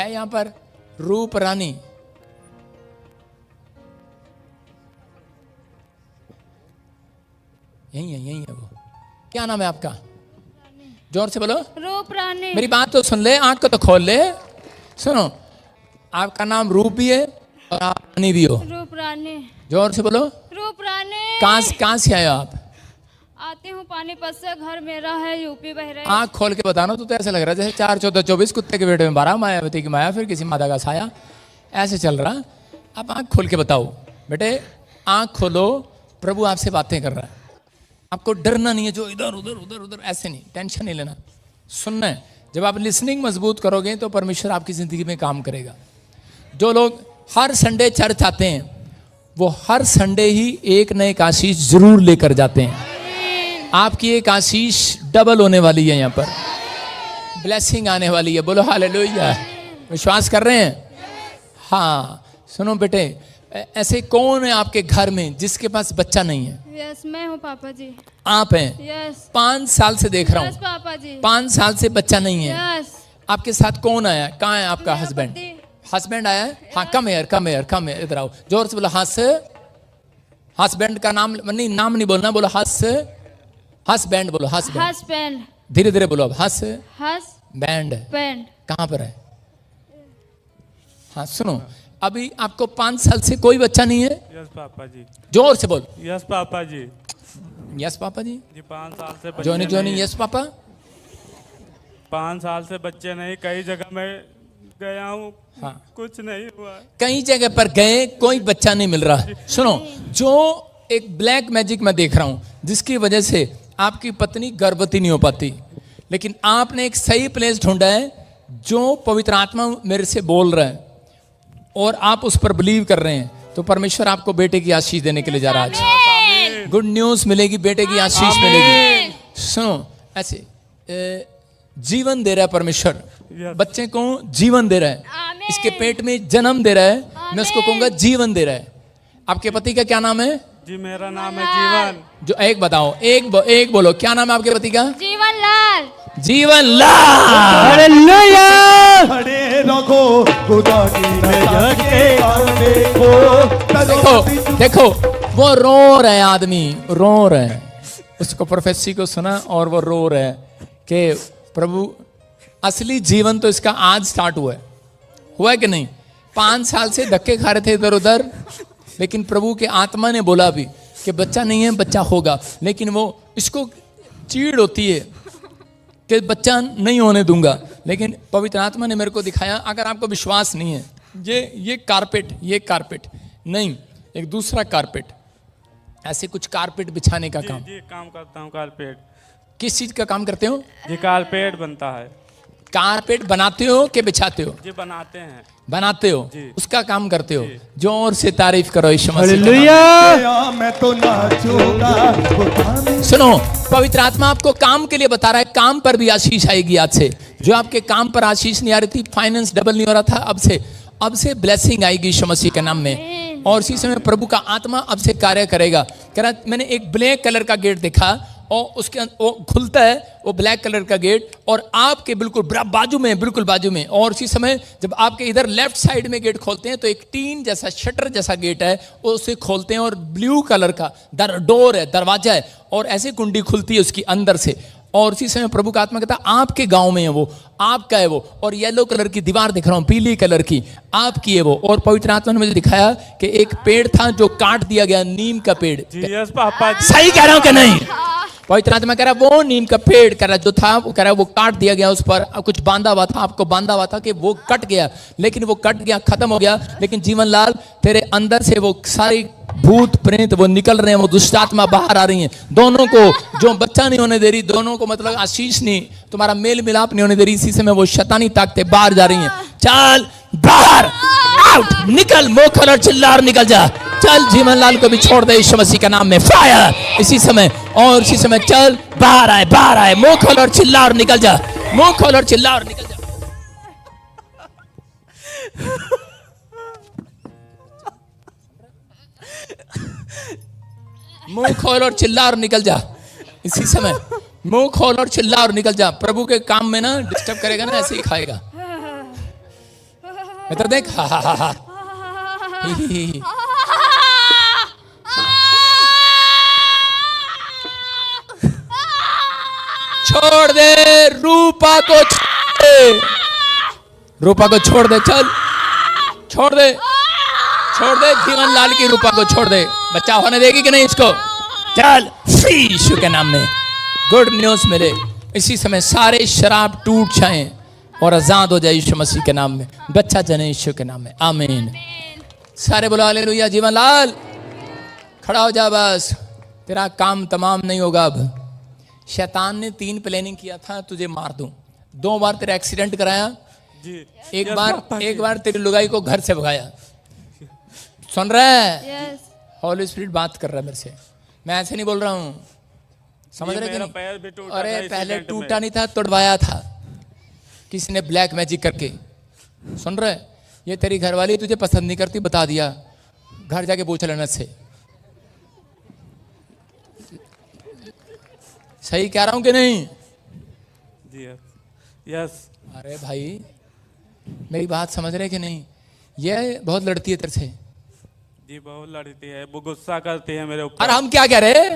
है यहाँ पर रूप रानी। यही है वो। क्या नाम है आपका? जोर से बोलो। रूप रानी। मेरी बात तो सुन ले, आंख को तो खोल ले। सुनो, आपका नाम रूप भी है और आप रानी भी हो। रूप रानी। जोर से बोलो। रूप रानी। कहाँ से आए हो आप? आती हूँ पानीपत से, घर मेरा है यूपी बहराइच। आंख खोल के बताना तो ऐसा लग रहा है जैसे 4, 14, 24 कुत्ते के पेट में 12, मायावती की माया, फिर किसी माता का साया, ऐसे चल रहा। आप आंख खोल के बताओ बेटे, आंख खोलो। प्रभु आपसे बातें कर रहा है, आपको डरना नहीं है। जो इधर उधर उधर उधर ऐसे नहीं, टेंशन नहीं लेना, सुनना है। जब आप लिसनिंग मजबूत करोगे तो परमेश्वर आपकी जिंदगी में काम करेगा। जो लोग हर संडे चर्च आते हैं वो हर संडे ही एक नए आशीष जरूर लेकर जाते हैं। आपकी एक आशीष डबल होने वाली है, यहाँ पर ब्लेसिंग आने वाली है। बोलो हालेलुया। विश्वास कर रहे हैं? हाँ। सुनो बेटे, ऐसे कौन है आपके घर में जिसके पास बच्चा नहीं है? यस, मैं हूँ पापा जी। आप हैं? यस। 5 साल से देख रहा यस हूँ। पापा जी। 5 साल से बच्चा नहीं है। यस। आपके साथ कौन आया? कहाँ है आपका हस्बैंड? हस्बैंड आया है? हाँ, कम हेयर, इधर आओ। जोर से बोलो हस्बैंड का नाम नहीं बोलना, बोलो हस्बैंड बोलो। हस्बैंड। धीरे धीरे बोलो। अब हस्बैंड कहाँ पर है? हाँ सुनो, अभी आपको 5 साल से कोई बच्चा नहीं है? यस पापा जी। जोर से बोल। यस पापा जी। यस पापा जी। जी 5 साल से बच्चे जोनी यस पापा। 5 साल से बच्चे नहीं, कई जगह मैं गया हूँ। हाँ। कुछ नहीं हुआ। कई जगह पर गए, कोई बच्चा नहीं मिल रहा। सुनो, जो एक ब्लैक मैजिक मैं देख रहा हूँ जिसकी वजह से आपकी पत्नी गर्भवती नहीं हो पाती, लेकिन आपने एक सही प्लेस ढूंढा है जो पवित्र आत्मा मेरे से बोल रहा है और आप उस पर बिलीव कर रहे हैं, तो परमेश्वर आपको बेटे की आशीष देने के लिए जा रहा है। आज गुड न्यूज मिलेगी, बेटे की आशीष मिलेगी। सुनो, ऐसे जीवन दे रहा है परमेश्वर, बच्चे को जीवन दे रहा है, इसके पेट में जन्म दे रहा है। मैं उसको कहूंगा जीवन दे रहा है। आपके पति का क्या नाम है? जी मेरा नाम है जीवन। जो एक बताओ, एक बोलो, क्या नाम है आपके पति का? जीवन लाल। जीवन लाल। हालेलुया। खड़े रखो खुदा की नजर के सामने। देखो वो रो रहे हैं, आदमी रो रहे हैं। उसको प्रोफेसी को सुना और वो रो रहे हैं कि प्रभु असली जीवन तो इसका आज स्टार्ट हुआ है कि नहीं? 5 साल से धक्के खा रहे थे इधर उधर, लेकिन प्रभु के आत्मा ने बोला भी कि बच्चा नहीं है, बच्चा होगा। लेकिन वो इसको चीड़ होती है कि बच्चा नहीं होने दूंगा, लेकिन पवित्र आत्मा ने मेरे को दिखाया। अगर आपको विश्वास नहीं है, ये कारपेट नहीं, एक दूसरा कारपेट, ऐसे कुछ कारपेट बिछाने का काम। जी काम करता हूँ कारपेट। किस चीज का काम करते हो? जी कारपेट बनता है। कारपेट बनाते हो कि बिछाते हो? जी बनाते हो जी। उसका काम करते हो। जोर से तारीफ करो यीशु मसीह। हालेलुया। मैं तो नाचूंगा। सुनो, पवित्र आत्मा आपको काम के लिए बता रहा है, काम पर भी आशीष आएगी आज से। जो आपके काम पर आशीष नहीं आ रही थी, फाइनेंस डबल नहीं हो रहा था, अब से ब्लेसिंग आएगी यीशु मसीह के नाम में। और इसी समय प्रभु का आत्मा अब से कार्य करेगा। कह रहा, मैंने एक ब्लैक कलर का गेट देखा और उसके वो खुलता है, वो ब्लैक कलर का गेट, और आपके बिल्कुल बाजू में। और उसी समय जब आपके इधर लेफ्ट साइड में गेट खोलते हैं तो एक टीन जैसा शटर जैसा गेट है, वो उसे खोलते हैं और ब्लू कलर का डोर है, दरवाजा है, और ऐसे कुंडी खुलती है उसकी अंदर से। और उसी समय प्रभु का आत्मा कहता है आपके गांव में है वो, आपका है वो। और येलो कलर की दीवार दिख रहा हूं, पीली कलर की, आपकी है वो। और पवित्र आत्मा ने मुझे दिखाया कि एक पेड़ था जो काट दिया गया, नीम का पेड़। जी यस पापा जी। सही कह रहा हूं कि नहीं? पवित्र आत्मा कह रहा वो नीम का पेड़ कह रहा जो था, वो कह रहा वो काट दिया गया, उस पर कुछ बांधा हुआ था, आपको बांधा हुआ था कि वो कट गया, लेकिन वो कट गया, खत्म हो गया। लेकिन जीवन लाल, तेरे अंदर से वो सारी भूत प्रेत वो निकल रहे हैं, वो दुष्ट आत्मा बाहर आ रही हैं। दोनों को जो बच्चा नहीं होने दे रही, दोनों को मतलब आशीष नहीं, तुम्हारा मेल मिलाप नहीं होने दे रही, इसी समय वो शैतानी ताकतें बाहर जा रही हैं। चल बाहर, आउट, निकल, मुंह खोल और चिल्ला और निकल जा। चल, जीवन लाल को भी छोड़ दे यीशु मसीह के नाम में, फायर इसी समय। और इसी समय चल, बाहर आए, मुंह खोल और चिल्ला और निकल जा, मुंह खोल और चिल्ला और निकल जा। मुंह खोल और चिल्ला और निकल जा इसी समय, मुंह खोल और चिल्ला और निकल जा। प्रभु के काम में ना डिस्टर्ब करेगा ना, ऐसे ही खाएगा। मित्र देख, हा हा हा हा, ही, ही, ही। छोड़ दे रूपा को, रूपा को छोड़ दे, चल छोड़ दे, छोड़ दे जीवन लाल की रूपा को छोड़ दे। बच्चा होने देगी कि नहीं इसको? चल यीशु के नाम में गुड न्यूज मिले। इसी समय सारे शराब टूट जाएं और आजाद हो जाए यीशु मसीह के नाम में। बच्चा जने यीशु के नाम में, आमीन। सारे बोलो हालेलुया। जीवन लाल खड़ा हो जा, बस तेरा काम तमाम नहीं होगा। अब शैतान ने 3 प्लानिंग किया था तुझे मार दूं। 2 बार तेरा एक्सीडेंट कराया, जी एक बार तेरी लुगाई को घर से भगाया। सुन रहा है? यस होली स्पिरिट बात कर रहा है मेरे से, मैं ऐसे नहीं बोल रहा हूँ, समझ रहे कि मेरा नहीं? पैर भी टूटा अरे था पहले एक्सीडेंट टूटा में। नहीं था, तुड़वाया था किसी ने ब्लैक मैजिक करके। सुन रहे? ये तेरी घरवाली तुझे पसंद नहीं करती, बता दिया, घर जाके पूछ लेना से। सही कह रहा हूं कि नहीं? जी यस। अरे भाई मेरी बात समझ रहे कि नहीं? ये बहुत लड़ती है तेरे से। जी बहुत लड़ती है, वो गुस्सा करती है मेरे ऊपर। और हम क्या कह रहे?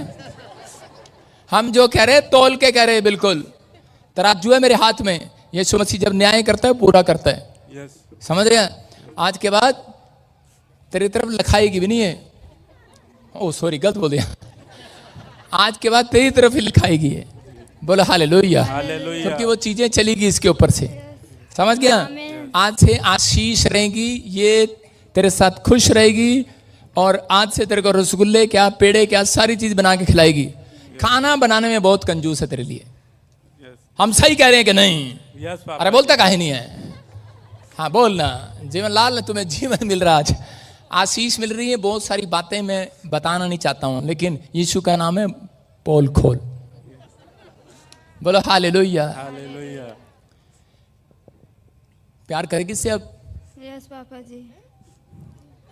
हम जो कह रहे तोल के कह रहे, बिल्कुल तराजू है मेरे हाथ में। यीशु मसीह जब न्याय करता है पूरा करता है, यस। समझ रहे हैं? आज के बाद तेरी तरफ लिखाएगी भी नहीं है। ओ सॉरी, गलत बोल दिया। आज के बाद तेरी तरफ ही लिखाएगी है। बोलो हालेलुया, हालेलुया। क्योंकि वो चीजें चलेगी इसके ऊपर से, समझ गया? आमीन। आज से आशीष रहेगी, ये तेरे साथ खुश रहेगी। और आज से तेरे को रसगुल्ले क्या, पेड़े क्या, सारी चीज बना के खिलाएगी। खाना बनाने में बहुत कंजूस है तेरे लिए। यस हम सही कह रहे हैं कि नहीं? Yes papa. अरे बोलता काहे नहीं है? हाँ बोलना। जीवन लाल, तुम्हें जीवन मिल रहा, आज आशीष मिल रही है। बहुत सारी बातें मैं बताना नहीं चाहता हूं, लेकिन यीशु का नाम है पोल खोल। बोलो हालेलुया। हालेलुया। प्यार करेगी इससे अब? यस पापा जी।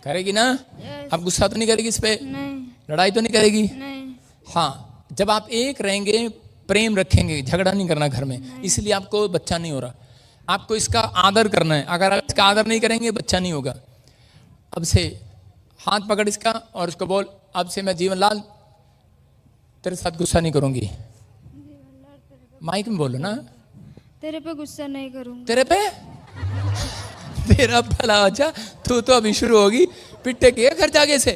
करेगी ना? यस। अब गुस्सा तो नहीं करेगी इस पे? नहीं लड़ाई तो नहीं करेगी? नहीं। हाँ, जब आप एक रहेंगे, प्रेम रखेंगे, झगड़ा नहीं करना घर में, इसलिए आपको बच्चा नहीं हो रहा। आपको इसका आदर करना है। अगर आप इसका आदर नहीं करेंगे, बच्चा नहीं होगा। अब से हाथ पकड़ इसका और उसको बोल, अब से मैं जीवन लाल तेरे साथ गुस्सा नहीं करूंगी। माइक में बोलो ना। तेरे पे गुस्सा नहीं करूंगी। तेरे पे तेरा भला हो जा। तू तो अभी शुरू होगी पिट्टे के घर जाके से।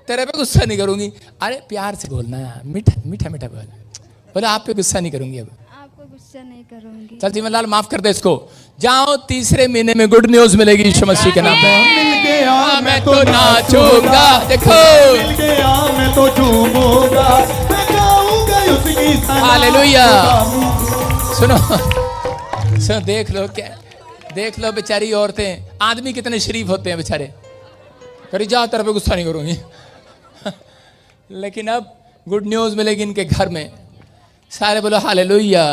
तेरे पे गुस्सा नहीं करूंगी। अरे प्यार से बोलना, मीठा मीठा मीठा बोल। बोला आप पे गुस्सा नहीं करूंगी अब। आपको गुस्सा नहीं करूंगी। चल जीवन लाल माफ कर दे इसको। जाओ, तीसरे महीने में गुड न्यूज मिलेगी यीशु मसीह के नाम में। मिल गया मैं तो नाचूंगा, देखो मिल गया मैं तो झूमूंगा, मैं गाऊंगा उसकी सना। हालेलुया। सुनो सुनो, देख लो क्या, देख लो बेचारी औरतें, आदमी कितने शरीफ होते हैं बेचारे। करी जाओ, तेरे पे गुस्सा नहीं करूंगी। लेकिन अब गुड न्यूज मिलेगी इनके घर में। सारे बोलो हालेलुया।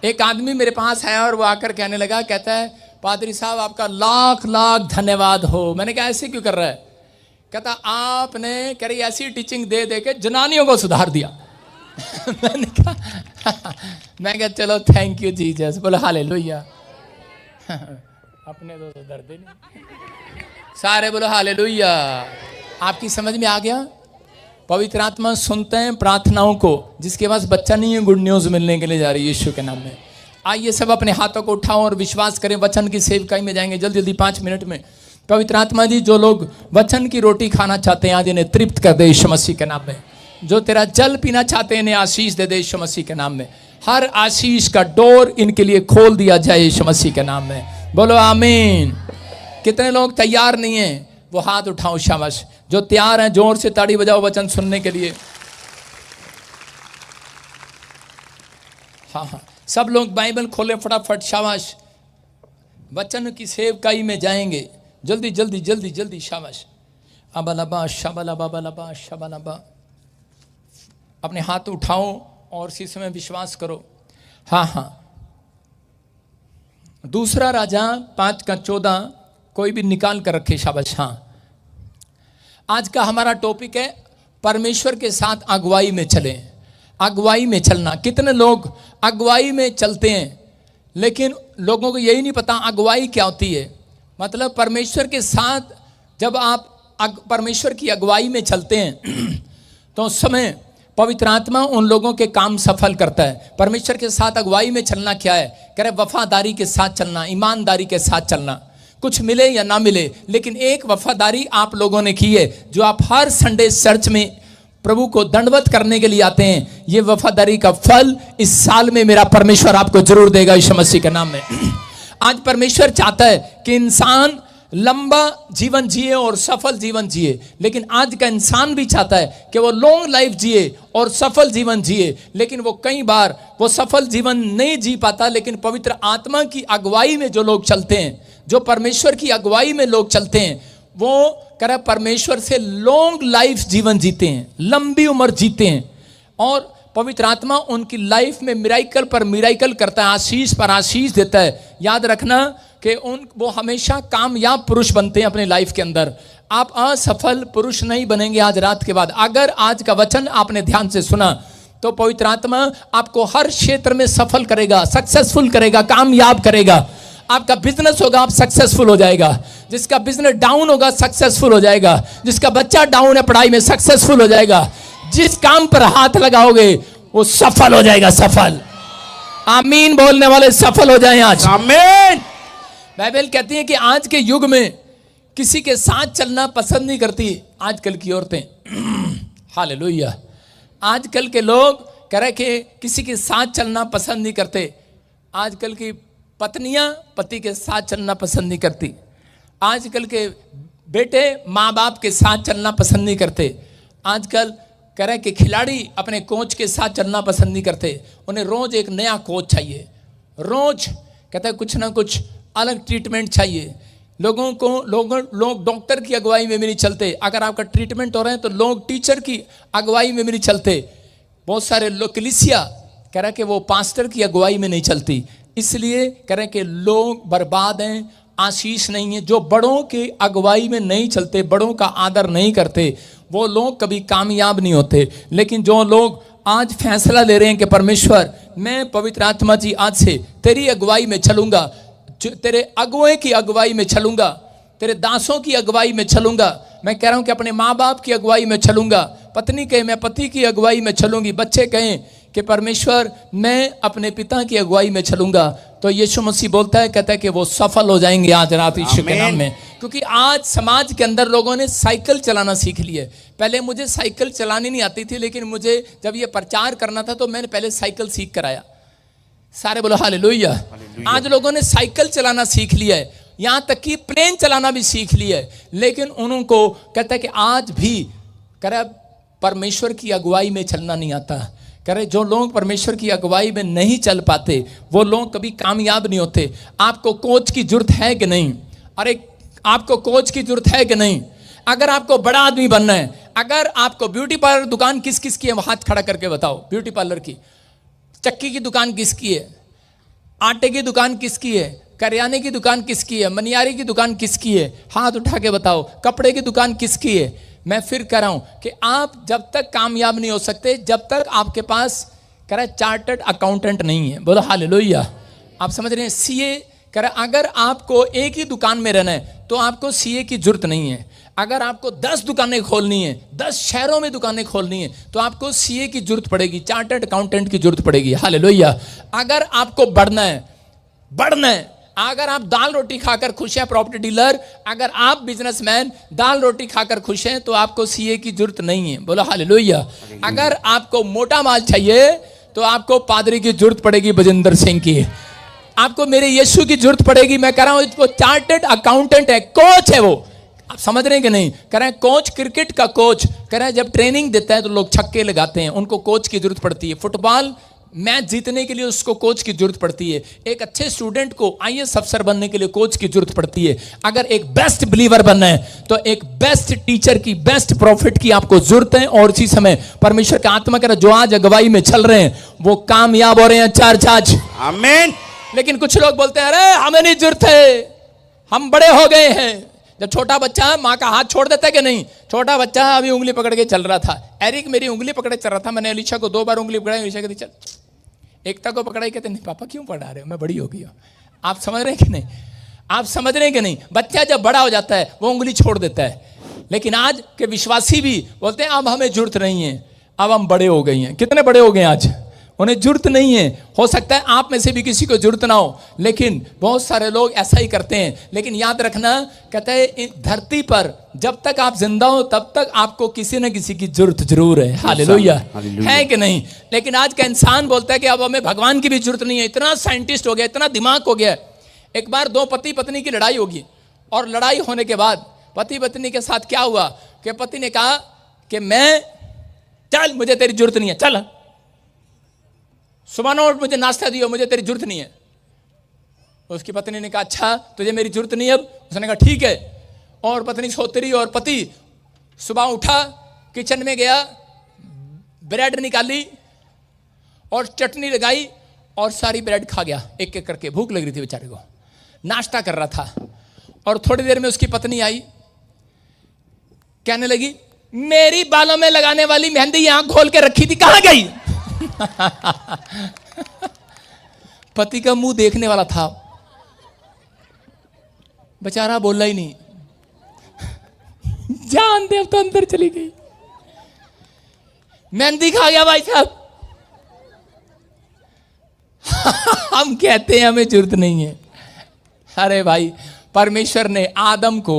एक आदमी मेरे पास आया और वो आकर कहने लगा, कहता है पादरी साहब आपका लाख लाख धन्यवाद हो। मैंने कहा ऐसे क्यों कर रहा है? कहता आपने कह रही ऐसी टीचिंग दे दे के जनानियों को सुधार दिया। मैंने कहा चलो थैंक यू जीसस। बोलो हालेलुया। अपने तो डरते नहीं। सारे बोलो हालेलुया। आपकी समझ में आ गया? पवित्र आत्मा सुनते हैं प्रार्थनाओं को। जिसके पास बच्चा नहीं है, गुड न्यूज मिलने के लिए जा रही है यीशु के नाम में। आइए सब अपने हाथों को उठाओ और विश्वास करें। वचन की सेवकाई में जाएंगे जल्दी जल्दी 5 मिनट में। पवित्र आत्मा जी, जो लोग वचन की रोटी खाना चाहते हैं आज इन्हें तृप्त कर दे यीशु मसीह के नाम में। जो तेरा जल पीना चाहते हैं इन्हें आशीष दे दे यीशु मसीह के नाम में। हर आशीष का डोर इनके लिए खोल दिया जाए यीशु मसीह के नाम में। बोलो आमीन। कितने लोग तैयार नहीं हैं वो हाथ उठाओ, शाबाश। जो तैयार हैं जोर से ताड़ी बजाओ वचन सुनने के लिए। हाँ हाँ, सब लोग बाइबल खोले फटाफट, शाबाश। वचन की सेवकाई में जाएंगे जल्दी जल्दी जल्दी जल्दी, शाबाश। अबलबा शबलबा बलबा शबलबा। अपने हाथ उठाओ और इसी समय विश्वास करो। हाँ हाँ, दूसरा राजा 5:14 कोई भी निकाल कर रखे, शाबाश। हाँ, आज का हमारा टॉपिक है परमेश्वर के साथ अगुवाई में चलें। अगुवाई में चलना। कितने लोग अगुवाई में चलते हैं लेकिन लोगों को यही नहीं पता अगुवाई क्या होती है। मतलब परमेश्वर के साथ जब आप परमेश्वर की अगुवाई में चलते हैं तो उस समय पवित्र आत्मा उन लोगों के काम सफल करता है। परमेश्वर के साथ अगुवाई में चलना क्या है? कह रहे वफादारी के साथ चलना, ईमानदारी के साथ चलना, कुछ मिले या ना मिले, लेकिन एक वफादारी आप लोगों ने की है जो आप हर संडे चर्च में प्रभु को दंडवत करने के लिए आते हैं। ये वफादारी का फल इस साल में मेरा परमेश्वर आपको जरूर देगा यीशु मसीह के नाम में। आज परमेश्वर चाहता है कि इंसान लंबा जीवन जिए और सफल जीवन जिए, लेकिन आज का इंसान भी चाहता है कि वो लॉन्ग लाइफ जिए और सफल जीवन जिए, लेकिन वो कई बार वो सफल जीवन नहीं जी पाता। लेकिन पवित्र आत्मा की अगुवाई में जो लोग चलते हैं, जो परमेश्वर की अगुवाई में लोग चलते हैं, वो कह रहा परमेश्वर से लॉन्ग लाइफ जीवन जीते हैं, लंबी उम्र जीते हैं, और पवित्र आत्मा उनकी लाइफ में मिराइकल पर मिराइकल करता है, आशीष पर आशीष देता है। याद रखना कि वो हमेशा कामयाब पुरुष बनते हैं अपने लाइफ के अंदर। आप असफल पुरुष नहीं बनेंगे आज रात के बाद। अगर आज का वचन आपने ध्यान से सुना तो पवित्र आत्मा आपको हर क्षेत्र में सफल करेगा, सक्सेसफुल करेगा, कामयाब करेगा। आपका बिजनेस होगा, आप सक्सेसफुल हो जाएगा। जिसका बिजनेस डाउन होगा सक्सेसफुल हो जाएगा। जिसका बच्चा डाउन है पढ़ाई में सक्सेसफुल हो जाएगा। जिस काम पर हाथ लगाओगे वो सफल हो जाएगा, सफल। आमीन बोलने वाले सफल हो जाएं आज। आमीन। बाइबल कहती है कि आज के युग में किसी के साथ चलना पसंद नहीं करती आजकल की औरतें। हालेलुया। आजकल के लोग कह रहे कि किसी के साथ चलना पसंद नहीं करते। आजकल की पत्नियां पति के साथ चलना पसंद नहीं करती। आजकल के बेटे माँ बाप के साथ चलना पसंद नहीं करते। आजकल कह रहे कि खिलाड़ी अपने कोच के साथ चलना पसंद नहीं करते। उन्हें रोज एक नया कोच चाहिए, रोज कहते हैं कुछ ना कुछ अलग ट्रीटमेंट चाहिए। लोग डॉक्टर की अगुवाई में भी नहीं चलते। अगर आपका ट्रीटमेंट हो रहा है तो लोग टीचर की अगुवाई में भी नहीं चलते। बहुत सारे लोग कलीसिया कह रहे कि वो पास्टर की अगुवाई में नहीं चलती। इसलिए कह रहे कि लोग बर्बाद हैं, आशीष नहीं है। जो बड़ों की अगुवाई में नहीं चलते, बड़ों का आदर नहीं करते, वो लोग कभी कामयाब नहीं होते। लेकिन जो लोग आज फैसला ले रहे हैं कि परमेश्वर मैं पवित्र आत्मा जी आज से तेरी अगुवाई में चलूंगा, तेरे अगुए की अगुवाई में चलूंगा, तेरे दासों की अगुवाई में चलूंगा। मैं कह रहा हूं कि अपने माँ बाप की अगुवाई में चलूंगा। पत्नी कहे मैं पति की अगुवाई में चलूंगी। बच्चे कहें कि परमेश्वर मैं अपने पिता की अगुवाई में चलूंगा। तो यीशु मसीह बोलता है, कहता है कि वो सफल हो जाएंगे आज रात यीशु के नाम में। क्योंकि आज समाज के अंदर लोगों ने साइकिल चलाना सीख लिया है। पहले मुझे साइकिल चलानी नहीं आती थी, लेकिन मुझे जब ये प्रचार करना था तो मैंने पहले साइकिल सीख कर आया। सारे बोलो हालेलुया। आज लोगों ने साइकिल चलाना सीख लिया है, यहां तक कि प्लेन चलाना भी सीख लिया है। लेकिन उनको कहता है कि आज भी करे परमेश्वर की अगुवाई में चलना नहीं आता। करे जो लोग परमेश्वर की अगुवाई में नहीं चल पाते वो लोग कभी कामयाब नहीं होते। आपको कोच की जरूरत है कि नहीं? अरे आपको कोच की जरूरत है कि नहीं? अगर आपको बड़ा आदमी बनना है, अगर आपको ब्यूटी पार्लर दुकान किस किस की है, हाथ खड़ा करके बताओ। ब्यूटी पार्लर की, चक्की की दुकान किसकी है? आटे की दुकान किसकी है? करियाने की दुकान किसकी है? मनियारी की दुकान किसकी है? हाथ उठा के बताओ। कपड़े की दुकान किसकी है? मैं फिर कह रहा हूं कि आप जब तक कामयाब नहीं हो सकते जब तक आपके पास कह रहा है चार्टर्ड अकाउंटेंट नहीं है। बोलो हालेलुया। आप समझ रहे हैं? सीए कह रहा है अगर आपको एक ही दुकान में रहना है तो आपको सीए की जरूरत नहीं है। अगर आपको 10 दुकानें खोलनी है, 10 शहरों में दुकानें खोलनी है, तो आपको सीए की जरूरत पड़ेगी, चार्टर्ड अकाउंटेंट की जरूरत पड़ेगी। हालेलुया। अगर आपको बढ़ना है, अगर आप दाल रोटी खाकर खुश हैं प्रॉपर्टी डीलर, अगर आप बिजनेसमैन दाल रोटी खाकर खुश हैं तो आपको सीए की जरूरत नहीं है। बोलो हालेलुया। अगर आपको मोटा माल चाहिए तो आपको पादरी की जरूरत पड़ेगी, बजिंदर सिंह की। आपको मेरे यीशु की जरूरत पड़ेगी। मैं कह रहा हूं वो चार्टर्ड अकाउंटेंट है, कोच है वो। आप समझ रहे हैं कि नहीं? कह रहे हैं कोच, क्रिकेट का कोच कह रहे हैं जब ट्रेनिंग देता है तो लोग छक्के लगाते हैं, उनको कोच की जरूरत पड़ती है। फुटबॉल मैच जीतने के लिए उसको कोच की जरूरत पड़ती है। एक अच्छे स्टूडेंट को आईएएस अफसर बनने के लिए कोच की जरूरत पड़ती है। अगर एक बेस्ट बिलीवर बनना है तो एक बेस्ट टीचर की, बेस्ट प्रॉफिट की आपको जरूरत है। और इसी समय परमेश्वर का आत्मा कह रहा है जो आज अगुवाई में चल रहे हैं वो कामयाब हो रहे हैं। चर्च आज आमीन। लेकिन कुछ लोग बोलते हैं अरे हमें नहीं जरूरत है, हम बड़े हो गए हैं। जब छोटा बच्चा माँ का हाथ छोड़ देता है कि नहीं? छोटा बच्चा अभी उंगली पकड़ के चल रहा था। एरिक मेरी उंगली पकड़े चल रहा था। मैंने अलीशा को 2 बार उंगली पकड़ाई। अलीशा कहती चल, एकता को पकड़ाई, कहते नहीं पापा क्यों पढ़ा रहे हो, मैं बड़ी हो गई हूँ। आप समझ रहे हैं कि नहीं? आप समझ रहे हैं कि नहीं? बच्चा जब बड़ा हो जाता है वो उंगली छोड़ देता है, लेकिन आज के विश्वासी भी बोलते हैं अब हमें जरूरत नहीं है, अब हम बड़े हो गए हैं। कितने बड़े हो गए आज? उन्हें जरूरत नहीं है। हो सकता है आप में से भी किसी को जरूरत ना हो, लेकिन बहुत सारे लोग ऐसा ही करते हैं। लेकिन याद रखना, कहते हैं धरती पर जब तक आप जिंदा हो तब तक आपको किसी न किसी की जरूरत जरूर है। हालेलुया, है कि नहीं? लेकिन आज का इंसान बोलता है कि अब हमें भगवान की भी जरूरत नहीं है। इतना साइंटिस्ट हो गया, इतना दिमाग हो गया। एक बार दो पति पत्नी की लड़ाई होगी, और लड़ाई होने के बाद पति पत्नी के साथ क्या हुआ कि पति ने कहा कि मैं, चल मुझे तेरी जरूरत नहीं है, चल सुबह उठ, मुझे नाश्ता दियो, मुझे तेरी जरूरत नहीं है। उसकी पत्नी ने कहा अच्छा तुझे मेरी जरूरत नहीं है अब? उसने कहा ठीक है। और पत्नी सोती रही, और पति सुबह उठा, किचन में गया, ब्रेड निकाली और चटनी लगाई और सारी ब्रेड खा गया एक एक करके। भूख लग रही थी बेचारे को, नाश्ता कर रहा था। और थोड़ी देर में उसकी पत्नी आई, कहने लगी मेरी बालों में लगाने वाली मेहंदी यहां खोल के रखी थी, कहां गई? पति का मुंह देखने वाला था, बेचारा बोला ही नहीं। जान दे, अब तो अंदर चली गई, मेहंदी खा गया भाई साहब। हम कहते हैं हमें जरूरत नहीं है। अरे भाई, परमेश्वर ने आदम को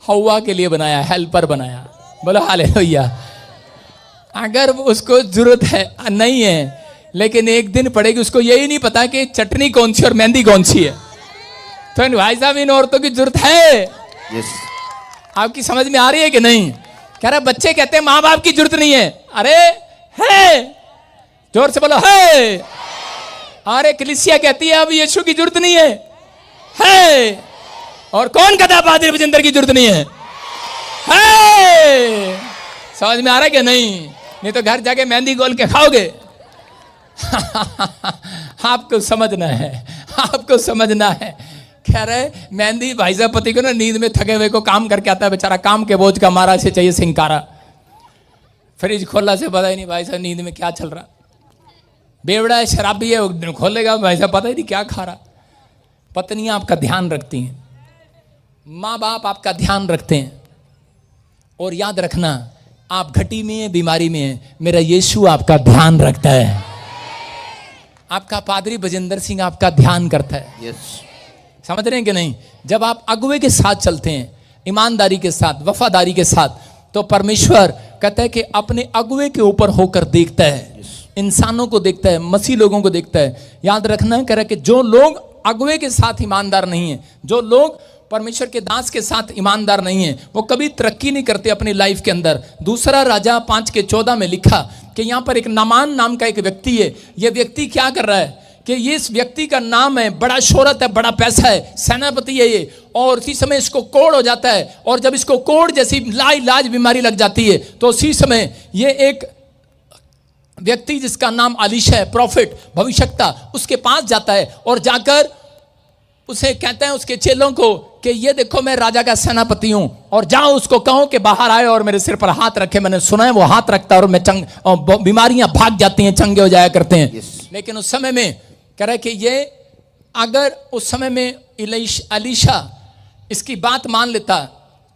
हव्वा के लिए बनाया, हेल्पर बनाया। बोलो हालेलुया। अगर उसको जरूरत है नहीं है, लेकिन एक दिन पड़ेगी, उसको यही नहीं पता कि चटनी कौन सी और मेहंदी कौन सी है। तो भाई साहब इन औरतों की जरूरत है। यस, आपकी समझ में आ रही है कि नहीं? कह रहा बच्चे कहते हैं माँ बाप की जरूरत नहीं है। अरे है, जोर से बोलो है। अरे कलीसिया कहती है अब यीशु की जरूरत नहीं है। और कौन कहता पादरी बजिंदर की जरूरत नहीं है? समझ में आ रहा है कि नहीं तो घर जाके मेहंदी गोल के खाओगे। आपको समझना है, आपको समझना है। कह रहे मेहंदी, भाई साहब पति को ना नींद में थके हुए को काम करके आता है बेचारा, काम के बोझ का मारा से चाहिए सिंकारा। फ्रिज खोला से पता ही नहीं भाई साहब नींद में क्या चल रहा। बेवड़ा है, शराबी है, खोलेगा भाई साहब पता ही नहीं क्या खा रहा। पत्नियां आपका ध्यान रखती हैं, माँ बाप आपका ध्यान रखते हैं। और याद रखना, आप घटी में है, बीमारी में है, मेरा यीशु आपका ध्यान रखता है। आपका पादरी बजिंदर सिंह आपका ध्यान करता है। यस, समझ रहे हैं कि नहीं? जब आप अगुवे के साथ चलते हैं, ईमानदारी के साथ, वफादारी के साथ, तो परमेश्वर कहता है कि अपने अगुवे के ऊपर होकर देखता है, इंसानों को देखता है, मसीह लोगों को देखता है। याद रखना, कह रहा है कि जो लोग अगुवे के साथ ईमानदार नहीं है, जो लोग परमेश्वर के दास के साथ ईमानदार नहीं है, वो कभी तरक्की नहीं करते अपनी लाइफ के अंदर। दूसरा राजा 5:14 में लिखा कि यहाँ पर एक नामान नाम का एक व्यक्ति है। ये व्यक्ति क्या कर रहा है कि ये इस व्यक्ति का नाम है, बड़ा शोहरत है, बड़ा पैसा है, सेनापति है ये, और उसी समय इसको कोढ़ हो जाता है। और जब इसको कोढ़ जैसी लाइलाज बीमारी लग जाती है, तो उसी समय ये एक व्यक्ति जिसका नाम अलीशा है, प्रॉफिट, भविष्यवक्ता, उसके पास जाता है और जाकर उसे कहते हैं उसके चेलों को कि ये देखो मैं राजा का सेनापति हूं, और जाओ उसको कहो कि बाहर आए और मेरे सिर पर हाथ रखे। मैंने सुना है वो हाथ रखता है और मैं बीमारियां भाग जाती हैं, चंगे हो जाया करते हैं। लेकिन उस समय में कह रहा है कि ये अगर उस समय में अलीशा इसकी बात मान लेता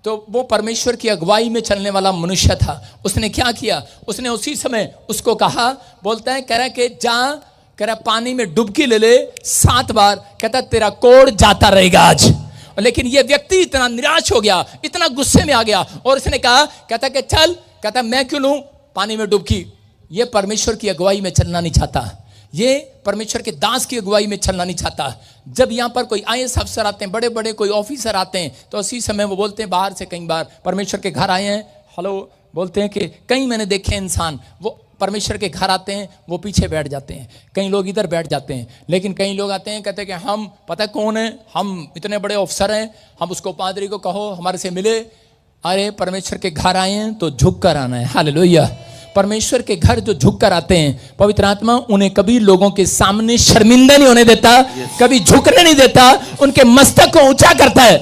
तो वो परमेश्वर की अगुवाई में चलने वाला मनुष्य था। उसने क्या किया, उसने उसी समय उसको कहा, बोलता है, कह रहा है कि जा, कह रहा पानी में डुबकी ले ले 7 बार, कहता तेरा कोढ़ जाता रहेगा आज। लेकिन ये व्यक्ति इतना निराश हो गया, इतना गुस्से में आ गया, और उसने कहा, कहता कि चल, कहता मैं क्यों लूं पानी में डुबकी। ये परमेश्वर की अगुवाई में चलना नहीं चाहता, ये परमेश्वर के दास की अगुवाई में चलना नहीं चाहता। जब यहाँ पर कोई IAS अफसर आते हैं, बड़े बड़े कोई ऑफिसर आते हैं, तो उसी समय वो बोलते हैं, बाहर से कई बार परमेश्वर के घर आए हैं, हेलो बोलते हैं कि कई मैंने देखे इंसान, वो परमेश्वर के घर आते हैं, वो पीछे बैठ जाते हैं, कई लोग इधर बैठ जाते हैं। लेकिन कई लोग आते हैं, कहते हैं कि हम पता कौन है, हम इतने बड़े अफसर हैं, हम उसको पादरी को कहो हमारे से मिले। अरे परमेश्वर के घर आए हैं तो झुक कर आना है। हालेलुया। परमेश्वर के घर जो झुक कर आते हैं, पवित्र आत्मा उन्हें कभी लोगों के सामने शर्मिंदा नहीं होने देता, कभी झुकने नहीं देता, उनके मस्तक को ऊंचा करता है।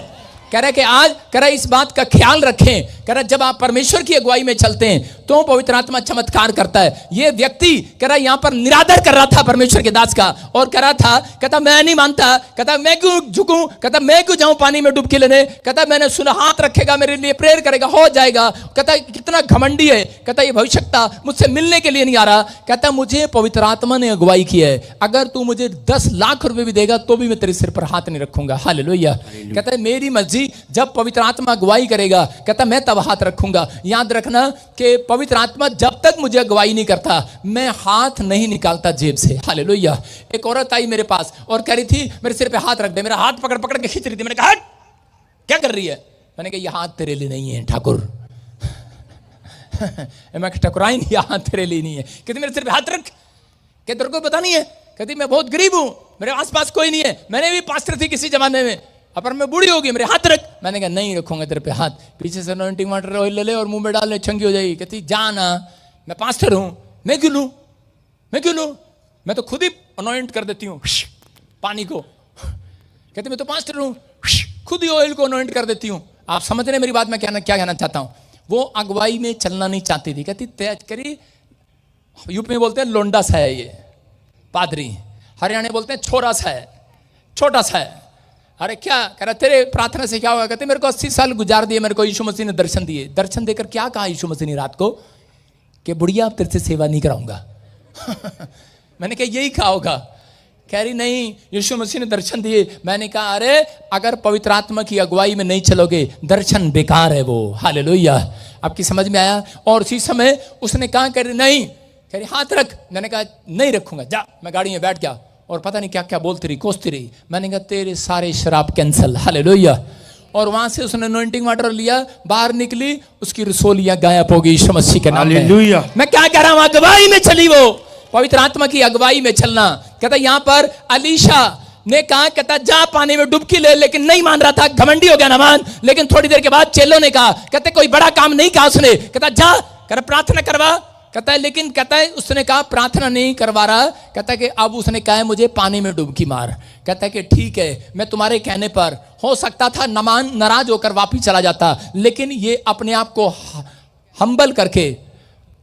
कह रहा है कि आज कह रहा है इस बात का ख्याल रखें, कह रहा है जब आप परमेश्वर की अगुवाई में चलते हैं तो पवित्र आत्मा चमत्कार करता है। ये व्यक्ति कह रहा है यहां पर निरादर कर रहा था परमेश्वर के दास का, और कह रहा था, कहता मैं नहीं मानता, कहता मैं क्यों झुकूं, कहता मैं क्यों जाऊं पानी में डुबकी लेने, कहता मैंने सुना हाथ रखेगा मेरे लिए प्रेयर करेगा हो जाएगा। कहता कितना घमंडी है, कहता ये भविष्यता मुझसे मिलने के लिए नहीं आ रहा। कहता मुझे पवित्र आत्मा ने अगुवाई की है, अगर तू मुझे 10 लाख रुपए भी देगा तो भी मैं तेरे सिर पर हाथ नहीं रखूंगा। हालेलुया। कहता है मेरी मर्जी जब पवित्र आत्मा अगुवाई करेगा, कहता मैं तब हाथ रखूंगा। याद रखना कि पवित्र आत्मा जब तक मुझे अगुवाई नहीं करता मैं हाथ नहीं निकालता जेब से। हालेलुया। एक औरत आई मेरे पास और कह रही थी मेरे सिर पे हाथ रख दे, मेरा हाथ पकड़ पकड़ के खींच रही थी। मैंने कहा हट, क्या कर रही है? मैंने कहा ये हाथ तेरे लिए नहीं है ठाकुर। मैं ठकुराई नहीं, हाथ तेरे लिए नहीं है। कहती मेरे सिर पे हाथ रख, क्या तेरे को पता नहीं है? कहती मैं बहुत गरीब हूं, मेरे आसपास कोई नहीं है, मैंने भी पास्टर थी किसी जमाने में, पर मैं बूढ़ी होगी, मेरे हाथ रख। मैंने कहा नहीं रखूंगा तेरे पे हाथ, पीछे से अनॉइंटिंग वाटर ऑयल ले ले और मुंह में डाल ले, चंगी हो जाएगी। कहती जाना, मैं पास्टर हूं, मैं क्यों लूं, मैं क्यों लूं, मैं तो खुद ही अनॉइंट कर देती हूँ पानी को। कहती मैं तो पास्टर हूं, खुद ही ऑयल को अनॉइंट कर देती हूँ। आप समझ रहे मेरी बात में क्या कहना चाहता हूं? वो अगुवाई में चलना नहीं चाहती थी। कहती तेज करी, यूपी में बोलते हैं लोंडा सा है ये पादरी, हरियाणा बोलते हैं छोरा सा है, छोटा सा है। अरे क्या कह रहा तेरे प्रार्थना से क्या होगा? कहते मेरे को 80 साल गुजार दिए, मेरे को यीशु मसीह ने दर्शन दिए। दर्शन देकर क्या कहा यीशु मसीह ने रात को? कि बुढ़िया अब तेरे से सेवा नहीं कराऊंगा। मैंने कहा यही कहा होगा। कह रही नहीं, यीशु मसीह ने दर्शन दिए। मैंने कहा अरे अगर पवित्र आत्मा की अगुवाई में नहीं चलोगे दर्शन बेकार है वो। हालेलुया। आपकी समझ में आया? और उसी समय उसने कहा कह रही नहीं, कह रही हाथ रख। मैंने कहा नहीं रखूंगा, जा। मैं गाड़ी में बैठ गया और पता नहीं क्या क्या बोलती रही, कोसती रही। मैंने कहा तेरे सारे शराब कैंसल। हालेलुया। और वहां से उसने अनॉइंटिंग वाटर लिया, बाहर निकली, उसकी रसोलियां गायब हो गई यीशु मसीह के नाम में। हालेलुया। मैं क्या कह रहा हूं? अगुवाई में चली वो, पवित्र आत्मा की अगुवाई में चलना। कहता यहां पर अलीशा ने कहा, कहता जा पानी में डुबकी ले, लेकिन नहीं मान रहा था, घमंडी हो गया ना मान। लेकिन थोड़ी देर के बाद चेलों ने कहा, कहते कोई बड़ा काम नहीं कहा उसने, कहता जा कर प्रार्थना करवा। कहता है लेकिन कहता है उसने कहा प्रार्थना नहीं करवा रहा, कहता है कि अब उसने कहा है मुझे पानी में डुबकी मार। कहता है कि ठीक है, मैं तुम्हारे कहने पर, हो सकता था नामान नाराज होकर वापिस चला जाता, लेकिन ये अपने आप को हम्बल करके,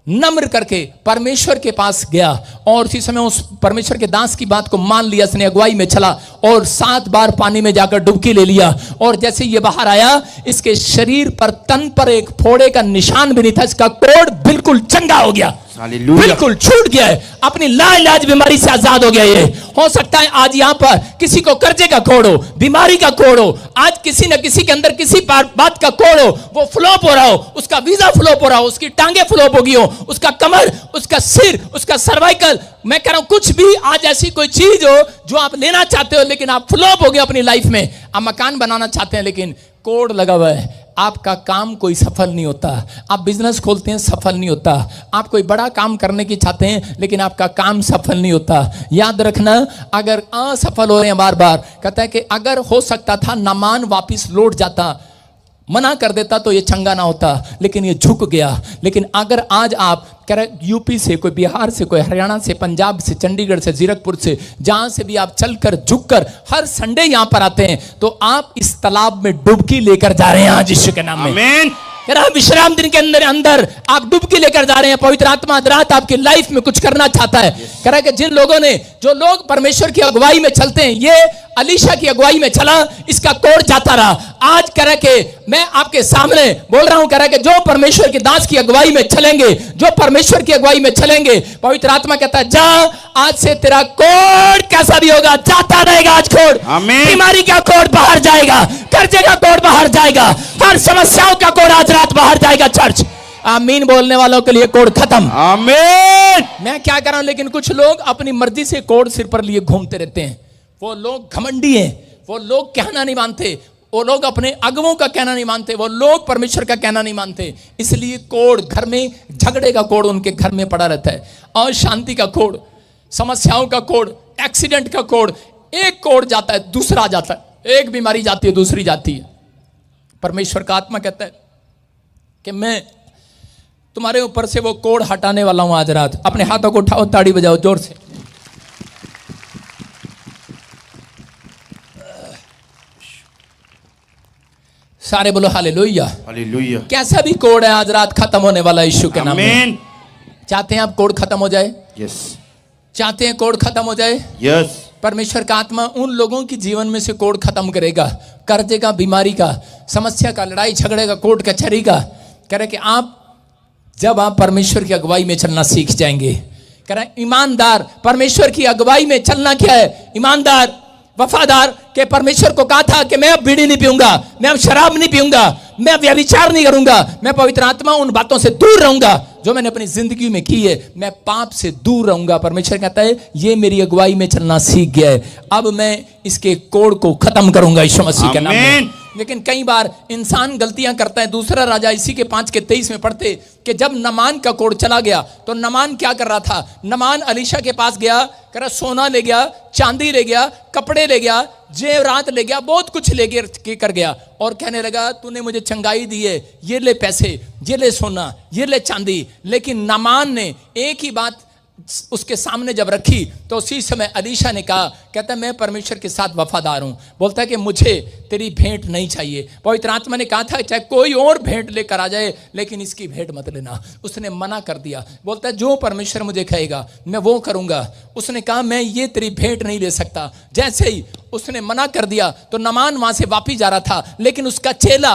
नम्र करके परमेश्वर के पास गया और उसी समय उस परमेश्वर के दास की बात को मान लिया। उसने अगुवाई में चला और 7 बार पानी में जाकर डुबकी ले लिया। और जैसे ये बाहर आया, इसके शरीर पर, तन पर एक फोड़े का निशान भी नहीं था। इसका कोढ़ बिल्कुल चंगा हो गया, बिल्कुल छूट गया है, अपनी लाइलाज बीमारी से आजाद हो गया। ये हो सकता है आज यहां पर किसी को कर्जे का कोढ़ हो, बीमारी का कोढ़ हो, आज किसी न किसी के अंदर किसी बात का कोढ़ हो, वो फ्लॉप हो रहा हो, उसका वीजा फ्लॉप हो रहा हो, उसकी टांगे फ्लॉप हो गई हो, उसका कमर, उसका सिर, उसका सर्वाइकल, मैं कह रहा हूं कुछ भी आज ऐसी कोई चीज हो जो आप लेना चाहते हो लेकिन आप फ्लॉप हो गए अपनी लाइफ में। आप मकान बनाना चाहते हैं लेकिन कोड लगा हुआ है, आपका काम कोई सफल नहीं होता। आप बिजनेस खोलते हैं, सफल नहीं होता। आप कोई बड़ा काम करने की चाहते हैं लेकिन आपका काम सफल नहीं होता। याद रखना, अगर असफल हो रहे हैं बार बार, कहता है कि अगर हो सकता था नामान वापिस लौट जाता, मना कर देता तो ये चंगा ना होता, लेकिन ये झुक गया। लेकिन अगर आज आप कह रहे यूपी से, कोई बिहार से, कोई हरियाणा से, पंजाब से, चंडीगढ़ से, जीरकपुर से, जहां से भी आप चलकर झुककर हर संडे यहां पर आते हैं, तो आप इस तालाब में डुबकी लेकर जा रहे हैं आज यीशु के नाम में। आमीन। कह रहा विश्राम दिन के अंदर आप डुबकी लेकर जा रहे हैं। पवित्र आत्मा आज रात आपकी लाइफ में कुछ करना चाहता है। कह रहा है कि जिन लोगों ने, जो लोग परमेश्वर की अगुवाई में चलते हैं, ये अलीशा की अगुवाई में चला, इसका कोढ़ जाता रहा। आज कह रहा कि मैं आपके सामने बोल रहा हूं, कह रहा कि जो परमेश्वर के दास की अगुवाई में चलेंगे, जो परमेश्वर की अगुवाई में चलेंगे, पवित्र आत्मा कहता है जा, आज से तेरा कोढ़ कैसा भी होगा जाता रहेगा। आज कोढ़, बीमारी का कोढ़ बाहर जाएगा, कर्जे का कोढ़ बाहर जाएगा, हर समस्याओं का कोढ़ आज रात बाहर जाएगा। चर्च आमीन बोलने वालों के लिए कोढ़ खत्म। आमीन। मैं क्या कर रहा हूं, लेकिन कुछ लोग अपनी मर्जी से कोढ़ सिर पर लिए घूमते रहते हैं। वो लोग घमंडी हैं, वो लोग कहना नहीं मानते, वो लोग अपने अगुवों का कहना नहीं मानते, वो लोग परमेश्वर का कहना नहीं मानते। इसलिए कोढ़, घर में झगड़े का कोढ़ उनके घर में पड़ा रहता है, अशांति का कोढ़, समस्याओं का कोढ़, एक्सीडेंट का कोढ़। एक कोढ़ जाता है दूसरा जाता है, एक बीमारी जाती है दूसरी जाती है। परमेश्वर का आत्मा कहता है कि मैं तुम्हारे ऊपर से वो कोढ़ हटाने वाला हूं आज रात। अपने हाथों को उठाओ, ताड़ी बजाओ जोर से। सारे बोलो हालेलुया। हालेलुया। कैसा भी कोड है आज रात खत्म होने वाला यीशु के नाम में। आमीन। चाहते हैं आप कोड खत्म हो जाए? यस चाहते हैं कोड खत्म हो जाए? यस। परमेश्वर का आत्मा उन लोगों की जीवन में से कोड खत्म करेगा, कर्जे का, बीमारी का, समस्या का, लड़ाई झगड़े का, कोर्ट कचहरी का। कह रहे कि आप जब आप परमेश्वर की अगुवाई में चलना सीख जाएंगे, कह रहे ईमानदार परमेश्वर की अगुवाई में चलना क्या है? ईमानदार, वफादार के परमेश्वर को कहा था कि मैं अब बीड़ी नहीं पीऊंगा, मैं अब शराब नहीं पीऊंगा, मैं अब व्यभिचार नहीं करूंगा, मैं पवित्र आत्मा उन बातों से दूर रहूंगा जो मैंने अपनी जिंदगी में की है, मैं पाप से दूर रहूंगा। परमेश्वर कहता है ये मेरी अगुवाई में चलना सीख गया है, अब मैं इसके कोड को खत्म करूंगा यीशु मसीह के नाम में। लेकिन कई बार इंसान गलतियां करता है। दूसरा राजा इसी के 5:23 में पढ़ते कि जब नमान का कोड चला गया तो नमान क्या कर रहा था? नमान अलीशा के पास गया, कह रहा सोना ले गया, चांदी ले गया, कपड़े ले गया, जेवरात ले गया, बहुत कुछ ले कर गया और कहने लगा तूने मुझे चंगाई दी है, ये ले पैसे, ये ले सोना, ये ले चांदी। लेकिन नमान ने एक ही बात उसके सामने जब रखी तो उसी समय अलीशा ने कहा, कहता मैं परमेश्वर के साथ वफादार हूं। बोलता है कि मुझे तेरी भेंट नहीं चाहिए। पवित्र आत्मा ने कहा था चाहे कोई और भेंट लेकर आ जाए लेकिन इसकी भेंट मत लेना। उसने मना कर दिया। बोलता है जो परमेश्वर मुझे कहेगा मैं वो करूंगा। उसने कहा मैं ये तेरी भेंट नहीं ले सकता। जैसे ही उसने मना कर दिया तो नमान वहां से वापिस जा रहा था, लेकिन उसका चेला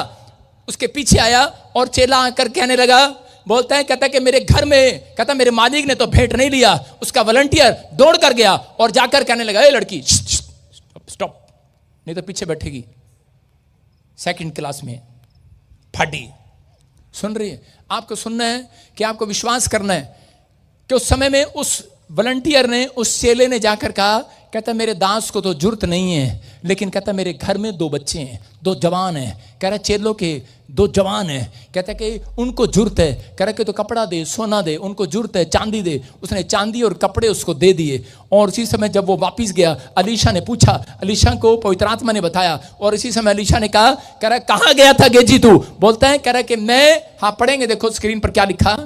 उसके पीछे आया और चेला आकर कहने लगा, बोलता है कहता कि मेरे घर में, कहता मेरे मालिक ने तो भेंट नहीं लिया। उसका वॉलंटियर दौड़ कर गया और जाकर कहने लगा ए लड़की स्टॉप, नहीं तो पीछे बैठेगी, सेकंड क्लास में फाटी। सुन रही है? आपको सुनना है कि आपको विश्वास करना है कि उस समय में उस वॉलंटियर ने, उस चेले ने जाकर कहा, कहता मेरे दास को तो जरूरत नहीं है, लेकिन कहता मेरे घर में 2 बच्चे हैं, 2 जवान हैं। कह रहा चेलों के 2 जवान हैं, कहता कि उनको जरूरत है। कह रहा कि तो कपड़ा दे, सोना दे, उनको जरूरत है, चांदी दे। उसने चांदी और कपड़े उसको दे दिए। और उसी समय जब वो वापिस गया, अलीशा ने पूछा, अलीशा को पवित्र आत्मा ने बताया और इसी समय अलीशा ने कहा, कह रहा कहाँ गया था गेजी तू? बोलता है कह रहा कि मैं, हाँ पढ़ेंगे, देखो स्क्रीन पर क्या लिखा।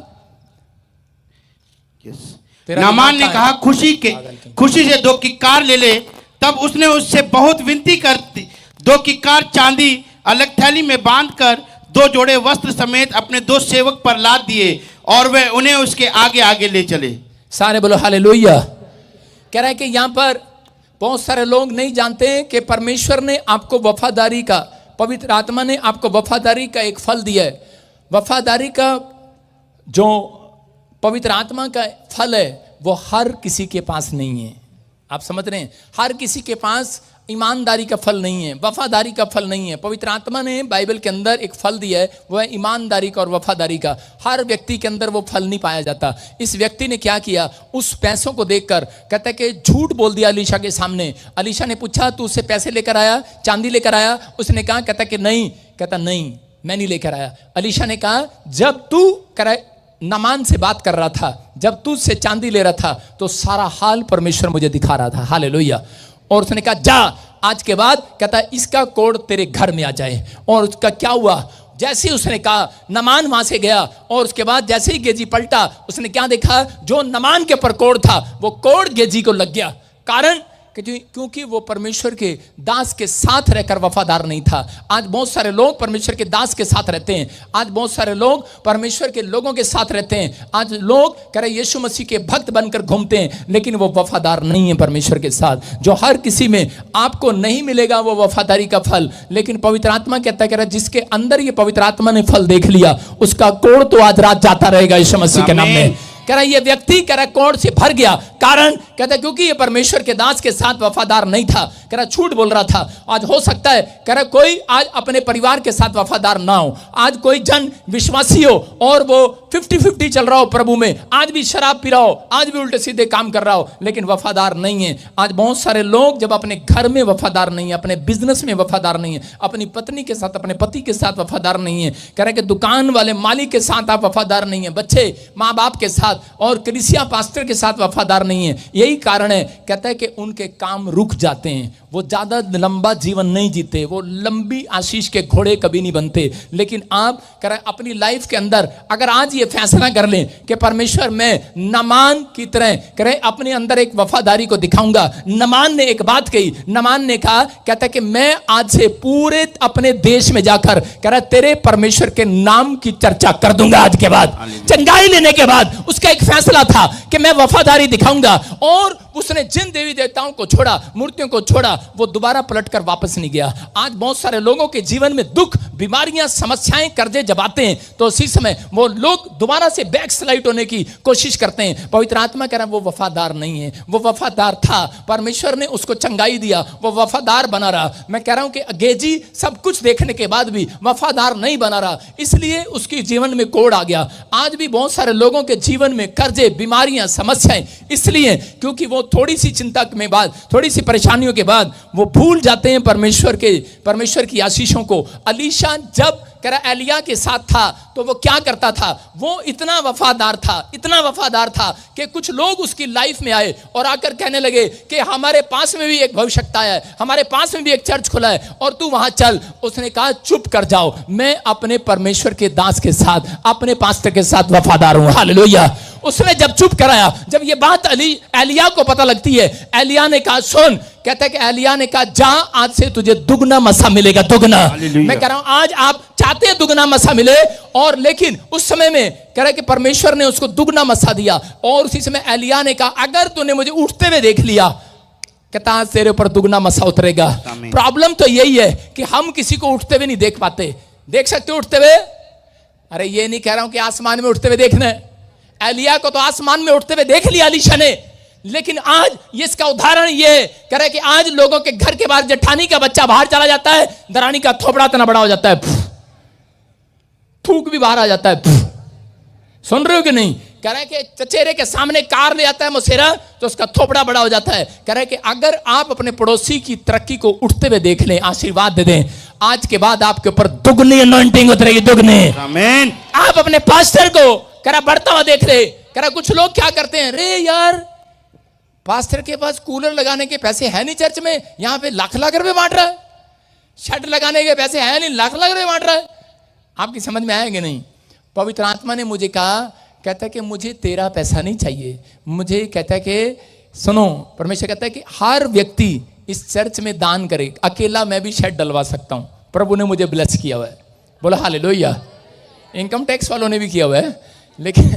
नामान ने कहा खुशी से 2 किक्कार ले ले। तब उसने उससे बहुत विनती कर 2 किक्कार चांदी अलग थैली में बांधकर 2 जोड़े वस्त्र समेत अपने 2 सेवक पर लाद दिए और वे उन्हें उसके आगे आगे ले चले। सारे बोलो हालेलुया। कह रहा है कि यहां पर बहुत सारे लोग नहीं जानते कि परमेश्वर ने आपको वफादारी का, पवित्र आत्मा ने आपको वफादारी का एक फल दिया है। वफादारी का जो पवित्र आत्मा का फल है वो हर किसी के पास नहीं है। आप समझ रहे हैं? हर किसी के पास ईमानदारी का फल नहीं है, वफादारी का फल नहीं है। पवित्र आत्मा ने बाइबल के अंदर एक फल दिया है, वो है ईमानदारी का और वफादारी का। हर व्यक्ति के अंदर वो फल नहीं पाया जाता। इस व्यक्ति ने क्या किया? उस पैसों को देखकर कहता है कि झूठ बोल दिया अलीशा के सामने। अलीशा ने पूछा तू उससे पैसे लेकर आया, चांदी लेकर आया? उसने कहा, कहता कि नहीं, कहता नहीं मैं नहीं लेकर आया। अलीशा ने कहा जब तू नमान से बात कर रहा था, जब तू उससे चांदी ले रहा था तो सारा हाल परमेश्वर मुझे दिखा रहा था। हालेलुया। और उसने कहा जा आज के बाद, कहता इसका कोड तेरे घर में आ जाए। और उसका क्या हुआ? जैसे ही उसने कहा नमान वहां से गया और उसके बाद जैसे ही गेजी पलटा, उसने क्या देखा? जो नमान के ऊपर कोड था वो कोड गेजी को लग गया। कारण क्योंकि वो परमेश्वर के दास के साथ रहकर वफादार नहीं था। आज बहुत सारे लोग परमेश्वर के दास के साथ रहते हैं, आज बहुत सारे लोग परमेश्वर के लोगों के साथ रहते हैं, आज लोग कह रहे यीशु मसीह के भक्त बनकर घूमते हैं, लेकिन वो वफादार नहीं है परमेश्वर के साथ। जो हर किसी में आपको नहीं मिलेगा वो वफादारी का फल, लेकिन पवित्र आत्मा कहता है जिसके अंदर ये पवित्र आत्मा ने फल देख लिया उसका कोड़ तो आज रात जाता रहेगा यीशु मसीह के नाम में। कह रहा ये व्यक्ति कह रहा कोड़ से भर गया। कारण कहता क्योंकि ये परमेश्वर के दास के साथ वफादार नहीं था, कह रहा झूठ बोल रहा था। आज हो सकता है कह रहा कोई आज अपने परिवार के साथ वफादार ना हो, आज कोई जन विश्वासी हो और वो 50-50 चल रहा हो प्रभु में, आज भी शराब पी रहा हो, आज भी उल्टे सीधे काम कर रहा हो, लेकिन वफादार नहीं है। आज बहुत सारे लोग जब अपने घर में वफादार नहीं है, अपने बिजनेस में वफादार नहीं है, अपनी पत्नी के साथ, अपने पति के साथ वफादार नहीं है, कह रहे कि दुकान वाले मालिक के साथ आप वफादार नहीं है, बच्चे माँ बाप के साथ और कलीसिया पास्टर के साथ वफादार नहीं है, यही यही कारण है, कहता है कि उनके काम रुक जाते हैं, वो ज्यादा लंबा जीवन नहीं जीते, वो लंबी आशीष के घोड़े कभी नहीं बनते। लेकिन आप कह रहे अपनी लाइफ के अंदर अगर आज ये फैसला कर लें कि परमेश्वर मैं नामान की तरह कह रहे अपने अंदर एक वफादारी को दिखाऊंगा। नामान ने एक बात कही, नामान ने कहा, कहता है कि मैं आज से पूरे अपने देश में जाकर कह रहा तेरे परमेश्वर के नाम की चर्चा कर दूंगा। आज के बाद चंगाई लेने के बाद उसका एक फैसला था कि मैं वफादारी दिखाऊंगा, और उसने जिन देवी देवताओं को छोड़ा, मूर्तियों को छोड़ा, वो दोबारा पलटकर वापस नहीं गया। आज बहुत सारे लोगों के जीवन में दुख, बीमारियां, समस्याएं, कर्जे जब आते हैं तो उसी समय वो लोग दोबारा से बैक स्लाइड होने की कोशिश करते हैं। पवित्र आत्मा कह रहा है वो वफादार नहीं है, वो वफादार था, परमेश्वर ने उसको चंगाई दिया, वो वफादार बना रहा। मैं कह रहा हूं कि गेजी सब कुछ देखने के बाद भी वफादार नहीं बना रहा, इसलिए उसके जीवन में कोड़ आ गया। आज भी बहुत सारे लोगों के जीवन में कर्जे, बीमारियां, समस्याएं, इसलिए क्योंकि वो थोड़ी सी चिंता में बाद, थोड़ी सी परेशानियों के बाद वो भूल जाते हैं परमेश्वर की आशीषों को। अलीशा जब कह रहा एलिया के साथ था तो वो क्या करता था, वो इतना वफादार था कि कुछ लोग उसकी लाइफ में आए और आकर कहने लगे कि हमारे पास में भी एक भविष्यवक्ता है, हमारे पास में भी एक चर्च खुला है और तू वहां चल। उसने कहा चुप कर जाओ, मैं अपने परमेश्वर के दास के साथ, अपने पास्टर के साथ वफादार हूं। हालेलुया। उसने जब चुप कराया, जब ये बात एलिया को पता लगती है, एलिया ने कहा सुन, कहता है कि एलिया ने कहा जा, आज से तुझे दुगना मसा मिलेगा, दुगना। मैं कह रहा हूं आज आप चाहते हैं दुगना मसा मिले, और लेकिन उस समय में कह रहा है कि परमेश्वर ने उसको दुगना मसा दिया। और उसी समय एलिया ने कहा अगर तूने मुझे उठते हुए देख लिया, कहता आज तेरे ऊपर दुगना मसा उतरेगा। प्रॉब्लम तो यही है कि हम किसी को उठते हुए नहीं देख पाते। देख सकते हो उठते हुए? अरे ये नहीं कह रहा हूं कि आसमान में उठते हुए देखना है, एलिया को तो आसमान में उठते हुए देख लिया एलीशा ने, लेकिन आज ये इसका उदाहरण ये कह रहा है कि आज लोगों के घर के बाहर जेठानी का बच्चा बाहर चला जाता है, दरानी का थोपड़ा इतना बड़ा हो जाता है, थूक भी बाहर आ जाता है। सुन रहे हो कि नहीं? कह रहा है कि चचेरे के सामने कार ले आता है मुसेरा तो उसका थोपड़ा बड़ा हो जाता है। कह रहा है कि अगर आप अपने पड़ोसी की तरक्की को उठते हुए देख लें, आशीर्वाद दे दें, आज के बाद आपके ऊपर दुगनी अनॉइंटिंग उतरेगी, दुगनी। आमीन। आप अपने पास्टर को कह रहा बढ़ता हुआ देख रहे, कह रहा कुछ लोग क्या करते हैं, रे यार पास्टर के पास कूलर लगाने के पैसे है नहीं चर्च में, यहां पे लाख लाख रुपए बांट रहा है, शर्ट लगाने के पैसे है नहीं, लाख लाख रुपए बांट रहा है। आपकी समझ में आएगा नहीं? पवित्र आत्मा ने मुझे कहा, कहता है कि मुझे तेरा पैसा नहीं चाहिए, मुझे कहता है कि सुनो, परमेश्वर कहता है कि हर व्यक्ति इस चर्च में दान करे, अकेला मैं भी शेड डलवा सकता हूं, प्रभु ने मुझे ब्लेस किया हुआ है। बोला हालेलुया। इनकम टैक्स वालों ने भी किया हुआ है, लेकिन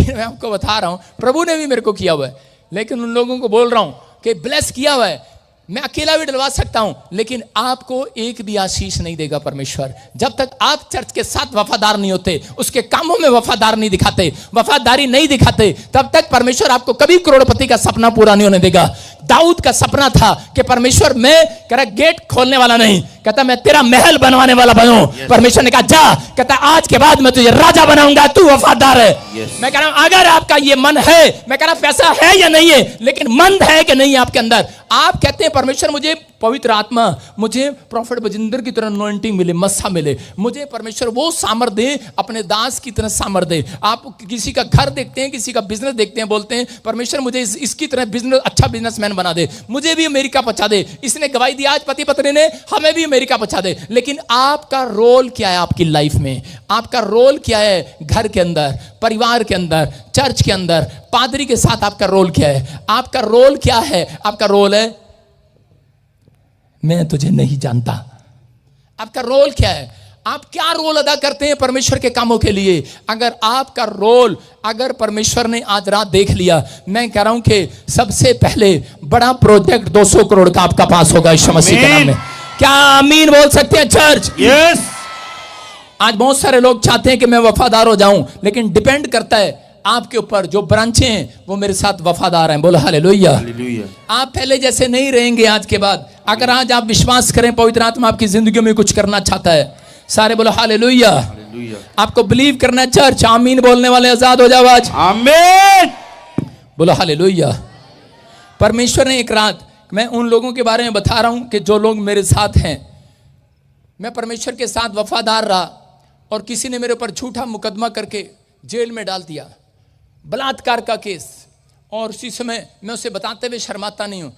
मैं आपको बता रहा हूं प्रभु ने भी मेरे को किया हुआ है, लेकिन उन लोगों को बोल रहा हूं कि ब्लेस किया हुआ है, मैं अकेला भी डलवा सकता हूं, लेकिन आपको एक भी आशीष नहीं देगा परमेश्वर जब तक आप चर्च के साथ वफादार नहीं होते, उसके कामों में वफादार नहीं दिखाते, वफादारी नहीं दिखाते, तब तक परमेश्वर आपको कभी करोड़पति का सपना पूरा नहीं होने देगा। दाऊद का सपना था कि परमेश्वर मैं कह रहा गेट खोलने वाला नहीं, कहता मैं तेरा महल बनवाने वाला बनूं। परमेश्वर ने कहा जा, कहता आज के बाद मैं तुझे राजा बनाऊंगा, तू वफादार है। मैं कह रहा हूं अगर आपका ये मन है, मैं कह रहा पैसा है या नहीं है, लेकिन मन है कि नहीं आपके अंदर, आप कहते हैं परमेश्वर मुझे पवित्र आत्मा, मुझे प्रॉफिट बजिंदर की तरह अनॉइंटिंग मिले, मस्सा मिले, मुझे परमेश्वर वो सामर्थ दे, अपने दास की तरह सामर्थ दे। आप किसी का घर देखते हैं, किसी का बिजनेस देखते हैं, बोलते हैं परमेश्वर मुझे इसकी तरह बिजनेस, अच्छा बिजनेसमैन बना दे, मुझे भी अमेरिका पहुंचा दे। इसने गवाही दी आज पति पत्नी ने, हमें भी अमेरिका पहुंचा दे। लेकिन आपका रोल क्या है आपकी लाइफ में? आपका रोल क्या है घर के अंदर, परिवार के अंदर, चर्च के अंदर, पादरी के साथ आपका रोल क्या है? आपका रोल क्या है? आपका रोल है मैं तुझे नहीं जानता। आपका रोल क्या है? आप क्या रोल अदा करते हैं परमेश्वर के कामों के लिए? अगर आपका रोल, अगर परमेश्वर ने आज रात देख लिया, मैं कह रहा हूं कि सबसे पहले बड़ा प्रोजेक्ट 200 करोड़ का आपका पास होगा यीशु मसीह के नाम में। क्या आमीन बोल सकते हैं चर्च? यस। आज बहुत सारे लोग चाहते हैं कि मैं वफादार हो जाऊं, लेकिन डिपेंड करता है आपके ऊपर। जो ब्रांचें हैं वो मेरे साथ वफादार हैं। बोलो हालेलुया। आप पहले जैसे नहीं रहेंगे आज के बाद। अगर आज आप विश्वास करें पवित्र आत्मा आपकी जिंदगी में कुछ करना चाहता है, सारे बोलो हालेलुया। आपको बिलीव करना है चर्च। आमीन बोलने वाले आजाद हो जाओ आज। आमीन बोलो हालेलुया। परमेश्वर ने एक रात, मैं उन लोगों के बारे में बता रहा हूं कि जो लोग मेरे साथ हैं, मैं परमेश्वर के साथ वफादार रहा और किसी ने मेरे ऊपर झूठा मुकदमा करके जेल में डाल दिया, बलात्कार का केस, और उसी समय मैं उसे बताते हुए शर्माता नहीं हूँ,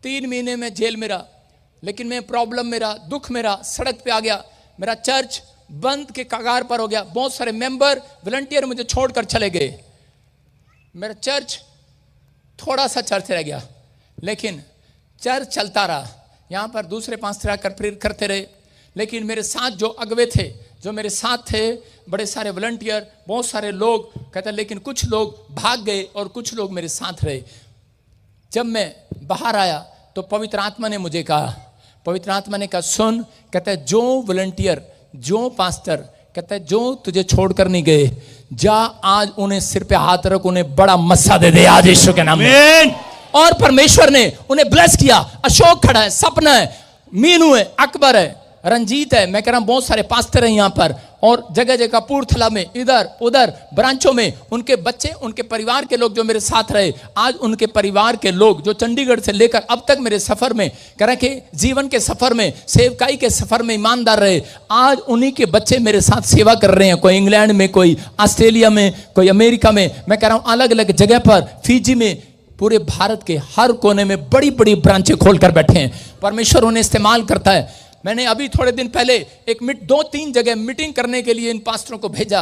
3 महीने में जेल में रहा, लेकिन मैं प्रॉब्लम मेरा, दुख मेरा सड़क पे आ गया। मेरा चर्च बंद के कगार पर हो गया। बहुत सारे मेंबर वॉलंटियर मुझे छोड़कर चले गए। मेरा चर्च, थोड़ा सा चर्च रह गया, लेकिन चर्च चलता रहा। यहाँ पर दूसरे पास्टर आकर प्रेरित करते रहे, लेकिन मेरे साथ जो अगवे थे, जो मेरे साथ थे, बड़े सारे वॉलंटियर, बहुत सारे लोग कहते, लेकिन कुछ लोग भाग गए और कुछ लोग मेरे साथ रहे। जब मैं बाहर आया तो पवित्र आत्मा ने मुझे कहा, पवित्र आत्मा ने कहा सुन, कहता है जो वॉलंटियर, जो पास्टर, कहता है जो तुझे छोड़कर नहीं गए, जा आज उन्हें सिर पे हाथ रख, उन्हें बड़ा मस्सा दे दे आज यीशु के नाम में। और परमेश्वर ने उन्हें ब्लेस किया। अशोक खड़ा है, सपना है, मीनू है, अकबर है, रंजीत है, मैं कह रहा हूं बहुत सारे पास्टर हैं यहाँ पर, और जगह जगह कपूरथला में, इधर उधर ब्रांचों में, उनके बच्चे, उनके परिवार के लोग जो मेरे साथ रहे, आज उनके परिवार के लोग जो चंडीगढ़ से लेकर अब तक मेरे सफर में, कह रहे कि जीवन के सफर में, सेवकाई के सफर में ईमानदार रहे, आज उन्हीं के बच्चे मेरे साथ सेवा कर रहे हैं। कोई इंग्लैंड में, कोई ऑस्ट्रेलिया में, कोई अमेरिका में, मैं कह रहा हूं अलग अलग जगह पर, फिजी में, पूरे भारत के हर कोने में बड़ी बड़ी ब्रांचें खोलकर बैठे हैं। परमेश्वर उन्हें इस्तेमाल करता है। मैंने अभी थोड़े दिन पहले 2-3 जगह मीटिंग करने के लिए इन पास्टरों को भेजा,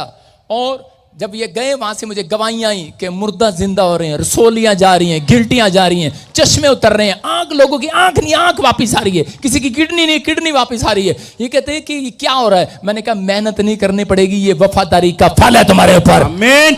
और जब ये गए वहां से मुझे गवाहियां आई कि मुर्दा जिंदा हो रहे हैं, रसोलियां जा रही हैं, गिल्टियां जा रही हैं, चश्मे उतर रहे हैं, आंख, लोगों की आंख नहीं, आंख वापस आ रही है, किसी की किडनी नहीं, किडनी वापस आ रही है। ये कहते हैं कि ये क्या हो रहा है? मैंने कहा मेहनत नहीं करनी पड़ेगी, ये वफादारी का फल है तुम्हारे ऊपर,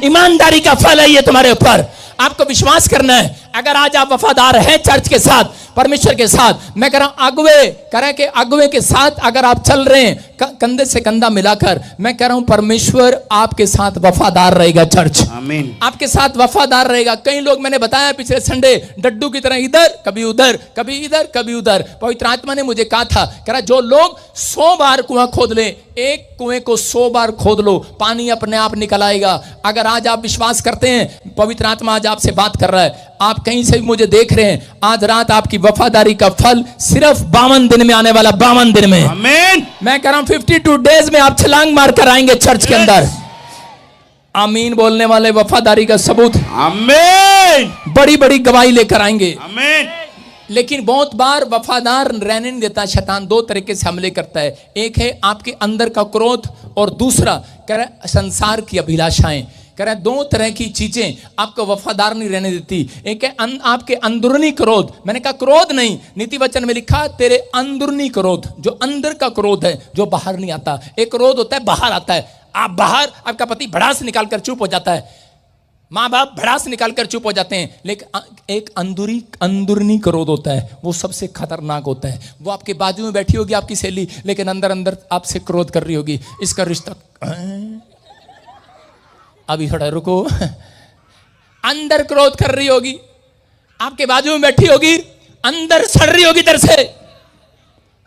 ईमानदारी का फल है ये तुम्हारे ऊपर। आपको विश्वास करना है। अगर आज आप वफादार हैं चर्च के साथ, परमेश्वर के साथ, मैं कह रहा हूं अगवे, कह रहा है कि अगवे के साथ अगर आप चल रहे हैं कंधे से कंधा मिलाकर, मैं कह रहा हूं परमेश्वर आपके साथ वफादार रहेगा। चर्च आमीन, आपके साथ वफादार रहेगा। कई लोग, मैंने बताया पिछले संडे, डड्डू की तरह इधर कभी उधर, कभी इधर कभी उधर। पवित्र आत्मा ने मुझे कहा था, कह रहा जो लोग 100 बार कुआं खोद ले, एक कुएं को 100 बार खोद लो, पानी अपने आप निकल आएगा। अगर आज आप विश्वास करते हैं, पवित्र आत्मा आज आपसे बात कर रहा है, आप कहीं से भी मुझे देख रहे हैं, आज रात आपकी वफादारी का फल सिर्फ 52 दिन में आने वाला, 52 दिन में। आमीन। मैं कह रहा हूं 52 डेज में आप छलांग मार कर आएंगे चर्च के अंदर। आमीन बोलने वाले वफादारी का सबूत, आमीन, बड़ी बड़ी गवाही लेकर आएंगे। आमीन। लेकिन बहुत बार वफादार रहने नहीं देता शैतान। 2 तरीके से हमले करता है। एक है आपके अंदर का क्रोध, और दूसरा कह रहा है संसार की अभिलाषाएं। कह रहा है 2 तरह की चीजें आपको वफादार नहीं रहने देती। एक है आपके अंदरूनी क्रोध। मैंने कहा क्रोध नहीं, नीति वचन में लिखा तेरे अंदरूनी क्रोध, जो अंदर का क्रोध है, जो बाहर नहीं आता। एक क्रोध होता है बाहर आता है, आप बाहर, आपका पति भड़ास निकाल कर चुप हो जाता है, माँ बाप भड़ास निकाल कर चुप हो जाते हैं, लेकिन एक अंदरूनी क्रोध होता है, वो सबसे खतरनाक होता है। वो आपके बाजू में बैठी होगी आपकी सहेली, लेकिन अंदर अंदर आपसे क्रोध कर रही होगी, इसका रिश्ता अभी थोड़ा रुको, अंदर क्रोध कर रही होगी, आपके बाजू में बैठी होगी, अंदर सड़ रही होगी, इधर से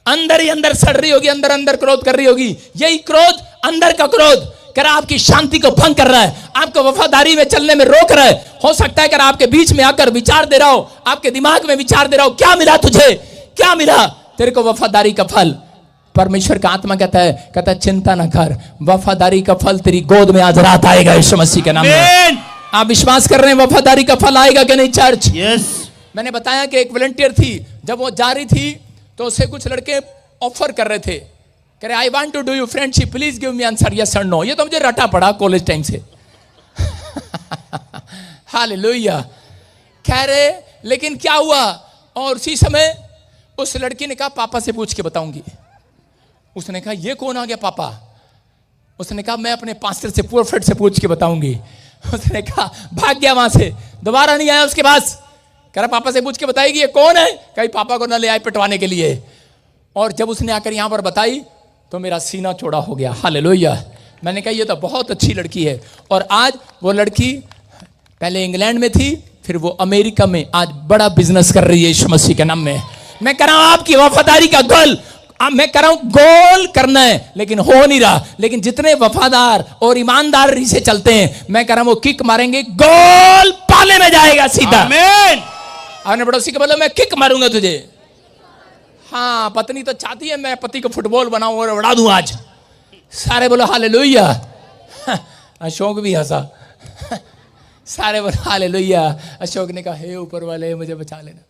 अंदर ही अंदर सड़ रही होगी, अंदर अंदर क्रोध कर रही होगी। यही क्रोध, अंदर का क्रोध, कर आपकी शांति को भंग कर रहा है, आपको वफादारी में चलने में रोक रहा है। हो सकता है कि आपके बीच में आकर विचार दे रहा हो, आपके दिमाग में विचार दे रहा हो, क्या मिला तुझे, क्या मिला तेरे को? वफादारी का फल। परमेश्वर का आत्मा कहता है चिंता न कर, वफादारी का फल तेरी गोद में आज रात आएगा यीशु मसीह के नाम में। आप विश्वास कर रहे हैं वफादारी का फल आएगा कि नहीं चर्च? यस। मैंने बताया कि एक वॉलंटियर थी, जब वो जा रही थी तो उसे कुछ लड़के ऑफर कर रहे थे, कह रहे I want to do you friendship, please give me answer yes और नो। ये तो मुझे रटा पड़ा कॉलेज टाइम से। हालेलुया। कह रहे, लेकिन क्या हुआ? और उसी समय उस लड़की ने कहा पापा से पूछ के बताऊंगी। उसने कहा ये कौन आ गया पापा? उसने कहा मैं अपने पास्टर से, प्रोफेट से पूछ के बताऊंगी। उसने कहा, भाग गया वहां से, दोबारा नहीं आया उसके पास। कह रहा पापा से पूछ के बताएगी ये कौन है? कहीं पापा को ना ले आए पिटवाने के लिए। और जब उसने आकर यहां पर बताई तो मेरा सीना चौड़ा हो गया। हालेलुया। मैंने कहा ये तो बहुत अच्छी लड़की है। और आज वो लड़की पहले इंग्लैंड में थी, फिर वो अमेरिका में आज बड़ा बिजनेस कर रही है यीशु मसीह के नाम में। मैं कह रहा हूं आपकी वफादारी का गोल, मैं कह रहा हूं गोल करना है, लेकिन हो नहीं रहा। लेकिन जितने वफादार और ईमानदारी से चलते हैं, मैं कह रहा हूं वो किक मारेंगे, गोल पाले में जाएगा सीधा। आमीन। आपने पड़ोसी को बोला मैं किक मारूंगा तुझे। हाँ, पत्नी तो चाहती है मैं पति को फुटबॉल बनाऊं और उड़ा दूं आज। सारे बोलो हालेलुया। अशोक भी हंसा। सारे बोले हालेलुया। अशोक ने कहा हे ऊपर वाले मुझे बचा लेना।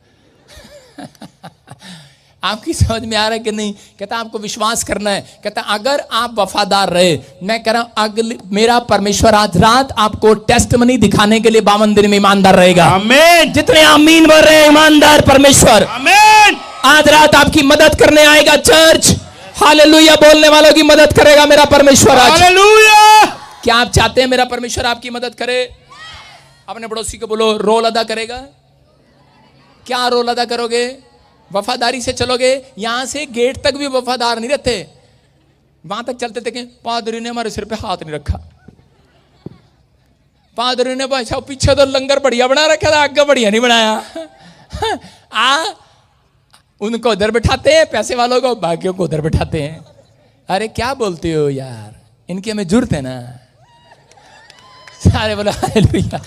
आपकी समझ में आ रहा है कि नहीं? कहता आपको विश्वास करना है। कहता अगर आप वफादार रहे, मैं कह रहा हूं अगले मेरा परमेश्वर आज रात आपको टेस्टमनी दिखाने के लिए 52 दिन में ईमानदार रहेगा। आमीन। जितने आमीन बोल रहे हैं ईमानदार परमेश्वर आमीन। आज रात आपकी मदद करने आएगा। चर्च हालेलुया बोलने वालों की मदद करेगा मेरा परमेश्वर आज। हालेलुया। क्या आप चाहते हैं मेरा परमेश्वर आपकी मदद करे? अपने पड़ोसी को बोलो रोल अदा करेगा। क्या रोल अदा करोगे? वफादारी से चलोगे। यहां से गेट तक भी वफादार नहीं रहते, वहां तक चलते थे कि पादरी ने हमारे सिर पे हाथ नहीं रखा, पादरी ने अच्छा पीछे तो लंगर बढ़िया बना रखा था, आगे बढ़िया नहीं बनाया। उनको उधर बिठाते हैं, पैसे वालों को, बाकियों को उधर बिठाते हैं। अरे क्या बोलते हो यार, इनकी हमें जरूरत है ना। सारे बोला हालेलुया।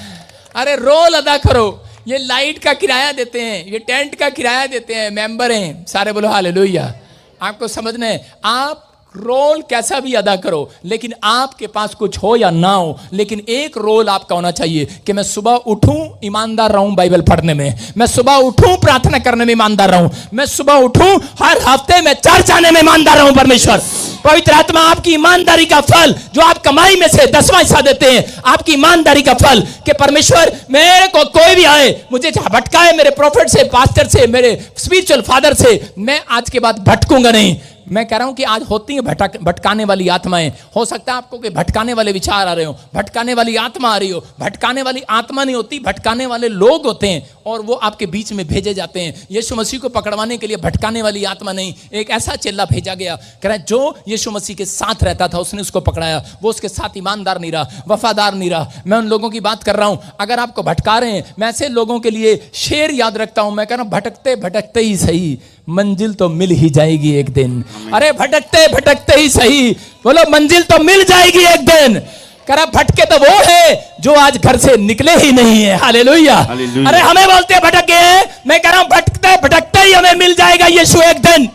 अरे रोल अदा करो। ये लाइट का किराया देते हैं, ये टेंट का किराया देते हैं, मेंबर हैं। सारे बोलो हालेलुया। आपको समझना है आप रोल कैसा भी अदा करो, लेकिन आपके पास कुछ हो या ना हो, लेकिन एक रोल आपका होना चाहिए कि मैं सुबह उठूं ईमानदार रहूं बाइबल पढ़ने में, मैं सुबह उठूं प्रार्थना करने में ईमानदार रहूं, मैं सुबह उठूं हर हफ्ते में चर्च आने में ईमानदार रहूं। परमेश्वर पवित्र आत्मा आपकी ईमानदारी का फल जो आप कमाई में से 10वां हिस्सा देते हैं, आपकी ईमानदारी का फल कि परमेश्वर मेरे को कोई भी आए, मुझे भटकाए मेरे प्रॉफिट से, पास्टर से, मेरे स्पिरिचुअल फादर से, मैं आज के बाद भटकूंगा नहीं। मैं कह रहा हूं कि आज होती है भटकाने वाली आत्माएं। हो सकता है आपको कि भटकाने वाले विचार आ रहे हो, भटकाने वाली आत्मा आ रही हो। भटकाने वाली आत्मा नहीं होती, भटकाने वाले लोग होते हैं और वो आपके बीच में भेजे जाते हैं। यीशु मसीह को पकड़वाने के लिए भटकाने वाली आत्मा नहीं, एक ऐसा चेला भेजा गया, कह रहा है जो यीशु मसीह के साथ रहता था उसने उसको पकड़ाया, वो उसके साथ ईमानदार नहीं रहा, वफादार नहीं रहा। मैं उन लोगों की बात कर रहा हूं, अगर आपको भटका रहे हैं, मैं ऐसे लोगों के लिए शेर याद रखता हूं। मैं कह रहा हूं भटकते भटकते ही सही, मंजिल तो मिल ही जाएगी एक दिन। अरे भटकते भटकते ही सही, बोलो मंजिल तो मिल जाएगी एक दिन। करा भटके तो वो है जो आज घर से निकले ही नहीं है। हालेलुया। अरे हमें बोलते हैं भटके हैं, मैं कह रहा हूं भटकते भटकते ही हमें मिल जाएगा यीशु एक दिन।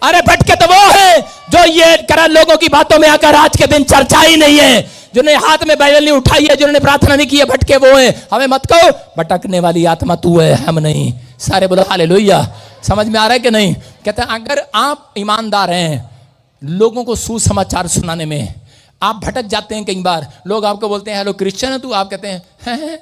अरे भटके तो वो है जो ये करा लोगों की बातों में आकर आज के दिन चर्चा ही नहीं है, जिन्होंने हाथ में बाइबल नहीं उठाई है, जिन्होंने प्रार्थना नहीं की है, भटके वो है। हमें मत कहो भटकने वाली आत्मा तू है, हम नहीं। सारे बोलो हालेलुया। समझ में आ रहा है कि नहीं? कहते हैं अगर आप ईमानदार हैं लोगों को सुसमाचार सुनाने में, आप भटक जाते हैं। कई बार लोग आपको बोलते हैं हेलो क्रिश्चियन है तू, आप कहते हैं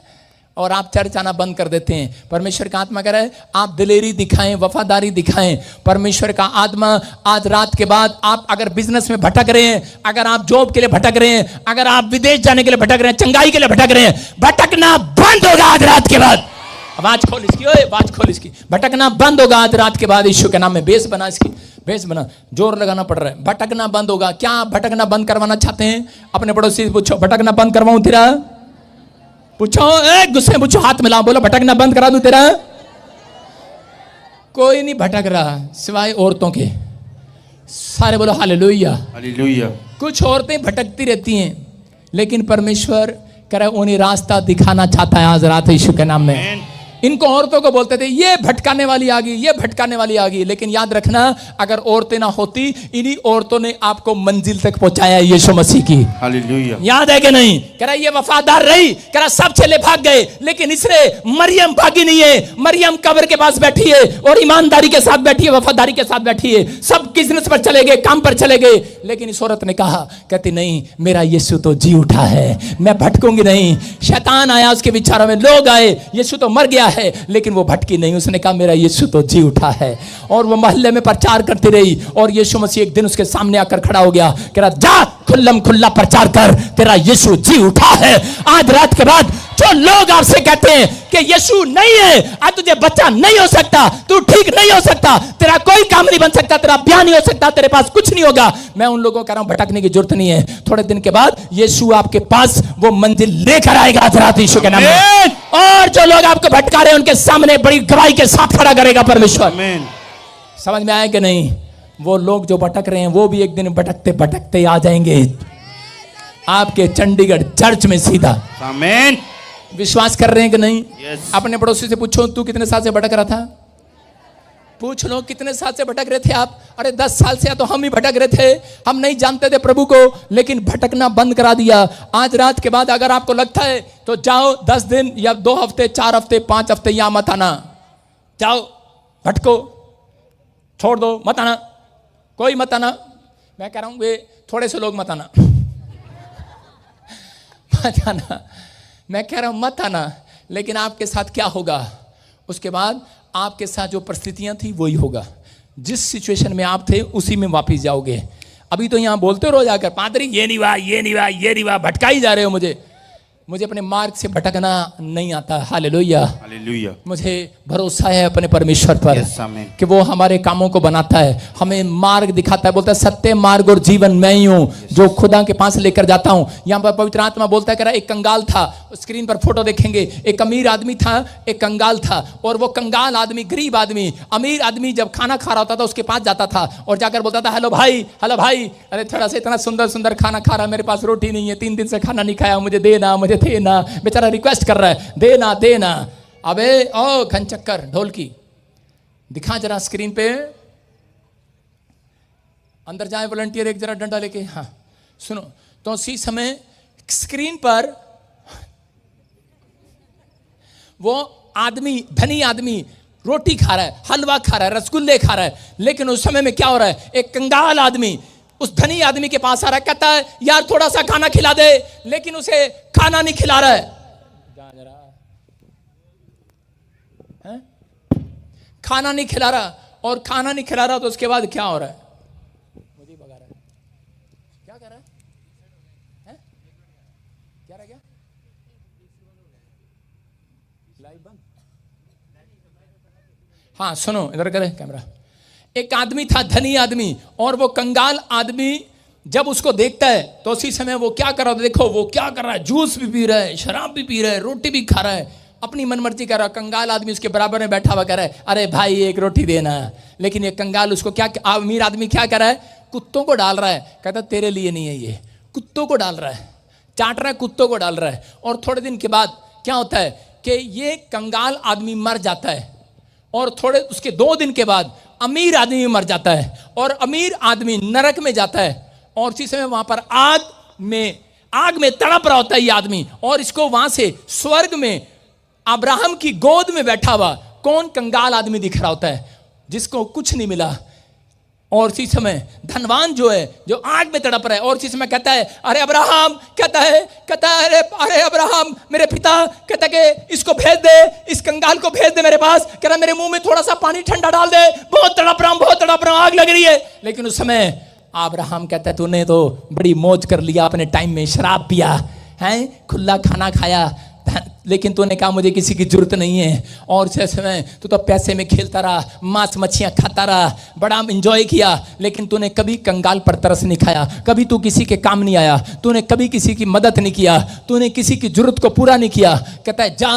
और आप चर्च आना बंद कर देते हैं। परमेश्वर का आत्मा कह रहा है आप दिलेरी दिखाएं, वफादारी दिखाएं। परमेश्वर का आत्मा आज रात के बाद, आप अगर बिजनेस में भटक रहे हैं, अगर आप जॉब के लिए भटक रहे हैं, अगर आप विदेश जाने के लिए भटक रहे हैं, चंगाई के लिए भटक रहे हैं, भटकना बंद होगा आज रात के बाद। आवाज खोल इसकी, ओए आवाज खोल इसकी। भटकना बंद होगा आज रात के बाद यीशु के नाम में। बेस बना इसकी, बेस बना, जोर लगाना पड़ रहा है। भटकना बंद होगा। क्या आप भटकना बंद करवाना चाहते हैं? अपने पड़ोसी से पूछो भटकना बंद करवाऊं तेरा? पूछो, गुस्से में पूछो, हाथ मिलाओ, बोलो भटकना बंद करा दूं तेरा? कोई नहीं भटक रहा सिवाय औरतों के। सारे बोलो हालेलुया। हालेलुया। कुछ औरतें भटकती रहती हैं, लेकिन परमेश्वर कह रहा है उन्हें रास्ता दिखाना चाहता है आज रात यीशु के नाम में। इनको औरतों को बोलते थे ये भटकाने वाली आ गई, ये भटकाने वाली आ गई, लेकिन याद रखना अगर औरतें ना होती, इन्हीं औरतों ने आपको मंजिल तक पहुंचाया यीशु मसीह की। हालेलुया। याद है कि नहीं? कह रहा ये वफादार रही, कह रहा सब चले भाग गए, लेकिन इसने मरियम भागी नहीं है। मरियम कब्र के पास बैठी है और ईमानदारी के साथ बैठी है, वफादारी के साथ बैठी है। सब बिजनेस पर चले गए, काम पर चले गए, लेकिन इस औरत ने कहा, कहती नहीं मेरा यीशु तो जी उठा है, मैं भटकूंगी नहीं। शैतान आया उसके विचारों में, लोग आए, यीशु तो मर गया है, लेकिन वो भटकी नहीं। उसने कहा मेरा यीशु तो जी उठा है। और वो मोहल्ले में प्रचार करती रही और यीशु मसीह एक दिन उसके सामने आकर खड़ा हो गया, कह रहा जा खुल्लम खुल्ला प्रचार कर, तेरा यीशु जी उठा है। आज रात के बाद जो लोग आपसे कहते हैं कि यीशु नहीं है, आज तुझे बच्चा नहीं हो सकता, तू ठीक नहीं हो सकता, तेरा कोई काम नहीं बन सकता, तेरा ब्याह नहीं हो सकता, तेरे पास कुछ नहीं होगा, मैं उन लोगों को कह रहा हूं भटकने की जरूरत नहीं है। थोड़े दिन के बाद यीशु आपके पास वो मंजिल लेकर आएगा आज रात यीशु के नाम में। और जो लोग आपको भटका रहे हैं उनके सामने बड़ी गवाही के साथ खड़ा करेगा परमेश्वर। समझ में आया कि नहीं? वो लोग जो भटक रहे हैं वो भी एक दिन भटकते भटकते आ जाएंगे आपके चंडीगढ़ चर्च में सीधा। आमीन। विश्वास कर रहे हैं कि नहीं? yes. अपने पड़ोसी से पूछो तू कितने साल से भटक रहा था? पूछ लो कितने साल से भटक रहे थे आप? अरे 10 साल से तो हम ही भटक रहे थे, हम नहीं जानते थे प्रभु को, लेकिन भटकना बंद करा दिया। आज रात के बाद अगर आपको लगता है तो जाओ 10 दिन या 2 हफ्ते, 4 हफ्ते, 5 हफ्ते यहाँ मत आना, जाओ भटको, छोड़ दो, मत आना, कोई मत आना। मैं कह रहा हूं वे थोड़े से लोग मत आना मत आना, मैं कह रहा हूं मत आना। लेकिन आपके साथ क्या होगा? उसके बाद आपके साथ जो परिस्थितियां थी वही होगा। जिस सिचुएशन में आप थे उसी में वापस जाओगे। अभी तो यहाँ बोलते रहो जाकर, पादरी ये नहीं हुआ, ये नहीं हुआ, ये नहीं हुआ, भटका ही जा रहे हो। मुझे अपने मार्ग से भटकना नहीं आता। Hallelujah, hallelujah. मुझे भरोसा है अपने परमेश्वर पर Yes, आमीन। कि वो हमारे कामों को बनाता है, हमें मार्ग दिखाता है। बोलता है सत्य, मार्ग और जीवन मैं ही हूँ, जो खुदा के पास लेकर जाता हूँ। यहाँ पर पवित्र आत्मा बोलता है, कह रहा एक कंगाल था, स्क्रीन पर फोटो देखेंगे, एक अमीर आदमी था, एक कंगाल था। और वो कंगाल आदमी, गरीब आदमी, अमीर आदमी जब खाना खा रहा होता था उसके पास जाता था और जाकर बोलता था, हेलो भाई, हेलो भाई, अरे थोड़ा सा इतना सुंदर सुंदर खाना खा रहा है, मेरे पास रोटी नहीं है, 3 दिन से खाना नहीं खाया, मुझे देना, मुझे देना। बेचारा रिक्वेस्ट कर रहा है, देना देना। अबे ओ घनचक्कर ढोलकी, दिखा जरा स्क्रीन पे, अंदर जाए वॉलंटियर, एक जरा डंडा लेके। हाँ सुनो, तो उसी समय स्क्रीन पर वो आदमी, धनी आदमी रोटी खा रहा है, हलवा खा रहा है, रसगुल्ले खा रहा है। लेकिन उस समय में क्या हो रहा है? एक कंगाल आदमी उस धनी आदमी के पास आ रहा है, कहता है यार थोड़ा सा खाना खिला दे, लेकिन उसे खाना नहीं खिला रहा है। खाना नहीं खिला रहा, और खाना नहीं खिला रहा तो उसके बाद क्या हो रहा है? मुझे भगा रहा है, क्या कर रहा है? क्या रह गया? लाइव बंद। हाँ सुनो, इधर करे कैमरा। एक आदमी था, धनी आदमी, और वो कंगाल आदमी जब उसको देखता है तो उसी समय वो क्या कर रहा है? देखो वो क्या कर रहा है, जूस भी पी रहा है, शराब भी पी रहा है, रोटी भी खा रहा है, अपनी मनमर्जी कर रहा है। कंगाल आदमी उसके बराबर में बैठा हुआ कर रहा है, अरे भाई एक रोटी देना। लेकिन ये कंगाल उसको क्या, अमीर आदमी क्या कर रहा है? कुत्तों को डाल रहा है। कहता तेरे लिए नहीं है ये, कुत्तों को डाल रहा है, चाट रहा है, कुत्तों को डाल रहा है। और थोड़े दिन के बाद क्या होता है कि ये कंगाल आदमी मर जाता है, और थोड़े उसके 2 दिन के बाद अमीर आदमी मर जाता है, और अमीर आदमी नरक में जाता है। और उसी समय वहां पर आग में तड़प रहा होता है ये आदमी, और इसको वहां से स्वर्ग में अब्राहम की गोद में बैठा हुआ कौन? कंगाल आदमी दिख रहा होता है, जिसको कुछ नहीं मिला। और इसी समय धनवान जो है, जो आग में तड़प रहा है, और इसी समय कहता है अरे अब्राहम, कहता है अरे अब्राहम मेरे पिता, कहता है कि इसको भेज दे, इस कंगाल को भेज दे मेरे पास। कह रहा मेरे मुंह में थोड़ा सा पानी ठंडा डाल दे, बहुत तड़प रहा हूं, आग लग रही है। लेकिन उस समय अब्राहम कहता है तूने तो बड़ी मौज कर लिया, अपने टाइम में शराब पिया है, खुला खाना खाया, लेकिन तूने कहा मुझे किसी की जरूरत नहीं है। और उस समय तू तो पैसे में खेलता रहा, मांस मच्छियां खाता रहा, बड़ा एंजॉय किया, लेकिन तूने कभी कंगाल पर तरस नहीं खाया, कभी तू किसी के काम नहीं आया, तूने कभी किसी की मदद नहीं किया, तूने किसी की जरूरत को पूरा नहीं किया। कहता है जा,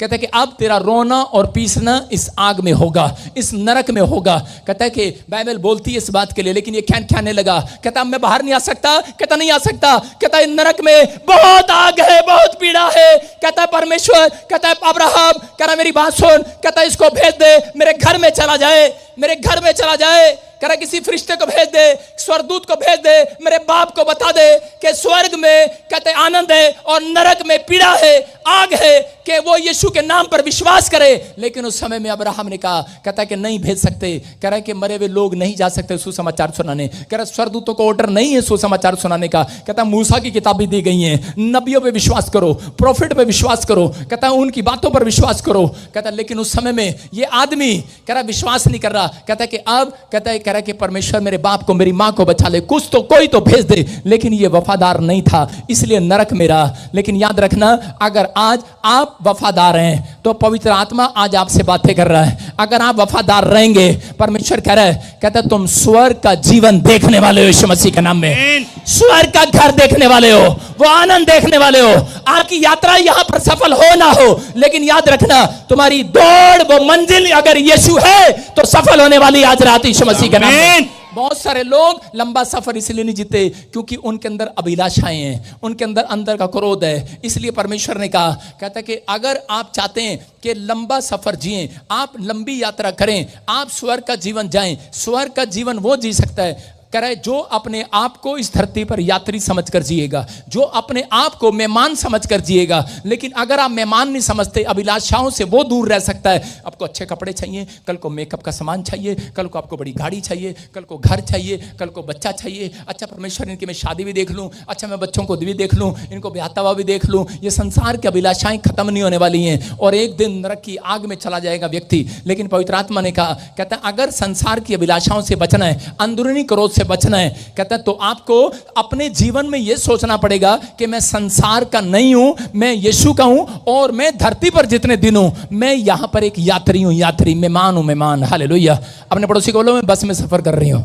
कहता है कि अब तेरा रोना और पीसना इस आग में होगा, इस नरक में होगा। कहता है कि बाइबल बोलती है इस बात के लिए, लेकिन ये कहने लगा, कहता मैं बाहर नहीं आ सकता, कहता नहीं आ सकता, कहता नरक में बहुत आग है, बहुत पीड़ा है। कहता है परमेश्वर, कहता है अब्राहम, कह रहा मेरी बात सुन, कहता है इसको भेज दे, मेरे घर में चला जाए, मेरे घर में चला जाए। कह रहा किसी फरिश्ते को भेज दे, स्वर्गदूत को भेज दे, मेरे बाप को बता दे कि स्वर्ग में कहते आनंद है और नरक में पीड़ा है, आग है, कि वो यीशु के नाम पर विश्वास करे। लेकिन उस समय में अब्राहम ने कहा, कहता है कि नहीं भेज सकते, कह रहा है कि मरे हुए लोग नहीं जा सकते सुसमाचार सुनाने, कह रहा स्वर्गदूतों को ऑर्डर नहीं है सुसमाचार सुनाने का। कहता मूसा की किताबें दी गई हैं, नबियों पे विश्वास करो, प्रॉफिट पे विश्वास करो, कहता उनकी बातों पर विश्वास करो। कहता लेकिन उस समय में ये आदमी कह रहा विश्वास नहीं कर रहा। कहता है कि अब कहता है, कह रहा कि परमेश्वर मेरे बाप को, मेरी मां को बचा ले, कुछ तो कोई तो भेज दे। लेकिन ये वफादार नहीं था, इसलिए नरक में रहा। लेकिन याद रखना, अगर आज आप वफादार हैं तो पवित्र आत्मा आज आपसे बातें कर रहा है। अगर आप वफादार रहेंगे, परमेश्वर कह रहा है, कहता तुम स्वर्ग का जीवन देखने वाले हो, यीशु मसीह के नाम में स्वर्ग का घर देखने वाले हो, वो आनंद देखने वाले हो। आपकी यात्रा यहां पर सफल हो ना हो, लेकिन याद रखना तुम्हारी दौड़, वो मंजिल अगर यीशु है तो सफल होने वाली आज रात यीशु मसीह के नाम में। बहुत सारे लोग लंबा सफर इसलिए नहीं जीते क्योंकि उनके अंदर अभिलाषाएं हैं, उनके अंदर का क्रोध है। इसलिए परमेश्वर ने कहा, कहता है कि अगर आप चाहते हैं कि लंबा सफर जिएं, आप लंबी यात्रा करें, आप स्वर्ग का जीवन जाएं। स्वर्ग का जीवन वो जी सकता है कह रहा है जो अपने आप को इस धरती पर यात्री समझकर जिएगा, जो अपने आप को मेहमान समझकर जिएगा। लेकिन अगर आप मेहमान नहीं समझते, अभिलाषाओं से वो दूर रह सकता है। आपको अच्छे कपड़े चाहिए, कल को मेकअप का सामान चाहिए, कल को आपको बड़ी गाड़ी चाहिए, कल को घर चाहिए, कल को बच्चा चाहिए। अच्छा परमेश्वर इनकी मैं शादी भी देख लूं, अच्छा मैं बच्चों को भी देख लूं, इनको ब्याहता हुआ भी देख लूं। ये संसार की अभिलाषाएं खत्म नहीं होने वाली हैं और एक दिन नरक की आग में चला जाएगा व्यक्ति। लेकिन पवित्र आत्मा ने कहा, कहता है अगर संसार की अभिलाषाओं से बचना है, अंदरूनी क्रोध से बचना है, कहता है तो आपको अपने जीवन में यह सोचना पड़ेगा कि मैं संसार का नहीं हूं, मैं यीशु का हूं और मैं धरती पर जितने दिन हूं मैं यहां पर एक यात्री हूं, यात्री, मेहमान हूं, मेहमान। हालेलुया। अपने पड़ोसी को बोलो मैं बस में सफर कर रही हूं,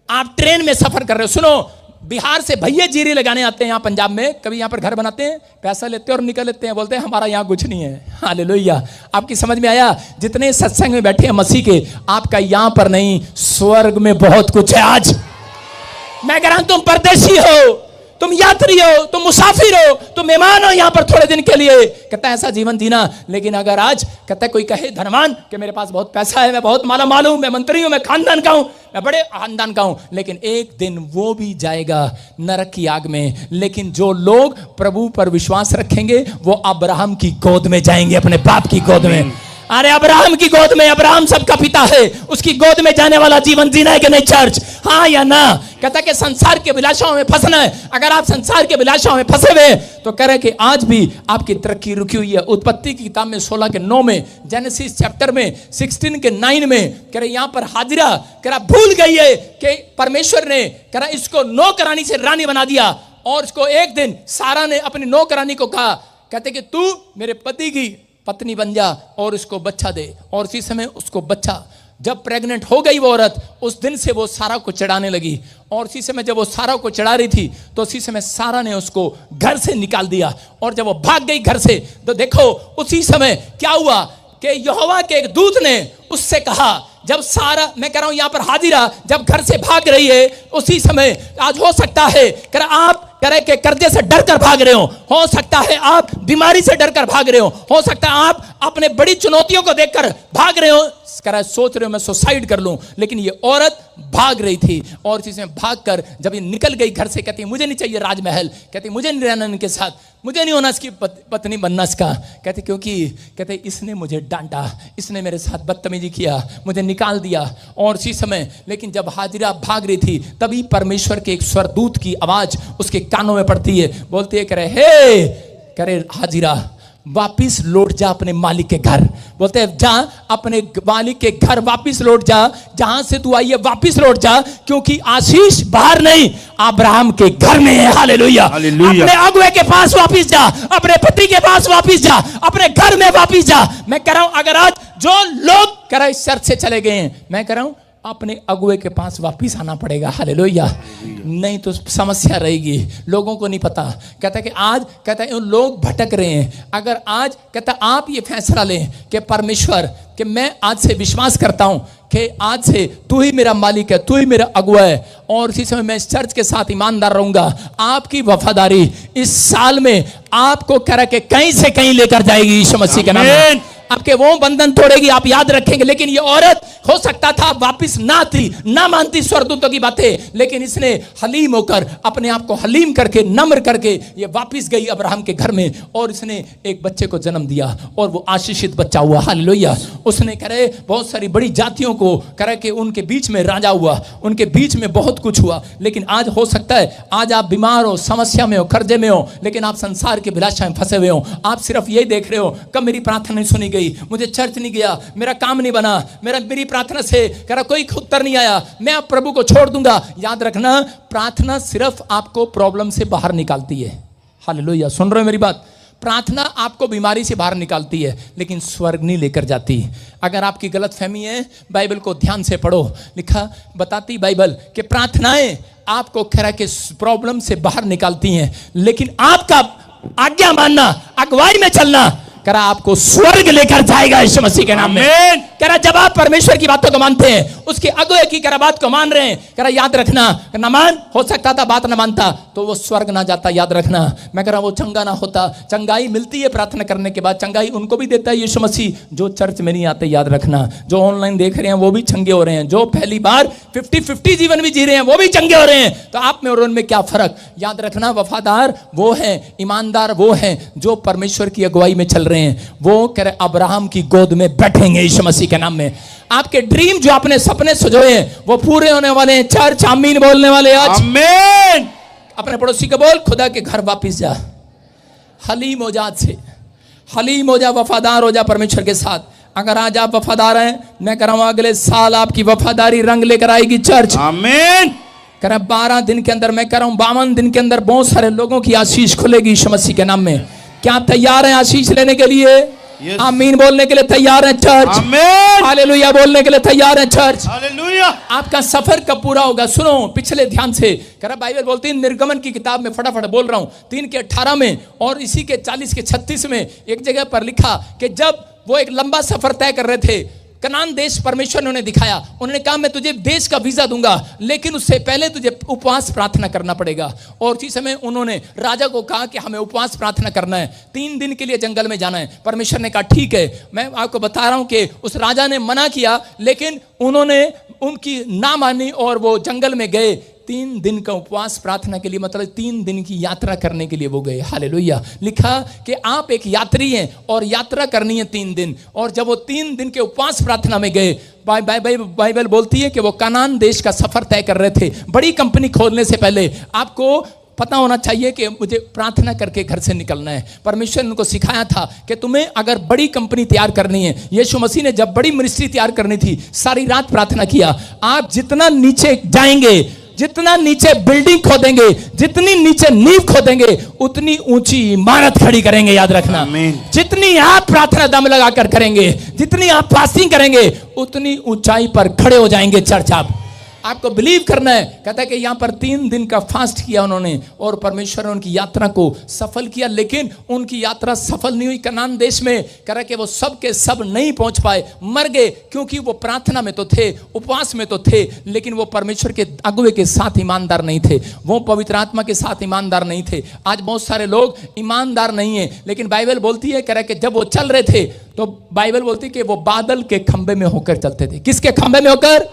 आप ट्रेन में सफर कर रहे हो। सुनो, बिहार से भैया जीरी लगाने आते हैं यहाँ पंजाब में, कभी यहाँ पर घर बनाते हैं, पैसा लेते हैं और निकल लेते हैं, बोलते हैं हमारा यहाँ कुछ नहीं है। हालेलुया। आपकी समझ में आया? जितने सत्संग में बैठे हैं मसीह के, आपका यहाँ पर नहीं, स्वर्ग में बहुत कुछ है। आज मैं कह रहा हूं तुम परदेशी हो, तुम यात्री हो, तुम मुसाफिर हो, तुम मेहमान हो यहाँ पर थोड़े दिन के लिए। कहता है ऐसा जीवन जीना। लेकिन अगर आज कहता है कोई कहे धनवान कि मेरे पास बहुत पैसा है, मैं बहुत माला माल हूं, मैं मंत्री हूं, मैं खानदान का हूं, मैं बड़े खानदान का हूं, लेकिन एक दिन वो भी जाएगा नरक की आग में। लेकिन जो लोग प्रभु पर विश्वास रखेंगे वो अब्राहम की गोद में जाएंगे, अपने बाप की गोद में। अरे अब्राहम की गोद में, अब्राहम सबका पिता है, उसकी गोद में जाने वाला जीवन जीना है कि नहीं चर्च? हाँ या ना? कहता है कि संसार के अभिलाषाओं में फंसना है। अगर आप संसार के अभिलाषाओं में फंसे हुए तो कह रहे कि आज भी आपकी तरक्की रुकी हुई है। उत्पत्ति की किताब में 16 के 9 में, जेनेसिस चैप्टर में 16 के 9 में कह रहे यहां पर हाजिरा कह रहा भूल गई है कि परमेश्वर ने कह रहा इसको नौकरानी से रानी बना दिया। और इसको एक दिन सारा ने अपनी नौकरानी को कहा, कहते कि तू मेरे पति की पत्नी बन जा और उसको बच्चा दे। और इसी समय उसको बच्चा, जब प्रेग्नेंट हो गई वो औरत, उस दिन से वो सारा को चढ़ाने लगी। और इसी समय जब वो सारा को चढ़ा रही थी तो इसी समय सारा ने उसको घर से निकाल दिया। और जब वो भाग गई घर से तो देखो उसी समय क्या हुआ कि यहोवा के एक दूत ने उससे कहा, जब सारा, मैं कह रहा हूं यहां पर हाजिरा जब घर से भाग रही है, उसी समय आज हो सकता है कि आप करे के कर्जे से डरकर भाग रहे हो सकता है आप बीमारी से डरकर भाग रहे हो सकता है आप अपने बड़ी चुनौतियों को देखकर भाग रहे हो, सोच रहे हो मैं सुसाइड कर लूं। लेकिन ये औरत भाग रही थी और इसी में भागकर जब ये निकल गई घर से, कहती मुझे नहीं चाहिए राजमहल, कहती मुझे नहीं रहना इनके साथ, मुझे नहीं होना इसकी पत्नी बनना इसका। कहते क्योंकि कहते इसने मुझे डांटा, इसने मेरे साथ बदतमीजी किया, मुझे निकाल दिया। और इसी समय लेकिन जब हाजिरा भाग रही थी तभी परमेश्वर के एक स्वरदूत की आवाज उसके कानों में पड़ती है, बोलती है करे हाजिरा वापिस लौट जा अपने मालिक के घर। बोलते हैं जा अपने मालिक के घर वापिस लौट जा, जहां से तू आई है वापिस लौट जा, क्योंकि आशीष बाहर नहीं अब्राहम के घर में है। हालेलुया। अपने अगुए के पास वापिस जा, अपने पति के पास वापिस जा, अपने घर में वापिस जा। मैं कह रहा हूं अगर आज जो लोग कह रहे चर्च से चले गए हैं, मैं कह रहा हूं अपने अगुए के पास वापिस आना पड़ेगा। हालेलुया। नहीं तो समस्या रहेगी, लोगों को नहीं पता। कहता है कि आज कहता है लोग भटक रहे हैं, अगर आज कहता है आप ये फैसला लें कि परमेश्वर कि मैं आज से विश्वास करता हूं कि आज से तू ही मेरा मालिक है, तू ही मेरा अगुआ है और इसी समय मैं इस चर्च के साथ ईमानदार रहूंगा। आपकी वफादारी इस साल में आपको कह रहा कि कहीं से कहीं लेकर जाएगी यीशु मसीह के नाम में। आपके वो बंधन तोड़ेगी, आप याद रखेंगे। लेकिन ये औरत हो सकता था वापिस ना आती, ना मानती स्वर्गदूतों की बातें, लेकिन इसने हलीम होकर अपने आप को हलीम करके नम्र करके ये वापिस गई अब्राहम के घर में और इसने एक बच्चे को जन्म दिया और वो आशीषित बच्चा हुआ। हालेलुया। उसने करे बहुत सारी बड़ी जातियों को करे कि उनके बीच में राजा हुआ, उनके बीच में बहुत कुछ हुआ। लेकिन आज हो सकता है आज आप बीमार हो, समस्या में हो, कर्जे में हो, लेकिन आप संसार की अभिलाषा में फंसे हुए हो। आप सिर्फ यही देख रहे हो कब मेरी प्रार्थना नहीं सुनी, मुझे चर्च नहीं गया, मेरा काम नहीं बना, मेरी प्रार्थना से कह रहा कोई उत्तर नहीं आया, मैं अब प्रभु को छोड़ दूंगा। याद रखना प्रार्थना सिर्फ आपको प्रॉब्लम से बाहर निकालती है। हालेलुया। सुन रहे हो मेरी बात? प्रार्थना आपको बीमारी से बाहर निकालती है लेकिन स्वर्ग नहीं लेकर जाती। अगर आपकी गलतफहमी है बाइबल को ध्यान से पढ़ो, लिखा बताती बाइबल कि प्रार्थनाएं आपको कह रहा कि प्रॉब्लम से बाहर निकालती हैं, लेकिन आपका आज्ञा मानना, अगुवाई में चलना कह रहा आपको स्वर्ग लेकर जाएगा यीशु मसीह के नाम में। आमीन। कह रहा जब आप परमेश्वर की बातों को मानते हैं, उसके अगुए की कह रहा बात को मान रहे हैं, कह रहा याद रखना न मान, हो सकता था बात न मानता तो वो स्वर्ग ना जाता, याद रखना। मैं कह रहा वो चंगा ना होता। चंगाई मिलती है प्रार्थना करने के बाद, चंगाई उनको भी देता है यीशु मसीह जो चर्च में नहीं आते, याद रखना। जो ऑनलाइन देख रहे हैं वो भी चंगे हो रहे हैं, जो पहली बार 50-50 जीवन भी जी रहे हैं वो भी चंगे हो रहे हैं। तो आप में और उनमें क्या फर्क, याद रखना। वफादार वो है, ईमानदार वो है जो परमेश्वर की अगुवाई में चल रहे हैं, वो कह रहे अब्राहम की गोद में बैठेंगे यीशु मसीह के नाम में। आपके ड्रीम जो आपने सपने सजोए हैं वो पूरे होने वाले हैं। चर्च आमीन बोलने वाले आज। आमीन। अपने पड़ोसी को बोल खुदा के घर वापस जा, हलीम हो जा, आज से हलीम हो जा, वफादार हो जा परमेश्वर के साथ। अगर आज आप वफादार हैं, मैं कह रहा हूं अगले साल आपकी वफादारी रंग लेकर आएगी चर्च। आमीन। कह रहा 12 दिन के अंदर, मैं कह रहा हूं 52 दिन के अंदर बहुत सारे लोगों की आशीष खुलेगी यीशु मसीह के नाम में। क्या आप तैयार हैं आशीष लेने के लिए? Yes. आमीन बोलने के लिए तैयार हैं चर्च? आमीन। हालेलुया बोलने के लिए तैयार हैं चर्च? हालेलुया। आपका सफर कब पूरा होगा? सुनो पिछले ध्यान से। कह रहा बाइबल बोलती है निर्गमन की किताब में, फटाफट बोल रहा हूं, 3 के 18 में और इसी के 40 के 36 में एक जगह पर लिखा कि जब वो एक लंबा सफर तय कर रहे थे, कनान देश परमेश्वर ने उन्हें दिखाया। उन्होंने कहा मैं तुझे देश का वीजा दूंगा, लेकिन उससे पहले तुझे उपवास प्रार्थना करना पड़ेगा। और उसी समय उन्होंने राजा को कहा कि हमें उपवास प्रार्थना करना है, 3 दिन के लिए जंगल में जाना है। परमेश्वर ने कहा ठीक है। मैं आपको बता रहा हूं कि उस राजा ने मना किया, लेकिन उन्होंने उनकी ना मानी और वो जंगल में गए। 3 दिन का उपवास प्रार्थना के लिए, मतलब 3 दिन की यात्रा करने के लिए वो गए। हालेलुया। लिखा कि आप एक यात्री हैं और यात्रा करनी है 3 दिन। और जब वो 3 दिन के उपवास प्रार्थना में गए, बाइबल बोलती है कि वो कनान देश का सफर तय कर रहे थे। बड़ी कंपनी खोलने से पहले आपको पता होना चाहिए कि मुझे प्रार्थना करके घर से निकलना है। परमेश्वर ने उनको सिखाया था कि तुम्हें अगर बड़ी कंपनी तैयार करनी है, यीशु मसीह ने जब बड़ी मिनिस्ट्री तैयार करनी थी सारी रात प्रार्थना किया। आप जितना नीचे जाएंगे, जितना नीचे बिल्डिंग खोदेंगे, जितनी नीचे नींव खोदेंगे, उतनी ऊंची इमारत खड़ी करेंगे, याद रखना। जितनी आप प्रार्थना दम लगाकर करेंगे, जितनी आप फास्टिंग करेंगे, उतनी ऊंचाई पर खड़े हो जाएंगे चर्च। आपको बिलीव करना है। कहता है कि यहां पर 3 दिन का फास्ट किया उन्होंने और परमेश्वर ने उनकी यात्रा को सफल किया, लेकिन उनकी यात्रा सफल नहीं हुई कनान देश में। कह रहा कि वो सब के सब नहीं पहुंच पाए, मर गए, क्योंकि वो प्रार्थना में तो थे, उपवास में तो थे, लेकिन वो परमेश्वर के अगुवे के साथ ईमानदार नहीं थे, वो पवित्र आत्मा के साथ ईमानदार नहीं थे। आज बहुत सारे लोग ईमानदार नहीं है, लेकिन बाइबल बोलती है, कह रहा कि जब वो चल रहे थे तो बाइबल बोलती है कि वो बादल के खंभे में होकर चलते थे। किसके खंभे में होकर?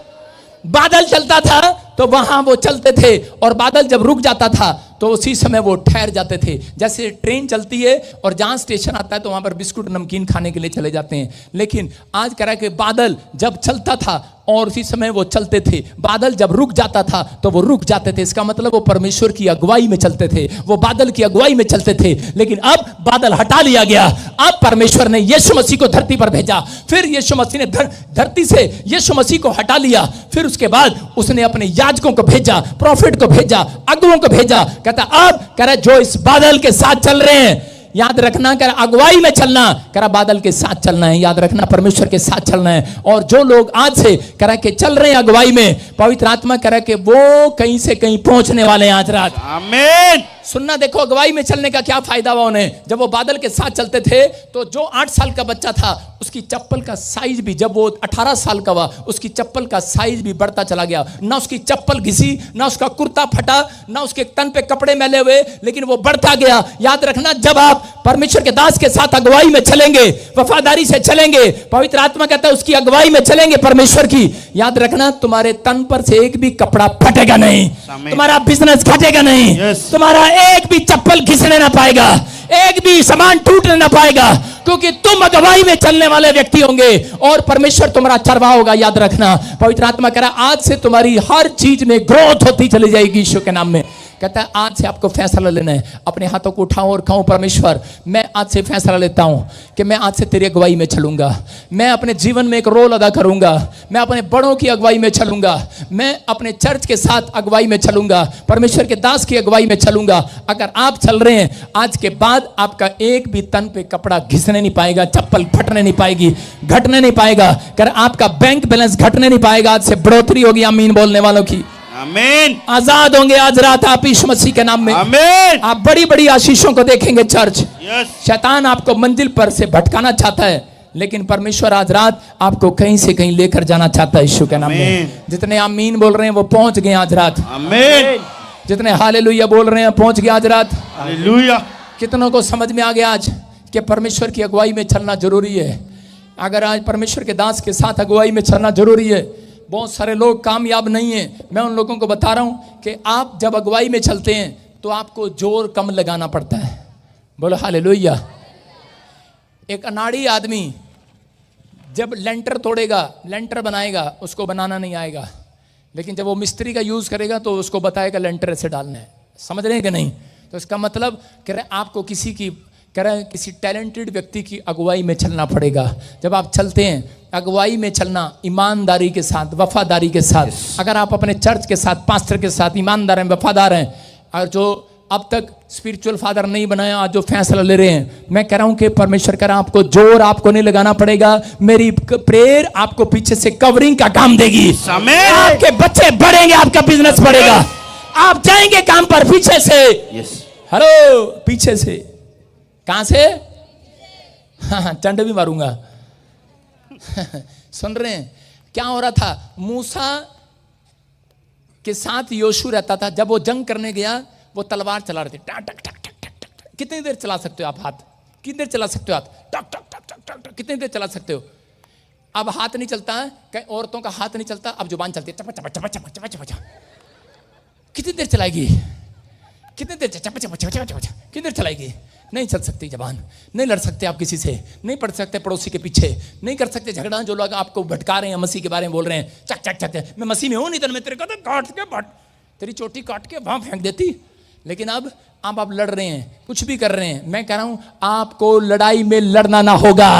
बादल चलता था तो वहां वो चलते थे, और बादल जब रुक जाता था तो उसी समय वो ठहर जाते थे। जैसे ट्रेन चलती है और जहां स्टेशन आता है तो वहां पर बिस्कुट नमकीन खाने के लिए चले जाते हैं, लेकिन आज कह रहा है कि बादल जब चलता था और उसी समय वो चलते थे, बादल जब रुक जाता था तो वो रुक जाते थे। इसका मतलब वो परमेश्वर की अगुवाई में चलते थे, वो बादल की अगुवाई में चलते थे। लेकिन अब बादल हटा लिया गया, अब परमेश्वर ने यीशु मसीह को धरती पर भेजा। फिर यीशु मसीह ने धरती से यीशु मसीह को हटा लिया, फिर उसके बाद उसने अपने याजकों को भेजा, प्रॉफिट को भेजा, अगुओं को भेजा। कहता अब कह रहा जो इस बादल के साथ चल रहे हैं, याद रखना, कह रहा अगुवाई में चलना, कह रहा बादल के साथ चलना है, याद रखना परमेश्वर के साथ चलना है। और जो लोग आज से कह रहा कि चल रहे हैं अगुवाई में, पवित्र आत्मा कह रहा कि वो कहीं से कहीं पहुंचने वाले हैं आज रात। आमीन। सुनना, देखो अगुवाई में चलने का क्या फायदा हुआ उन्हें। जब वो बादल के साथ चलते थे तो जो 8 साल का बच्चा था उसकी चप्पल का साइज भी, जब वो 18 साल का हुआ उसकी चप्पल का साइज भी बढ़ता चला गया। ना उसकी चप्पल घिसी, ना उसका कुर्ता फटा, ना उसके तन पे कपड़े मैले हुए, लेकिन वो बढ़ता गया। याद रखना, जब आप परमेश्वर के दास के साथ अगुवाई में चलेंगे, वफादारी से चलेंगे, पवित्र आत्मा कहता है उसकी अगुवाई में चलेंगे परमेश्वर की, याद रखना तुम्हारे तन पर से एक भी कपड़ा फटेगा नहीं, तुम्हारा बिजनेस घटेगा नहीं, तुम्हारा एक भी चप्पल घिसने ना पाएगा, एक भी सामान टूटने ना पाएगा, क्योंकि तुम अगुवाई में चलने वाले व्यक्ति होंगे और परमेश्वर तुम्हारा चरवाहा होगा। याद रखना, पवित्र आत्मा कह रहा आज से तुम्हारी हर चीज में ग्रोथ होती चली जाएगी यीशु के नाम में। कहता है आज से आपको फैसला लेना है। अपने हाथों को उठाऊं और कहूं परमेश्वर मैं आज से फैसला लेता हूं कि मैं आज से तेरी अगुवाई में चलूंगा, मैं अपने जीवन में एक रोल अदा करूंगा, मैं अपने बड़ों की अगुवाई में चलूंगा, मैं अपने चर्च के साथ अगुवाई में चलूंगा, परमेश्वर के दास की अगुवाई में चलूंगा। अगर आप चल रहे हैं आज के बाद आपका एक भी तन पे कपड़ा घिसने नहीं पाएगा, चप्पल फटने नहीं पाएगी, घटने नहीं पाएगा, कर आपका बैंक बैलेंस घटने नहीं पाएगा। आज से बढ़ोतरी होगी। आमीन बोलने वालों की। आमीन आजाद होंगे आज रात आप यीशु मसीह के नाम में। आमीन आप बड़ी बड़ी आशीषों को देखेंगे चर्च। यस शैतान आपको मंजिल पर से भटकाना चाहता है, लेकिन परमेश्वर आज रात आपको कहीं से कहीं लेकर जाना चाहता है यीशु के नाम में। आमीन। जितने आमीन बोल रहे हैं वो पहुंच गए आज रात। आमीन जितने हालेलुया बोल रहे हैं पहुंच गए आज रात। हालेलुया कितनों को समझ में आ गया आज कि परमेश्वर की अगुवाई में चलना जरूरी है। अगर आज परमेश्वर के दास के साथ अगुवाई में चलना जरूरी है। बहुत सारे लोग कामयाब नहीं हैं। मैं उन लोगों को बता रहा हूं कि आप जब अगुवाई में चलते हैं तो आपको जोर कम लगाना पड़ता है। बोलो हालेलुया। एक अनाड़ी आदमी जब लेंटर तोड़ेगा, लेंटर बनाएगा, उसको बनाना नहीं आएगा, लेकिन जब वो मिस्त्री का यूज करेगा तो उसको बताएगा लेंटर ऐसे डालना है। समझ रहे हैं कि नहीं? तो इसका मतलब कह रहे आपको किसी टैलेंटेड व्यक्ति की अगुवाई में चलना पड़ेगा। जब आप चलते हैं अगुवाई में चलना ईमानदारी के साथ, वफादारी के साथ। अगर आप अपने चर्च के साथ, पास्टर के साथ ईमानदार हैं, वफादार हैं, और जो अब तक स्पिरिचुअल फादर नहीं बनाया, आज जो फैसला ले रहे हैं, मैं कह रहा हूं कि परमेश्वर कह रहा आपको जोर आपको नहीं लगाना पड़ेगा। मेरी प्रेयर आपको पीछे से कवरिंग का काम देगी। आपके बच्चे बढ़ेंगे, आपका बिजनेस बढ़ेगा, आप जाएंगे काम पर पीछे से। हेलो, पीछे से। कहां से? हाँ, चंड भी मारूंगा। सुन रहे हैं क्या हो रहा था? मूसा के साथ योशू रहता था। जब वो जंग करने गया वो तलवार चला रहे थे, टक टक टक टक टक टक। कितनी देर चला सकते हो आप हाथ? कितनी देर चला सकते हो हाथ? टक टक टक टक टक टक। कितनी देर चला सकते हो? अब हाथ नहीं चलता है, कई औरतों का हाथ नहीं चलता, अब जुबान चलती है, चपा चपा चपा चपा चपा चपा। कितनी देर चलाएगी? कितनी देर चपा चपा चपा चपा? कितनी देर चलाएगी? नहीं चल सकती जबान। नहीं लड़ सकते आप किसी से, नहीं पढ़ सकते पड़ोसी के पीछे, नहीं कर सकते झगड़ा। जो लोग आपको भटका रहे हैं, मसीह के बारे में बोल रहे हैं, चक चक चक, मैं मसीह में हूं, नहीं तो मैं तेरे को तो काट के तेरी चोटी काट के वहां फेंक देती। लेकिन अब आप लड़ रहे हैं, कुछ भी कर रहे हैं। मैं कह रहा हूं आपको लड़ाई में लड़ना ना होगा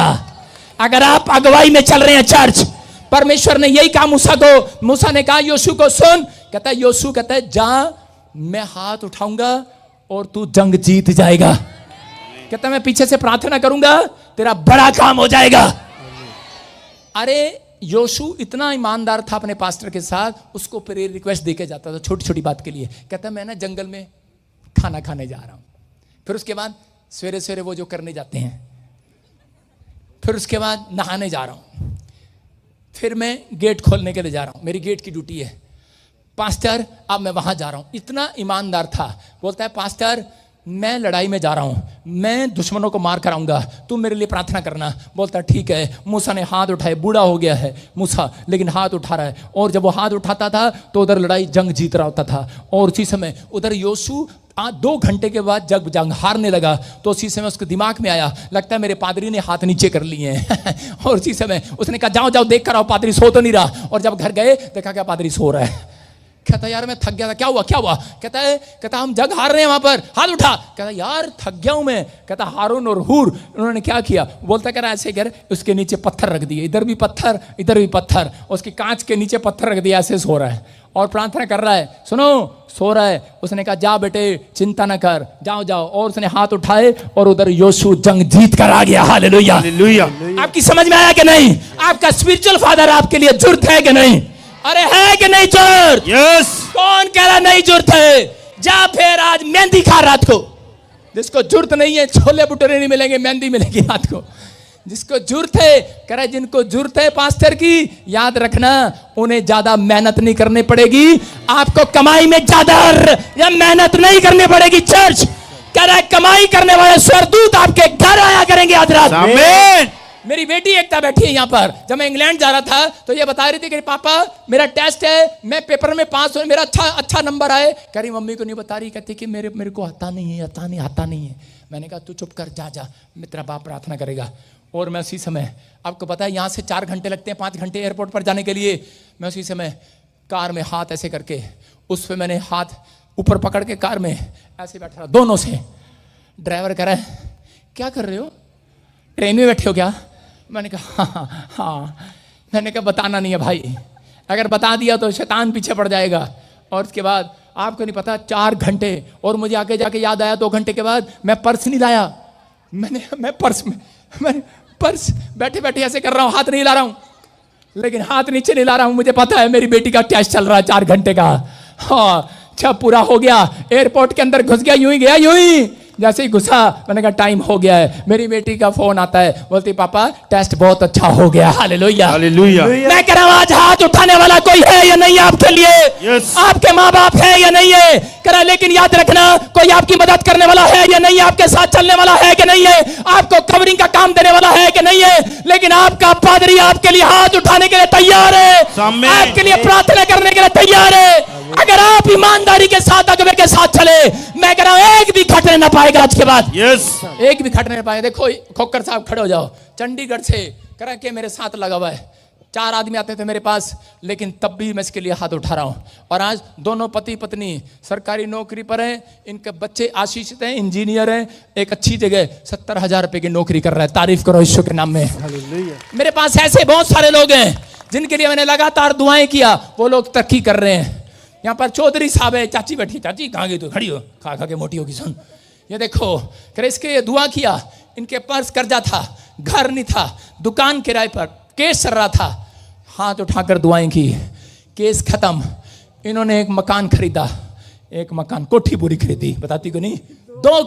अगर आप अगुवाई में चल रहे हैं। चर्च, परमेश्वर ने यही कहा मूसा को। मूसा ने कहा योशू को, सुन। कहता है योशू, कहता है जा, मैं हाथ उठाऊंगा और तू जंग जीत जाएगा। कहता मैं पीछे से प्रार्थना करूंगा, तेरा बड़ा काम हो जाएगा। अरे योशू इतना ईमानदार था अपने पास्टर के साथ, उसको प्रेयर रिक्वेस्ट देके जाता था छोटी छोटी बात के लिए। कहता मैं ना जंगल में खाना खाने जा रहा हूं, फिर उसके बाद सवेरे सवेरे वो जो करने जाते हैं, फिर उसके बाद नहाने जा रहा हूं, फिर मैं गेट खोलने के लिए जा रहा हूं, मेरी गेट की ड्यूटी है पास्टर, अब मैं वहां जा रहा हूं। इतना ईमानदार था। बोलता है पास्टर मैं लड़ाई में जा रहा हूं, मैं दुश्मनों को मार कर आऊंगा, तुम मेरे लिए प्रार्थना करना। बोलता ठीक है। मूसा ने हाथ उठाए, बूढ़ा हो गया है मूसा, लेकिन हाथ उठा रहा है। और जब वो हाथ उठाता था तो उधर लड़ाई जंग जीत रहा होता था। और उसी समय उधर योशू 2 घंटे के बाद जब जंग हारने लगा तो उसी समय उसके दिमाग में आया, लगता है मेरे पादरी ने हाथ नीचे कर लिए हैं। और उसी समय उसने कहा जाओ जाओ देख कर आओ, पादरी सो तो नहीं रहा। और जब घर गए देखा क्या पादरी सो रहा है। कहता यार मैं थक गया था। क्या हुआ क्या हुआ? कहता हम जग हार रहे हैं वहां पर, हाथ उठा। कहता यार थक गया हूं मैं। कहता हारून और हूर उन्होंने क्या किया? बोलता कह रहा ऐसे कर, उसके नीचे पत्थर रख दिए, इधर भी पत्थर इधर भी पत्थर, उसकी कांच के नीचे पत्थर रख दिया, ऐसे सो रहा है और प्रार्थना कर रहा है। सुनो, सो रहा है। उसने कहा जा बेटे चिंता न कर, जाओ जाओ। और उसने हाथ उठाए और उधर योशू जंग जीत कर आ गया। Hallelujah hallelujah. आपकी समझ में आया कि नहीं? आपका स्पिरिचुअल फादर आपके लिए जरूरत है कि नहीं? अरे है कि नहीं जरूरत? यस। कौन कह रहा नहीं जरूरत है? जा फिर आज मेहंदी खा रात को। जिसको जरूरत नहीं है छोले भटूरे नहीं मिलेंगे, मेहंदी मिलेगी रात को। जिसको जरूरत है, कह रहा जिनको जरूरत है पास्टर की, याद रखना उन्हें ज्यादा मेहनत नहीं करनी पड़ेगी। आपको कमाई में ज्यादा या मेहनत नहीं करनी पड़ेगी। चर्च कह रहा है कमाई करने वाले स्वर्गदूत आपके घर आया करेंगे आज रात। आमीन। मेरी बेटी एकता बैठी है यहाँ पर। जब मैं इंग्लैंड जा रहा था तो ये बता रही थी कि पापा मेरा टेस्ट है, मैं पेपर में पास हूं, मेरा अच्छा नंबर आए। कह रही मम्मी को नहीं बता रही, कहती कि मेरे को आता नहीं है। मैंने कहा तू चुप कर, जा तेरा बाप प्रार्थना करेगा। और मैं उसी समय, आपको पता है यहाँ से 4 घंटे लगते हैं, 5 घंटे एयरपोर्ट पर जाने के लिए। मैं उसी समय कार में हाथ ऐसे करके, उस पर मैंने हाथ ऊपर पकड़ के कार में ऐसे बैठा रहा दोनों से। ड्राइवर कह रहा है क्या कर रहे हो, ट्रेन में बैठे हो क्या? मैंने कहा हाँ। मैंने कहा बताना नहीं है भाई, अगर बता दिया तो शैतान पीछे पड़ जाएगा। और उसके बाद आपको नहीं पता 4 घंटे, और मुझे आगे जाके याद आया 2 घंटे के बाद मैं पर्स नहीं लाया। मैं पर्स बैठे बैठे ऐसे कर रहा हूँ, हाथ नहीं ला रहा हूँ, लेकिन हाथ नीचे नहीं ला रहा हूँ। मुझे पता है मेरी बेटी का टेस्ट चल रहा है 4 घंटे का। हाँ अच्छा पूरा हो गया, एयरपोर्ट के अंदर घुस गया, यूं ही गया, यूं ही जैसे ही घुसा मैंने कहा टाइम हो गया है। मेरी बेटी का फोन आता है, बोलती पापा टेस्ट बहुत अच्छा हो गया। Hallelujah hallelujah. मैं कह रहा हूं आज हाथ उठाने वाला कोई है या नहीं आपके लिए? Yes. आपके माँ बाप है या नहीं है? कह रहा लेकिन याद रखना कोई आपकी मदद करने वाला है या नहीं, आपके साथ चलने वाला है कि नहीं है, आपको कवरिंग का काम देने वाला है कि नहीं है, लेकिन आपका पादरी आपके लिए हाथ उठाने के लिए तैयार है, आमीन। आपके लिए प्रार्थना करने के लिए तैयार है। अगर आप ईमानदारी के साथ अगवे के साथ चले, मैं कह रहा हूं एक भी घटने ना पाएगा आज के बाद, यस एक भी घटने ना पाएगा। देखो खोकर साहब खड़े हो जाओ, चंडीगढ़ से करा के मेरे साथ लगा हुआ है, 4 आदमी आते थे मेरे पास, लेकिन तब भी मैं इसके लिए हाथ उठा रहा हूं। और आज दोनों पति पत्नी सरकारी नौकरी पर है, इनके बच्चे आशीषित हैं, इंजीनियर हैं, एक अच्छी जगह 70,000 रुपए की नौकरी कर रहा है। तारीफ करो ईश्वर के नाम में। मेरे पास ऐसे बहुत सारे लोग हैं जिनके लिए मैंने लगातार दुआएं किया, वो लोग तरक्की कर रहे हैं। यहाँ पर चौधरी साहब है, चाची बैठी, चाची कहाँ गई तू, खड़ी हो, खा खा के मोटी होगी, सुन ये देखो, करे इसके लिए दुआ किया, इनके पास कर्जा था, घर नहीं था, दुकान किराए पर, केस चल रहा था, हाथ उठाकर दुआएं की, केस खत्म, इन्होंने एक मकान खरीदा, एक मकान कोठी पूरी खरीदी, बताती को नहीं, 2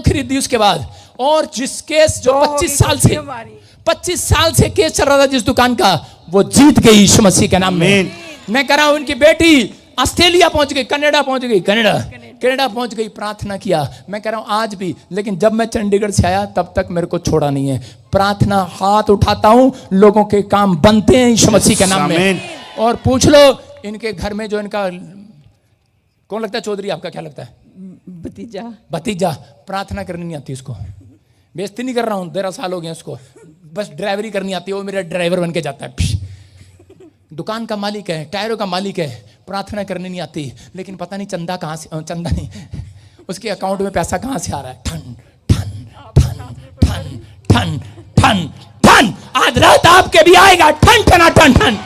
खरीदी उसके बाद। और जिस केस जो 25 साल से केस चल रहा था जिस दुकान का, वो जीत गई यीशु मसीह के नाम में। मैं कह रहा हूं उनकी बेटी ऑस्ट्रेलिया पहुंच गई, कनाडा पहुंच गई, कनाडा पहुंच गई, प्रार्थना किया। मैं कह रहा हूं आज भी, लेकिन जब मैं चंडीगढ़ से आया तब तक मेरे को छोड़ा नहीं है, प्रार्थना हाथ उठाता हूं, लोगों के काम बनते हैं यीशु मसीह के नाम में। और पूछ लो इनके घर में जो इनका कौन लगता है, चौधरी आपका क्या लगता है? भतीजा प्रार्थना करनी नहीं आती उसको, बेइज्जती नहीं कर रहा हूं, 13 साल हो गए उसको, बस ड्राइवरी करनी आती है, वो मेरा ड्राइवर बन के जाता है। दुकान का मालिक है, टायरों का मालिक है, प्रार्थना करने नहीं आती, लेकिन पता नहीं चंदा कहाँ से, चंदा नहीं, उसके अकाउंट में पैसा कहाँ से आ रहा है, ठन ठन ठन ठन ठन ठन ठन। आज रात आपके भी आएगा ठन ठना ठन ठन।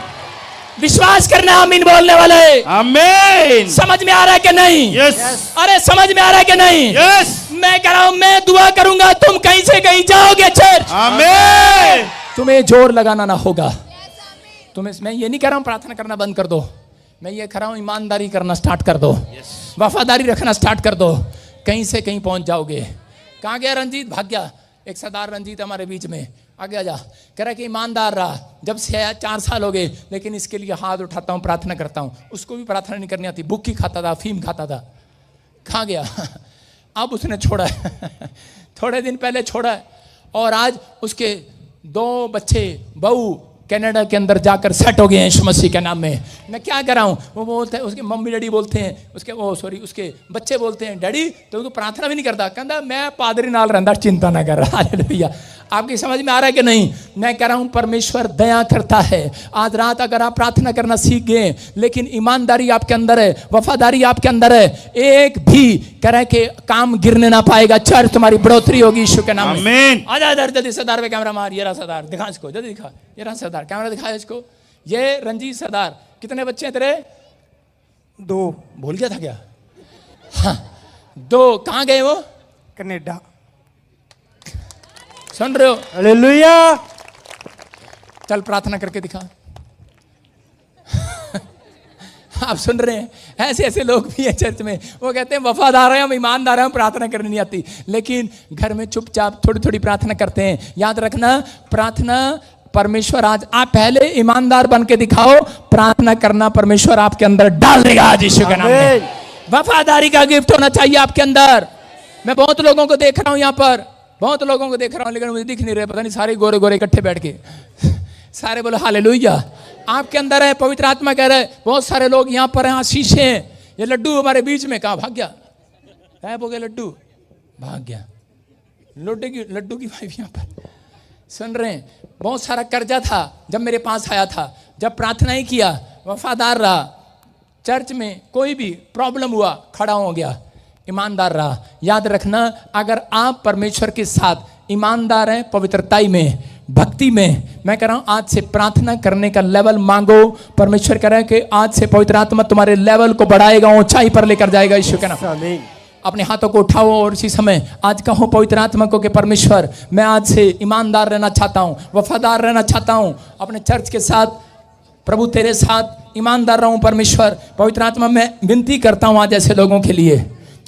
विश्वास करना, आमीन बोलने वाले, आमीन। समझ में आ रहा है कि नहीं? यस। अरे समझ में आ रहा है कि नहीं? यस। मैं कह रहा हूं, मैं दुआ करूंगा, तुम कहीं से कहीं जाओगे चर्च, आमीन। तुम्हें जोर लगाना ना होगा। मैं ये नहीं कह रहा हूं प्रार्थना करना बंद कर दो, मैं ये कह रहा हूं ईमानदारी करना स्टार्ट कर दो, वफादारी रखना स्टार्ट कर दो, कहीं से कहीं पहुंच जाओगे। कहां गया रंजीत? भाग गया। एक सरदार रंजीत हमारे बीच में, आगे आ जा, कह रहा कि ईमानदार रहा, जब से आया 4 साल हो गए, लेकिन इसके लिए हाथ उठाता हूं, प्रार्थना करता हूं। उसको भी प्रार्थना नहीं करनी आती, बुक्की खाता था, अफीम खाता था, खा गया। अब उसने छोड़ा है, थोड़े दिन पहले छोड़ा है, और आज उसके 2 बच्चे, बहू कनाडा के अंदर जाकर सेट हो गए हैं यीशु मसीह के नाम में। मैं क्या कर रहा हूँ, वो बोलते हैं, उसके मम्मी डैडी बोलते हैं, उसके बच्चे बोलते हैं, डैडी तो उनको प्रार्थना भी नहीं करता, कहता मैं पादरी नाल रहता, चिंता ना कर। हालेलुया। आपकी समझ में आ रहा है कि नहीं? मैं कह रहा हूं परमेश्वर दया करता है। आज रात अगर आप प्रार्थना करना सीख गए, लेकिन ईमानदारी आपके अंदर है, वफादारी आपके अंदर है, एक भी तरह के काम गिरने ना पाएगा, चर्च तुम्हारी बढ़ोतरी होगी यीशु के नाम में। आजा इधर जल्दी, सरदार पे कैमरा मार, ये रहा सरदार, दिखा इसको, जल्दी दिखा, ये रहा सरदार, कैमरा दिखा इसको। ये रंजीत सरदार, कितने बच्चे हैं तेरे? 2। भूल गया था क्या? हाँ 2। कहाँ गए वो? कनाडा। सुन रहे हो? हालेलुया। चल प्रार्थना करके दिखा। आप सुन रहे हैं, ऐसे ऐसे लोग भी हैं चर्च में, वो कहते हैं वफादार हैं हम, ईमानदार हैं हम, प्रार्थना करनी नहीं आती, लेकिन घर में चुपचाप थोड़ी थोड़ी प्रार्थना करते हैं। याद रखना, प्रार्थना परमेश्वर आज आप पहले ईमानदार बन के दिखाओ, प्रार्थना करना परमेश्वर आपके अंदर डाल देगा आज यीशु के नाम में। वफादारी का गिफ्ट होना चाहिए आपके अंदर। मैं बहुत लोगों को देख रहा हूं यहाँ पर, बहुत लोगों को देख रहा हूं, लेकिन मुझे दिख नहीं रहे, पता नहीं सारे गोरे गोरे इकट्ठे बैठ के सारे बोलो हालेलुया। आपके अंदर है, पवित्र आत्मा कह रहा है, बहुत सारे लोग यहाँ पर हैं, आशीष हैं। ये लड्डू हमारे बीच में, कहाँ भाग गया? गायब हो गया लड्डू, भाग गया। लड्डू की वाइफ यहाँ पर, सुन रहे हैं? बहुत सारा कर्जा था जब मेरे पास आया था, जब प्रार्थना ही किया, वफादार रहा, चर्च में कोई भी प्रॉब्लम हुआ खड़ा हो गया, ईमानदार रहा। याद रखना, अगर आप परमेश्वर के साथ ईमानदार हैं, पवित्रताई में, भक्ति में, मैं कह रहा हूं आज से प्रार्थना करने का लेवल मांगो। परमेश्वर कह रहा है कि आज से पवित्र आत्मा तुम्हारे लेवल को बढ़ाएगा, ऊंचाई पर लेकर जाएगा यीशु के नाम। अपने हाथों को उठाओ और इसी समय आज कहो पवित्र आत्मा को कि परमेश्वर मैं आज से ईमानदार रहना चाहता हूं, वफादार रहना चाहता हूं, अपने चर्च के साथ प्रभु तेरे साथ ईमानदार रहूं परमेश्वर। पवित्र आत्मा मैं विनती करता हूं आज ऐसे लोगों के लिए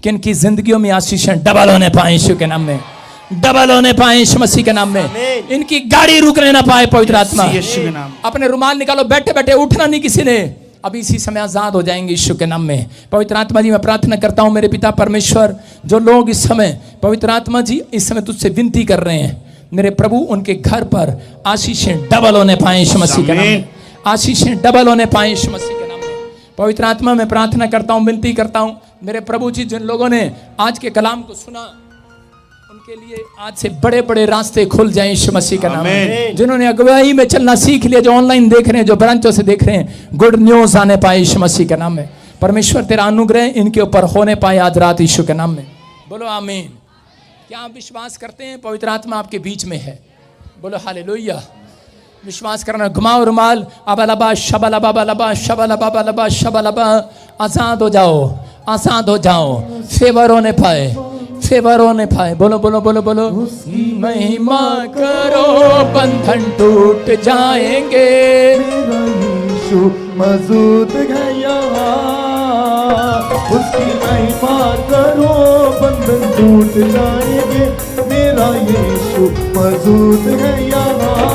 कि इनकी जिंदगियों में आशीषें डबल होने पाए यीशु के नाम में, डबल होने पाए यीशु मसीह के नाम में। इनकी गाड़ी रुकने ना पाए पवित्र आत्मा। यीशु के नाम। अपने रुमाल निकालो, बैठे बैठे उठना नहीं किसी ने, अभी इसी समय आजाद हो जाएंगे यीशु के नाम में। पवित्र आत्मा जी मैं प्रार्थना करता हूं मेरे पिता परमेश्वर, जो लोग इस समय पवित्र आत्मा जी इस समय तुझसे विनती कर रहे हैं, मेरे प्रभु उनके घर पर आशीषें डबल होने पाए यीशु मसीह के नाम में, आशीषें डबल होने पाए यीशु मसीह के नाम में। पवित्र आत्मा मैं प्रार्थना करता हूं, विनती करता हूं मेरे प्रभु जी, जिन लोगों ने आज के कलाम को सुना उनके लिए आज से बड़े बड़े रास्ते खुल जाएं यीशु मसीह का नाम है। जिन्होंने अगुवाई में चलना सीख लिया, जो ऑनलाइन देख रहे हैं, जो ब्रांचों से देख रहे हैं, गुड न्यूज आने पाए यीशु मसीह के नाम में। परमेश्वर तेरा अनुग्रह इनके ऊपर होने पाए आज रात यीशु के नाम में। बोलो आमीन। क्या आप विश्वास करते हैं पवित्र आत्मा आपके बीच में है? बोलो हालेलुया। विश्वास करना। घुमाओ रुमाल, अबलबा शबलबा बलबा शबलबा बलबा शबलबा। आजाद हो जाओ, आजाद हो जाओ, फेवर होने पाए, फेवर होने पाए। बोलो बोलो बोलो बोलो। महिमा करो, बंधन टूट जाएंगे। मेरा यीशु मौजूद है यहाँ, उसकी महिमा करो, बंधन टूट जाएंगे। मेरा यीशु मौजूद है यहाँ,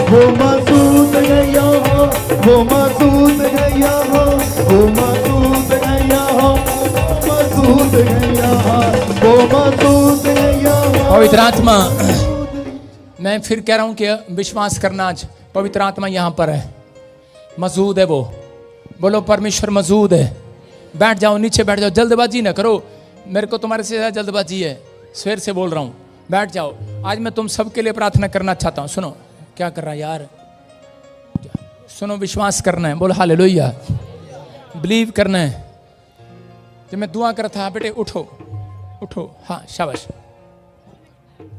वो मौजूद है यहाँ, वो मौजूद है यहाँ, वो मौजूद है यहाँ, मौजूद है यहाँ, वो मौजूद है यहाँ। पवित्र आत्मा, मैं फिर कह रहा हूं कि विश्वास करना, आज पवित्र आत्मा यहां पर है, मौजूद है वो। बोलो परमेश्वर मौजूद है। बैठ जाओ, नीचे बैठ जाओ, जल्दबाजी ना करो, मेरे को तुम्हारे से ज्यादा जल्दबाजी है, सवेर से बोल रहा हूं। बैठ जाओ। आज मैं तुम सबके लिए प्रार्थना करना चाहता हूं। सुनो क्या कर रहा है यार, सुनो, विश्वास करना है। बोलो हालेलुया, बिलीव करना है। जब मैं दुआ कर था, बेटे उठो उठो, हाँ शाबाश।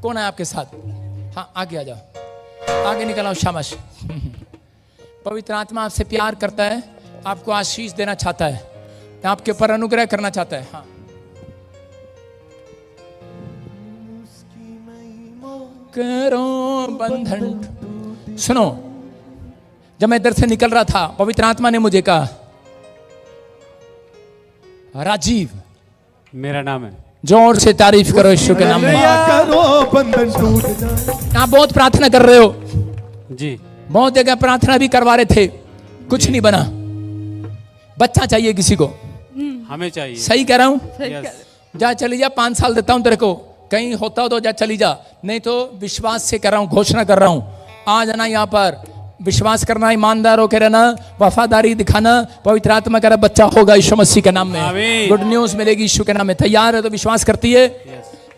कौन है आपके साथ? हाँ आगे आ जाओ, आगे निकल आओ, शाबाश। पवित्र आत्मा आपसे प्यार करता है, आपको आशीष देना चाहता है, आपके ऊपर अनुग्रह करना चाहता है। हाँ करो बंधन। सुनो, जब मैं इधर से निकल रहा था, पवित्र आत्मा ने मुझे कहा, राजीव मेरा नाम है। जोर से तारीफ करो यीशु के नाम में। करो, बंधन टूट जाए। आप बहुत प्रार्थना कर रहे हो जी, बहुत जगह प्रार्थना भी करवा रहे थे, कुछ नहीं बना। बच्चा चाहिए किसी को, हमें चाहिए। सही कह रहा हूं? यस। जा चली जा, 5 साल देता हूं तेरे को, कहीं होता हो तो जा चली जा, नहीं तो विश्वास से कर रहा हूं, घोषणा कर रहा हूं, आ जाना यहाँ पर, विश्वास करना, ईमानदार होकर रहना, वफादारी दिखाना। पवित्र आत्मा का बच्चा होगा यीशु मसीह के नाम में, गुड न्यूज मिलेगी यीशु के नाम में। तैयार है तो विश्वास करती है?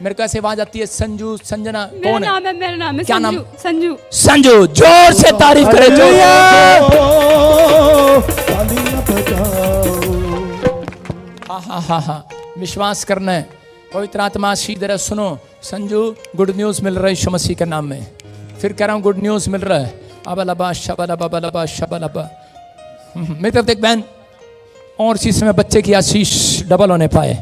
मेरे को ऐसे आवाज आती है, संजू, संजना, कौन है? मेरा नाम है क्या संजू, नाम? संजू। संजू। जोर से तारीफ करे, जोर तालियां बजाओ। हाँ हाँ हाँ हाँ, विश्वास करना है। पवित्र आत्मा सीधे सुनो, संजू गुड न्यूज मिल रहा है यीशु मसीह के नाम में। फिर कह रहा हूँ, गुड न्यूज मिल रहा है। अबलबा शबलबा बलबा शबलबा। मेरी तरफ देख बहन, और इसी समय बच्चे की आशीष डबल होने पाए।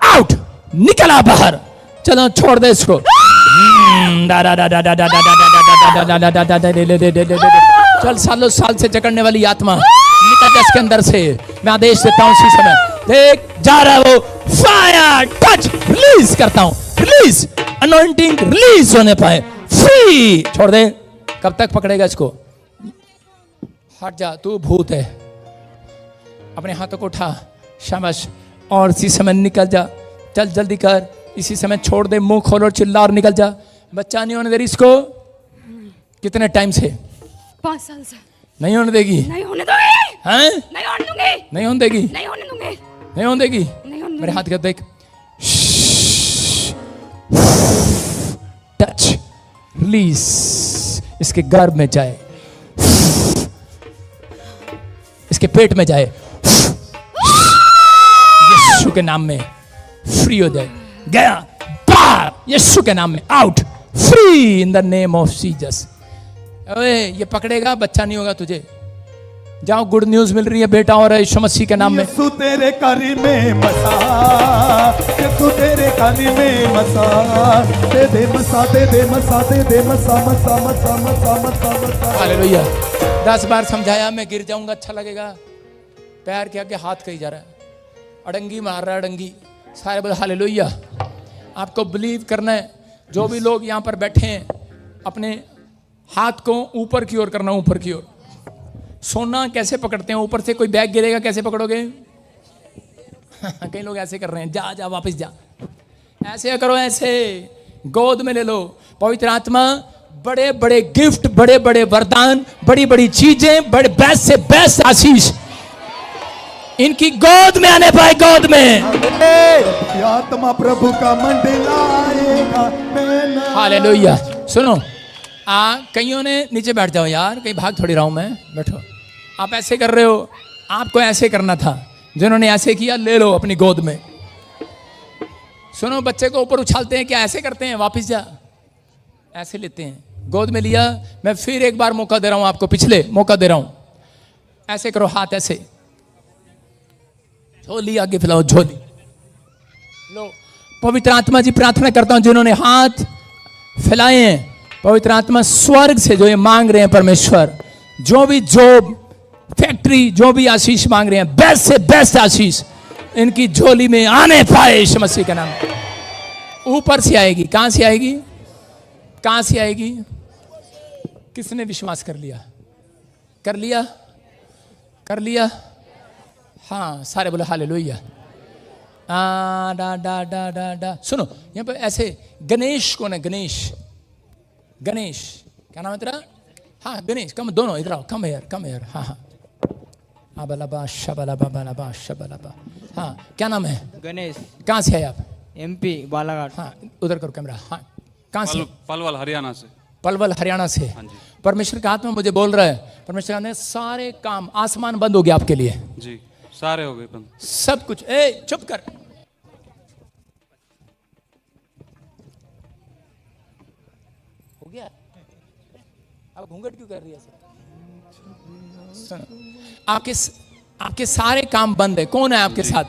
आउट, निकला बाहर, चलो छोड़ दे इसको। चल, सालों साल से जकड़ने वाली आत्मा निकल जा इसके अंदर से, मैं आदेश देता हूँ इसी समय। देख जा रहा है वो, फायर टच रिलीज करता हूँ, रिलीज, अनॉइंटिंग रिलीज होने पाए, फ्री। छोड़ दे, कब तक पकड़ेगा इसको? हट जा, तू भूत है। अपने हाथों को उठा, शाबाश, और इसी समय निकल जा, चल जल्दी कर, इसी समय छोड़ दे, मुंह खोल और चिल्ला और निकल जा। बच्चा नहीं होने दे रही इसको? कितने टाइम से? 5 साल से। नहीं होने देगी? नहीं होने दूंगी, हैं? नहीं होने दूंगी, नहीं होने देगी? नहीं होने दूंगी, नहीं होने देगी? नहीं होने मेरे हाथ का देख, टच, रिलीज, इसके गर्भ में जाए, इसके पेट में जाए, यीशु के नाम में फ्री हो जाए। गया, बाहर, यीशु के नाम में out, free in the name of Jesus. अरे ये पकड़ेगा, बच्चा नहीं होगा तुझे। जाओ, गुड न्यूज मिल रही है बेटा और यीशु मसीह के नाम में। यीशु तेरे काली में मसा, यीशु तेरे काली में मसा, दे दे मसा, दे दे मसा, दे दे मसा, मसा मसा मसा मसा मसा। हालेलुया। 10 बार समझाया, मैं गिर जाऊंगा अच्छा लगेगा। पैर के आगे हाथ कहीं जा रहा है, अड़ंगी मार रहा है, अड़ंगी। सारे बोले हालेलुया। आपको बिलीव करना है। जो भी लोग यहाँ पर बैठे हैं, अपने हाथ को ऊपर की ओर करना, ऊपर की ओर। सोना कैसे पकड़ते हैं? ऊपर से कोई बैग गिरेगा कैसे पकड़ोगे? कई लोग ऐसे कर रहे हैं, जा जा वापस जा। ऐसे करो, ऐसे गोद में ले लो। पवित्र आत्मा बड़े बड़े गिफ्ट, बड़े बड़े वरदान, बड़ी बड़ी चीजें, बड़े बेस्ट से बेस्ट आशीष इनकी गोद में आने पाए, गोद में। आत्मा प्रभु का मंडलाएगा। हालेलुया। सुनो, कईयों ने नीचे बैठ जाओ यार, कहीं भाग थोड़ी रहा हूं मैं, बैठो। आप ऐसे कर रहे हो, आपको ऐसे करना था। जिन्होंने ऐसे किया, ले लो अपनी गोद में। सुनो, बच्चे को ऊपर उछालते हैं, क्या ऐसे करते हैं? वापस जा, ऐसे लेते हैं, गोद में लिया। मैं फिर एक बार मौका दे रहा हूं आपको, पिछले मौका दे रहा हूं। ऐसे करो, हाथ ऐसे, झोली आगे फैलाओ, झोली लो। पवित्र आत्मा जी, प्रार्थना करता हूं जिन्होंने हाथ फैलाए हैं, पवित्र आत्मा स्वर्ग से जो ये मांग रहे हैं, परमेश्वर, जो भी जॉब, फैक्ट्री, जो भी आशीष मांग रहे हैं, बेस्ट से बेस्ट आशीष इनकी झोली में आने पाए, यीशु मसीह का नाम। ऊपर से आएगी। कहां से आएगी? कहां से आएगी? किसने विश्वास कर लिया? कर लिया? कर लिया? हाँ, सारे बोले हालेलुया। डा डा डा डा डा। सुनो, यहाँ पर ऐसे गणेश कौन है? गणेश, गणेश क्या नाम है तेरा? हाँ, गणेश, कम दोनों इधर आओ, कम हेयर, कम हेयर। हाँ हाँ, अबलबा शबलबा बलबा शबलबा। हाँ, क्या नाम है? गणेश। कहाँ से है आप? MP बालाघाट। हाँ, उधर करो कैमरा। हाँ, कहाँ से? पलवल हरियाणा से। पलवल हरियाणा से। परमेश्वर का आत्मा मुझे बोल रहा है, परमेश्वर ने सारे काम, आसमान बंद हो गया आपके लिए जी, सारे हो गए बंद, सब कुछ। ए चुप कर, हो गया। अब घूंघट क्यों कर रही है? आपके सारे काम बंद है। कौन है आपके साथ?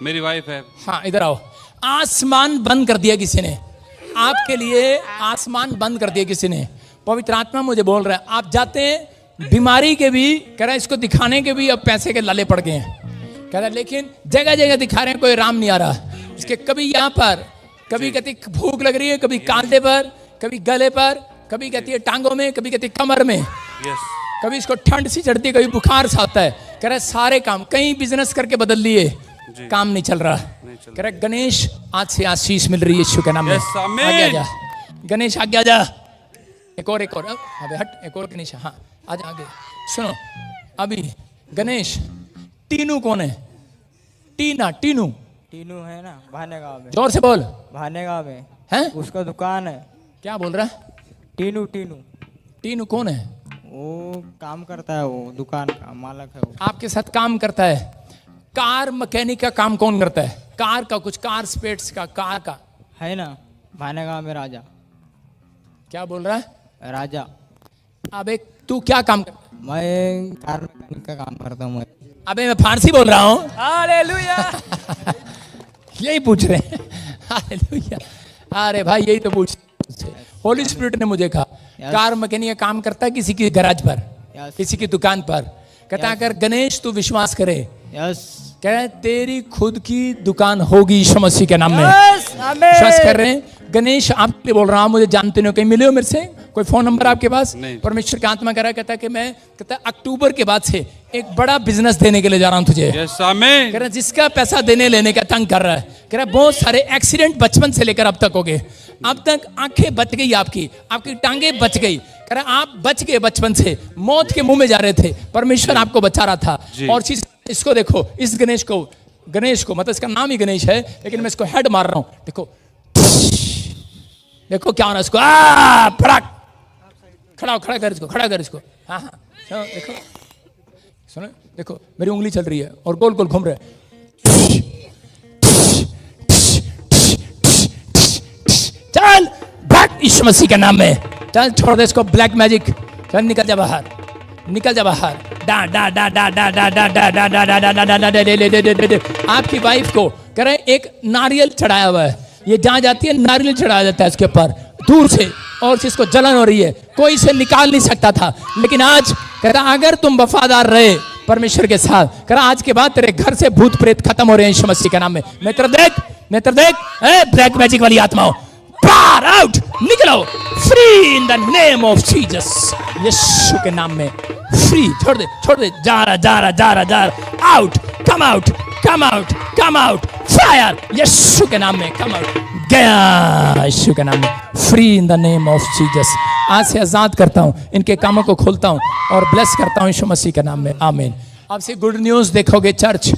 मेरी वाइफ है। हाँ, इधर आओ। आसमान बंद कर दिया किसी ने आपके लिए, आसमान बंद कर दिया किसी ने। पवित्र आत्मा मुझे बोल रहा है, आप जाते हैं बीमारी के भी, कह रहा है इसको दिखाने के भी अब पैसे के लाले पड़ गए हैं, कह रहा है, लेकिन जगह जगह दिखा रहे हैं, कोई राम नहीं आ रहा। इसके कभी यहाँ पर, कभी कहती भूख लग रही है, कभी कांधे पर, कभी गले पर, कभी कहती है टांगों में, कभी कहती है कमर में, कभी इसको ठंड सी चढ़ती है, कभी बुखार सा आता है। कह रहा है सारे काम, कहीं बिजनेस करके बदल लिए, काम नहीं चल रहा। कह रहा है गणेश, आज से आशीष मिल रही है यीशु के नाम में। आगे आजा गणेश, आगे आजा। एक और अबे हट, एक और गणेश। हाँ, आजा आगे। सुनो, अभी गणेश, टीनू कौन है? टीना, टीनू। टीनू है ना, भानेगांव में। जोर से बोल। भानेगांव में है, उसका दुकान है। क्या बोल रहा है? टीनू। टीनू टीनू कौन है? वो काम करता है, वो दुकान का मालक है वो। आपके साथ काम करता है। कार मैकेनिक का काम कौन करता है? कार का कुछ, कार स्पेट्स का, कार का है ना, भानेगांव में राजा। क्या बोल रहा है? राजा। अबे तू क्या काम कर? मैं कार मैकेनिक का काम करता हूँ। अबे मैं फारसी बोल रहा हूँ। हालेलुया। यही पूछ रहे हैं। हालेलुया। अरे भाई यही तो पूछ, होली स्पिरिट ने मुझे कहा कार मैकेनिक का काम करता है किसी की गैराज पर, किसी की दुकान पर। कहता अगर गणेश तू विश्वास करे, कह रहे तेरी खुद की दुकान होगी यीशु मसीह के नाम में। विश्वास कर रहे हैं? गणेश आपके बोल रहा हूँ, मुझे जानते नहीं, कहीं मिले हो मेरे से? कोई फोन नंबर आपके पास? परमेश्वर का आत्मा कह रहा है, कहता कि मैं, कहता अक्टूबर के बाद से एक बड़ा बिजनेस देने के लिए जा रहा हूँ तुझे। कह रहा जिसका पैसा देने लेने का तंग कर रहा है। कह रहा बहुत सारे एक्सीडेंट बचपन से लेकर अब तक हो गए, अब तक आंखें बच गई आपकी टांगे बच गई। कह रहा आप बच गए, बचपन से मौत के मुंह में जा रहे थे, परमेश्वर आपको बचा रहा था। और चीज इसको देखो, इस गणेश को मतलब इसका नाम ही गणेश है, लेकिन मैं इसको हेड मार रहा हूं। देखो देखो क्या हो रहा है इसको। फड़ाक, खड़ा कर इसको। हाँ हाँ, देखो सुनो, देखो मेरी उंगली चल रही है और गोल गोल घूम रहे हैं। चल भाग यीशु मसीह के नाम में, चल छोड़ दे इसको, ब्लैक मैजिक, चल निकल जा बाहर। निकल जा बाहर। डा डा डा डा डा डा डा डा डा डा डा डा डा डा डा। आपकी वाइफ को कह रहे एक नारियल चढ़ाया हुआ है, ये जहाँ जाती है नारियल चढ़ाया जाता है उसके ऊपर दूर से, और जिसको जलन हो रही है, कोई इसे निकाल नहीं सकता था, लेकिन आज कह रहा अगर तुम वफादार रहे परमेश्वर के साथ, कह रहा आज के बाद तेरे घर से भूत प्रेत खत्म हो रहे हैं यीशु मसीह के नाम में। मित्र देख, मित्र देख, ब्लैक मैजिक वाली आत्माओं बाहर आउट, निकलो, free in the name of Jesus, Yeshu के नाम में फ्री। छोड़ दे, छोड़ दे, जा रहा जा रहा जा रहा जा रहा, out, come out, come out, come out, fire, Yeshu के नाम में कम आउट, गया यीशु के नाम में, free in the name of Jesus. आज से आजाद करता हूं, इनके कामों को खोलता हूं और ब्लेस करता हूं यीशु मसीह के नाम में, आमीन। आपसे गुड न्यूज देखोगे चर्च,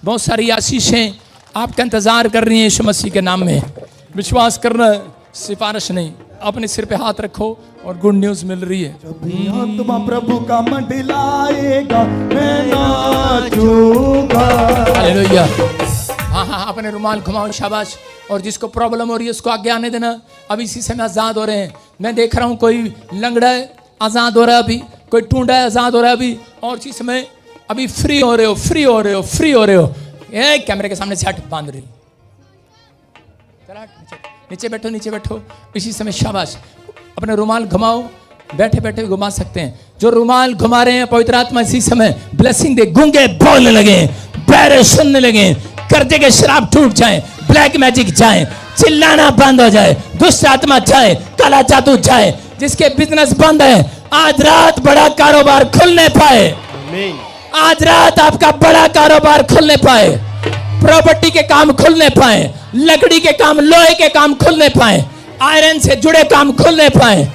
बहुत सारी आशीषें आपका इंतजार कर रही हैं यीशु मसीह के नाम में। विश्वास करना, सिफारिश नहीं, अपने सिर पे हाथ रखो और गुड न्यूज मिल रही है। आत्मा प्रभु का मंडलाएगा, मैं नाचूंगा। हालेलुया। हाँ हाँ, अपने रुमाल घुमाओ, शाबाश। और जिसको प्रॉब्लम हो रही है उसको आगे आने देना, अब इसी समय आजाद हो रहे हैं। मैं देख रहा हूँ कोई लंगड़ा है, आजाद हो रहा है अभी, कोई टूंडा है, आजाद हो रहा है अभी, और इसी समय अभी फ्री हो रहे हो, फ्री हो रहे हो, फ्री हो रहे हो। ए कैमरे के सामने से हट, बांध रही, चला नीचे, नीचे बैठो, नीचे बैठो इसी समय, शाबाश। अपने रुमाल घुमाओ, बैठे बैठे घुमा सकते हैं। जो रुमाल घुमा रहे हैं पवित्र आत्मा इसी समय ब्लेसिंग दे, गूंगे बोलने लगे, बहरे सुनने लगे, कर्जे के शराब टूट जाए, ब्लैक मैजिक जाए, चिल्लाना बंद हो जाए, दुष्ट आत्मा जाए, काला जादू जाए, जिसके बिजनेस बंद है आज रात बड़ा कारोबार खुलने पाए, आज रात आपका बड़ा कारोबार खुलने पाए, प्रॉपर्टी के काम खुलने पाए, लकड़ी के काम, लोहे के काम खुलने पाए, आयरन से जुड़े काम खुलने पाए।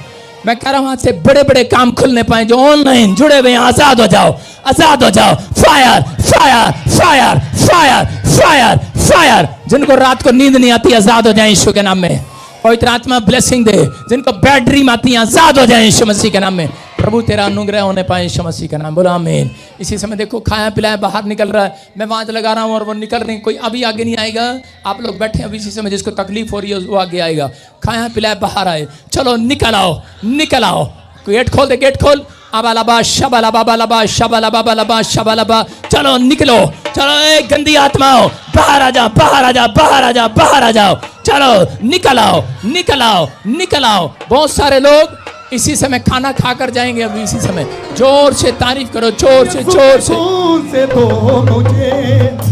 मैं कह रहा हूं आज से बड़े बड़े काम खुलने पाए, जो ऑनलाइन जुड़े हुए हैं, आजाद हो जाओ, आजाद हो जाओ। Fire fire fire fire fire fire. जिनको रात को नींद नहीं आती आजाद हो जाए यीशु के नाम में, पवित्र आत्मा ब्लेसिंग दे। जिनको बैड ड्रीम आती है आजाद हो जाए यीशु मसीह के नाम में। प्रभु तेरा अनुग्रह होने पाए यीशु मसीह का नाम, बोलो आमीन। इसी समय देखो खाया पिलाया बाहर निकल रहा है, मैं आवाज लगा रहा हूँ और वो निकल रही, कोई अभी आगे नहीं आएगा। आप लोग बैठे अभी इसी समय, जिसको तकलीफ हो रही है वो आगे आएगा। खाया पिलाया बाहर आए, चलो निकल आओ, निकल आओ। गेट खोल दे, गेट खोल। अबालाबा शबालाबा बालाबा शबालाबा बालाबा शबालाबा, चलो निकलो, चलो ए गंदी आत्माओं बाहर आ जाओ, बाहर आ जाओ, बाहर आ जाओ, बाहर आ जाओ, चलो निकल आओ, निकल आओ, निकल आओ। बहुत सारे लोग इसी समय खाना खाकर जाएंगे, अभी इसी समय जोर से तारीफ करो, जोर से, जोर से। खून से धो मुझे,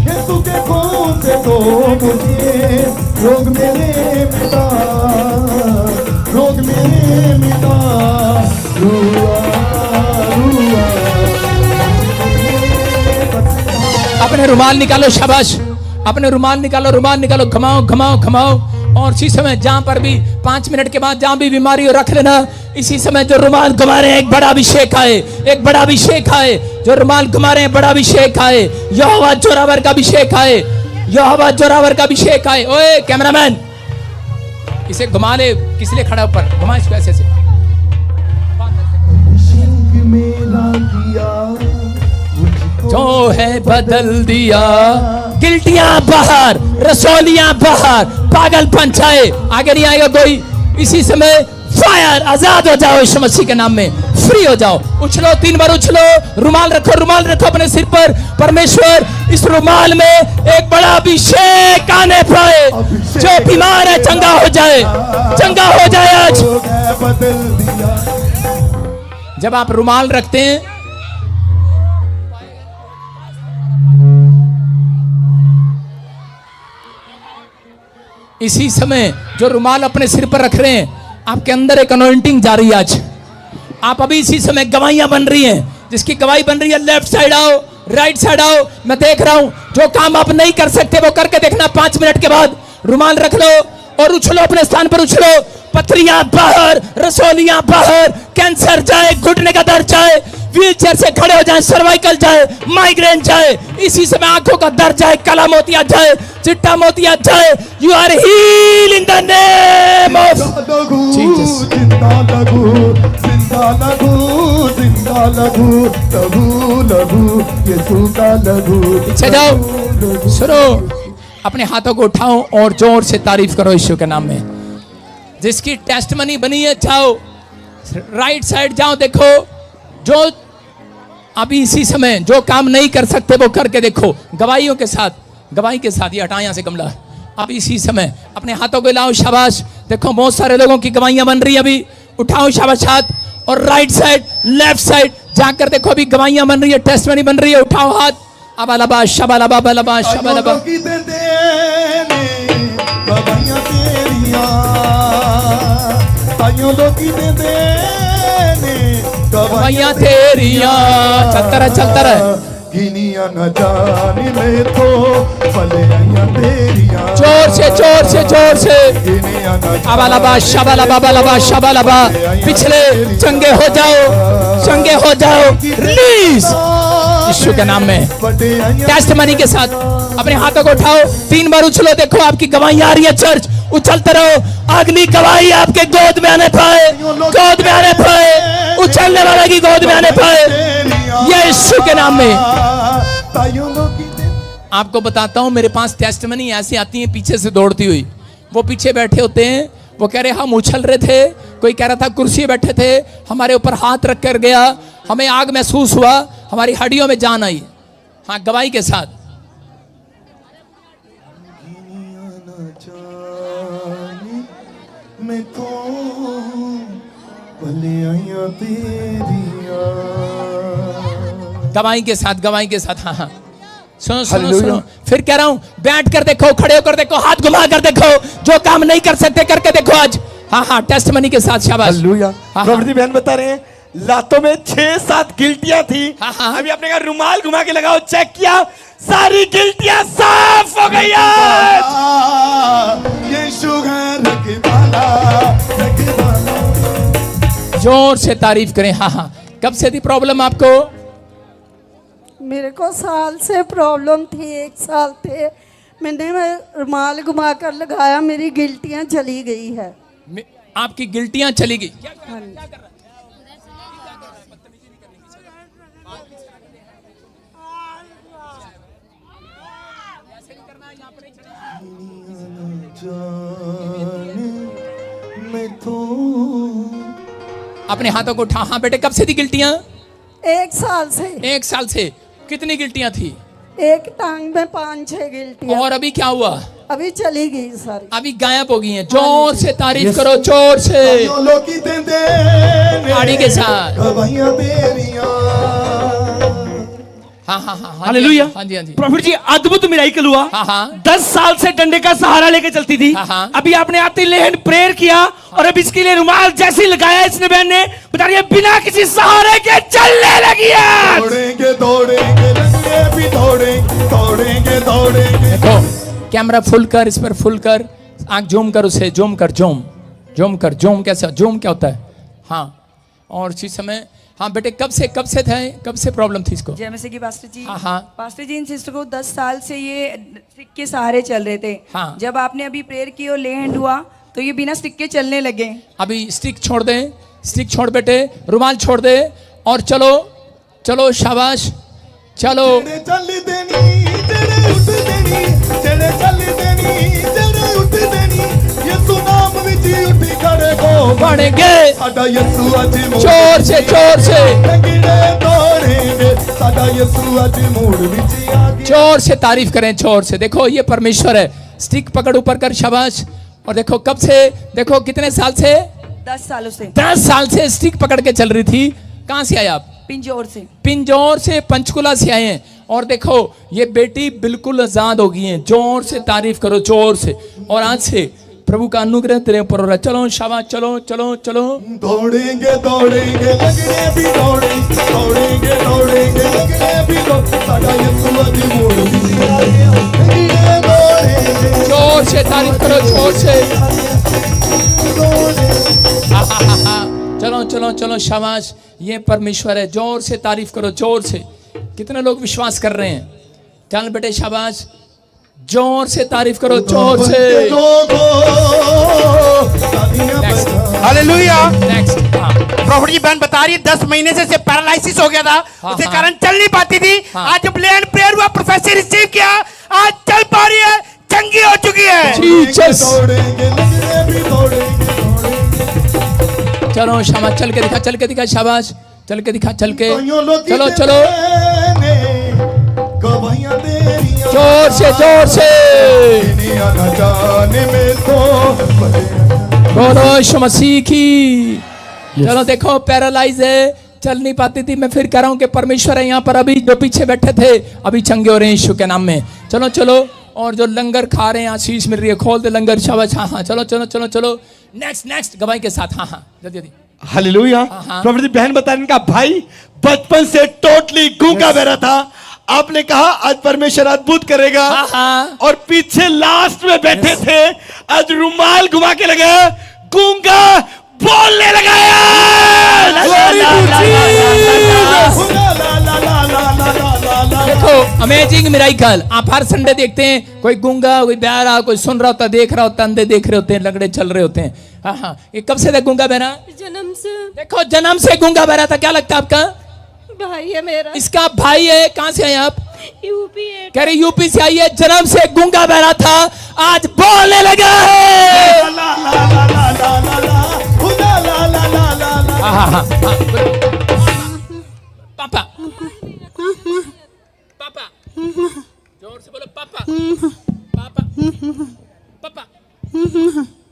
यीशु के खून से धो मुझे, रोग मेरे मिटा, रोग मेरे मिटा, रुआ रुआ। अपने रुमाल निकालो, शाबाश, अपने रुमाल निकालो, रुमाल निकालो, घुमाओ घुमाओ घुमाओ। और इसी समय जहां पर भी 5 मिनट के बाद जहां भी बीमारी हो रख लेना, इसी समय जो रुमाल घुमा रहे हैं एक बड़ा अभिषेक आए, एक बड़ा अभिषेक आए। जो रुमाल घुमा रहे हैं बड़ा अभिषेक आए, यहोवा जोरावर का अभिषेक आए, यहोवा जोरावर का अभिषेक आए। ओए कैमरामैन, इसे घुमा ले, किस लिए खड़ा ऊपर, घुमा इसको ऐसे से। अभिषेक मेरा किया, जो है बदल दिया, गिल्टियां बाहर, रसौलियां बाहर, पागलपन जाए, आगे नहीं आएगा कोई। इसी समय फायर, आजाद हो जाओ यीशु मसीह के नाम में, फ्री हो जाओ। उछलो, 3 बार उछलो, रुमाल रखो, रुमाल रखो अपने सिर पर। परमेश्वर इस रुमाल में एक बड़ा अभिषेक आने पाए, जो बीमार है चंगा हो जाए, चंगा हो जाए आज। बदल दिया। जब आप रुमाल रखते हैं इसी समय जो रुमाल अपने सिर पर रख रहे हैं, आपके अंदर एक अनॉइंटिंग जा रही है आज। आप अभी इसी समय गवाहियां बन रही हैं, जिसकी गवाही बन रही है। लेफ्ट साइड आओ, राइट साइड आओ, मैं देख रहा हूं। जो काम आप नहीं कर सकते वो करके देखना। 5 मिनट के बाद रुमाल रख लो और उछलो, अपने स्थान पर उछलो। पथरियां बाहर, रसौलियां बाहर, कैंसर जाए, घुटने का दर्द जाए, व्हीलचेयर से खड़े हो जाए, सर्वाइकल जाए, माइग्रेन जाए, इसी समय आंखों का दर्द जाए, काला मोतिया जाए, चिट्टा मोतिया जाए। You are heal in the name of Jesus. जिंदा लगू, जिंदा लगू, जिंदा लगू, लगू लगू, यीशु का लगू। पीछे जाओ, सुनो, अपने हाथों को उठाओ और जोर से तारीफ करो यीशु के नाम में। जिसकी टेस्टमनी बनी है, जाओ राइट साइड जाओ, देखो जो अभी इसी समय जो काम नहीं कर सकते वो करके देखो, गवाहियों के साथ, गवाही के साथ। ये हटाओ यहाँ से गमला। अब इसी समय अपने हाथों को लाओ, शाबाश। देखो बहुत सारे लोगों की गवाहियां बन रही है अभी। उठाओ शाबाश हाथ, और राइट साइड लेफ्ट साइड जाकर देखो, अभी गवाहियां बन रही है, टेस्टमनी बन रही है। उठाओ हाथ। अबालबा शबालबा बलबा शबालबा। की दे ने गवाहियां तेरियां, ताइयों लोकी दे ने गवाहियां तेरियां। चलता रहे, चलता रहे। गिनिया न जानी ले तो भलेआइयां तेरियां। जोर से, जोर से, जोर से। गिनिया न अबालबा शबालबा बलबा शबालबा। पिछले चंगे हो जाओ, चंगे हो जाओ। रिलीज यीशु के नाम में। टेस्टमनी के साथ अपने हाथों को उठाओ, 3 बार उछलो। देखो आपकी गवाही आ रही है। चर्च उछलते रहो। अगली गवाही आपके गोद में आने पाए, गोद में आने पाए, उछलने वाले की गोद में आने पाए, यीशु के नाम में। आपको बताता हूं, मेरे पास टेस्टमनी ऐसी आती है पीछे से दौड़ती हुई। वो पीछे बैठे होते हैं, वो कह रहे हम उछल रहे थे, कोई कह रहा था कुर्सी बैठे थे, हमारे ऊपर हाथ रख कर गया, हमें आग महसूस हुआ, हमारी हड्डियों में जान आई। हाँ, गवाही के साथ। मैं तो भलेआइयां तेरियां। गवाही के साथ, गवाही के साथ। हाँ हाँ, सुनो सुनो सुनो। फिर कह रहा हूं, बैठ कर देखो, खड़े होकर देखो, हाथ घुमा कर देखो, जो काम नहीं कर सकते करके देखो आज। हाँ हाँ, टेस्टमनी के साथ। शाबाश। हालेलुया। हाँ। प्रभु जी बहन बता रहे हैं लातों में 6-7 गिल्टियां थी। हाँ, हाँ। अभी आपने कहा रुमाल घुमा के लगाओ, चेक किया, सारी गिल्टियां साफ हो गई आज। यीशु है रखवाला, रखवाला। जोर से तारीफ करें। हाँ हाँ, कब से थी प्रॉब्लम आपको? मेरे को साल से प्रॉब्लम थी, 1 साल थे। मैंने रुमाल घुमा कर लगाया, मेरी गिल्टियां चली गई है। आपकी गिल्टियां चली गई। हाँ जी। मैं तो अपने हाथों को उठा। हाँ बेटे, कब से थी गिल्टियां? 1 साल से। 1 साल से। कितनी गिल्टियां थी? एक टांग में 5-6 गिल्टियां। और अभी क्या हुआ? अभी चली गई सारी, अभी गायब हो गई हैं। जोर से तारीफ करो, जोर से। लोकी दे आड़ी के साथ। गवाहियां तेरियां। हाँ हाँ हाँ, हालेलुया। हाँ जी, हाँ जी। प्रभु जी अद्भुत मिराकल हुआ। हाँ हाँ। 10 साल से डंडे का सहारा लेके चलती थी। हाँ हाँ। अभी आपने आते लेहन प्रेयर किया, और अब इसके लिए रुमाल जैसे ही लगाया इसने बहन ने, बता रही है बिना किसी सहारे के चलने लगी है। दौड़ेंगे दौड़ेंगे लंगड़े भी दौड़ेंगे, दौड़ेंगे दौड़ेंगे। देखो कैमरा फुल कर, इस पर फुल कर, आंख जूम कर, उसे जूम कर, जूम जूम कर। जूम कैसा, जूम क्या होता है? हाँ, और इसी समय। हाँ बेटे, कब से थे, कब से प्रॉब्लम थी इसको? जय मसीह की पास्टर जी। हाँ हाँ। पास्टर जी, इन सिस्टर को 10 साल से ये स्टिक के सहारे चल रहे थे। हाँ। जब आपने अभी प्रेयर की और ले हैंड हुआ तो ये बिना स्टिक के चलने लगे। अभी स्टिक छोड़ दे, स्टिक छोड़ बेटे, रुमाल छोड़ दे, और चलो चलो, शाबाश, चलो। जेड़े चल देनी, जेड़े उठ देनी, जेड़े चल देनी, जेड़े उठ देनी, यीशु नाम विच उठी खड़े को बढ़ेंगे। साडा यीशु अज जोर से, जोर से। लंगड़े दौड़ेंगे, साडा यीशु अज मोड़ विच आ गया। जोर से तारीफ करें, जोर से। देखो ये परमेश्वर है। स्टिक पकड़ ऊपर कर, शाबाश। और देखो कब से, देखो कितने साल से? 10 सालों से। 10 साल से स्टिक पकड़ के चल रही थी। कहां से आए आप? पिंजौर से। पिंजौर से, पंचकुला से आए हैं। और देखो ये बेटी बिल्कुल आजाद हो गई है। जोर से तारीफ करो, जोर से। और आज से प्रभु का अनुग्रह तेरे ऊपर हो रहा है। चलो शाबाश, चलो चलो चलो। दौड़ेंगे दौड़ेंगे लंगड़े भी दौड़ेंगे, दौड़ेंगे दौड़ेंगे लंगड़े भी दौड़ेंगे, साडा यीशु अज मोड़ विच आ गया। लंगड़े दौड़ेंगे, जोर से तारीफ करो, जोर से। हा, हा, हा, हा। चलो चलो चलो, शाबाश। ये परमेश्वर है। जोर से तारीफ करो, जोर से। कितने लोग विश्वास कर रहे हैं? चल बेटे, शाबाश। जोर से तारीफ करो, जोर से। हालेलुया। नेक्स्ट। हाँ प्रभु जी बहन बता रही है 10 महीने से पैरालिसिस हो गया था, उसके हाँ। कारण चल नहीं पाती थी। हाँ। आज जब लैंड प्रेयर हुआ, प्रोफेसर रिसीव किया, आज चल पा रही है, चंगी हो चुकी है। जीसस। दौड़ेंगे लंगड़े भी दौड़ेंगे, दौड़ेंगे। चलो शाबाश, चल के दिखा, चल के दिखा, शाबाश। चल के दिखा, चल के ताइयों लोकी चलो दे चलो ने गवाहियां तेरियां जोर से दुनिया न जाने में तो बोलो यीशु मसीह की। चलो देखो पैरालाइज है, चल नहीं पाती थी। मैं फिर कह रहा हूं कि परमेश्वर है यहाँ पर, अभी जो पीछे बैठे थे अभी चंगे हो रहे हैं यीशु के नाम में। चलो चलो, और जो लंगर खा रहे हैं आशीष मिल रही है, खोल दे लंगर, शाबाश। हाँ हाँ, चलो चलो चलो चलो, नेक्स्ट नेक्स्ट गवाही के साथ। हाँ हाँ, जल्दी जल्दी। हालेलुया। हाँ। प्रभु जी, बहन बता रही, इनका भाई बचपन से टोटली गूंगा बहरा था। आपने कहा आज परमेश्वर अद्भुत करेगा। हाँ, हाँ। और पीछे लास्ट में बैठे थे, आज रुमाल घुमा के लगाया, गूंगा बोलने लगाया। देखो अमेजिंग मिराइकल। आप हर संडे देखते हैं, कोई गूंगा, कोई बहरा, कोई सुन रहा होता, देख रहा होता, अंधे देख रहे होते हैं, लंगड़े चल रहे होते हैं। हाँ हाँ, ये कब से था गूंगा बहरा? जन्म से देखो जन्म से गूंगा बहरा था। क्या लगता है आपका? भाई है मेरा, इसका भाई है। कहाँ से आए आप? यूपी है। कह रहे यूपी से आई है, जन्म से गूंगा बहरा था, आज बोलने लगा है। हाँ हाँ हाँ, पापा पापा, जोर से बोलो पापा पापा पापा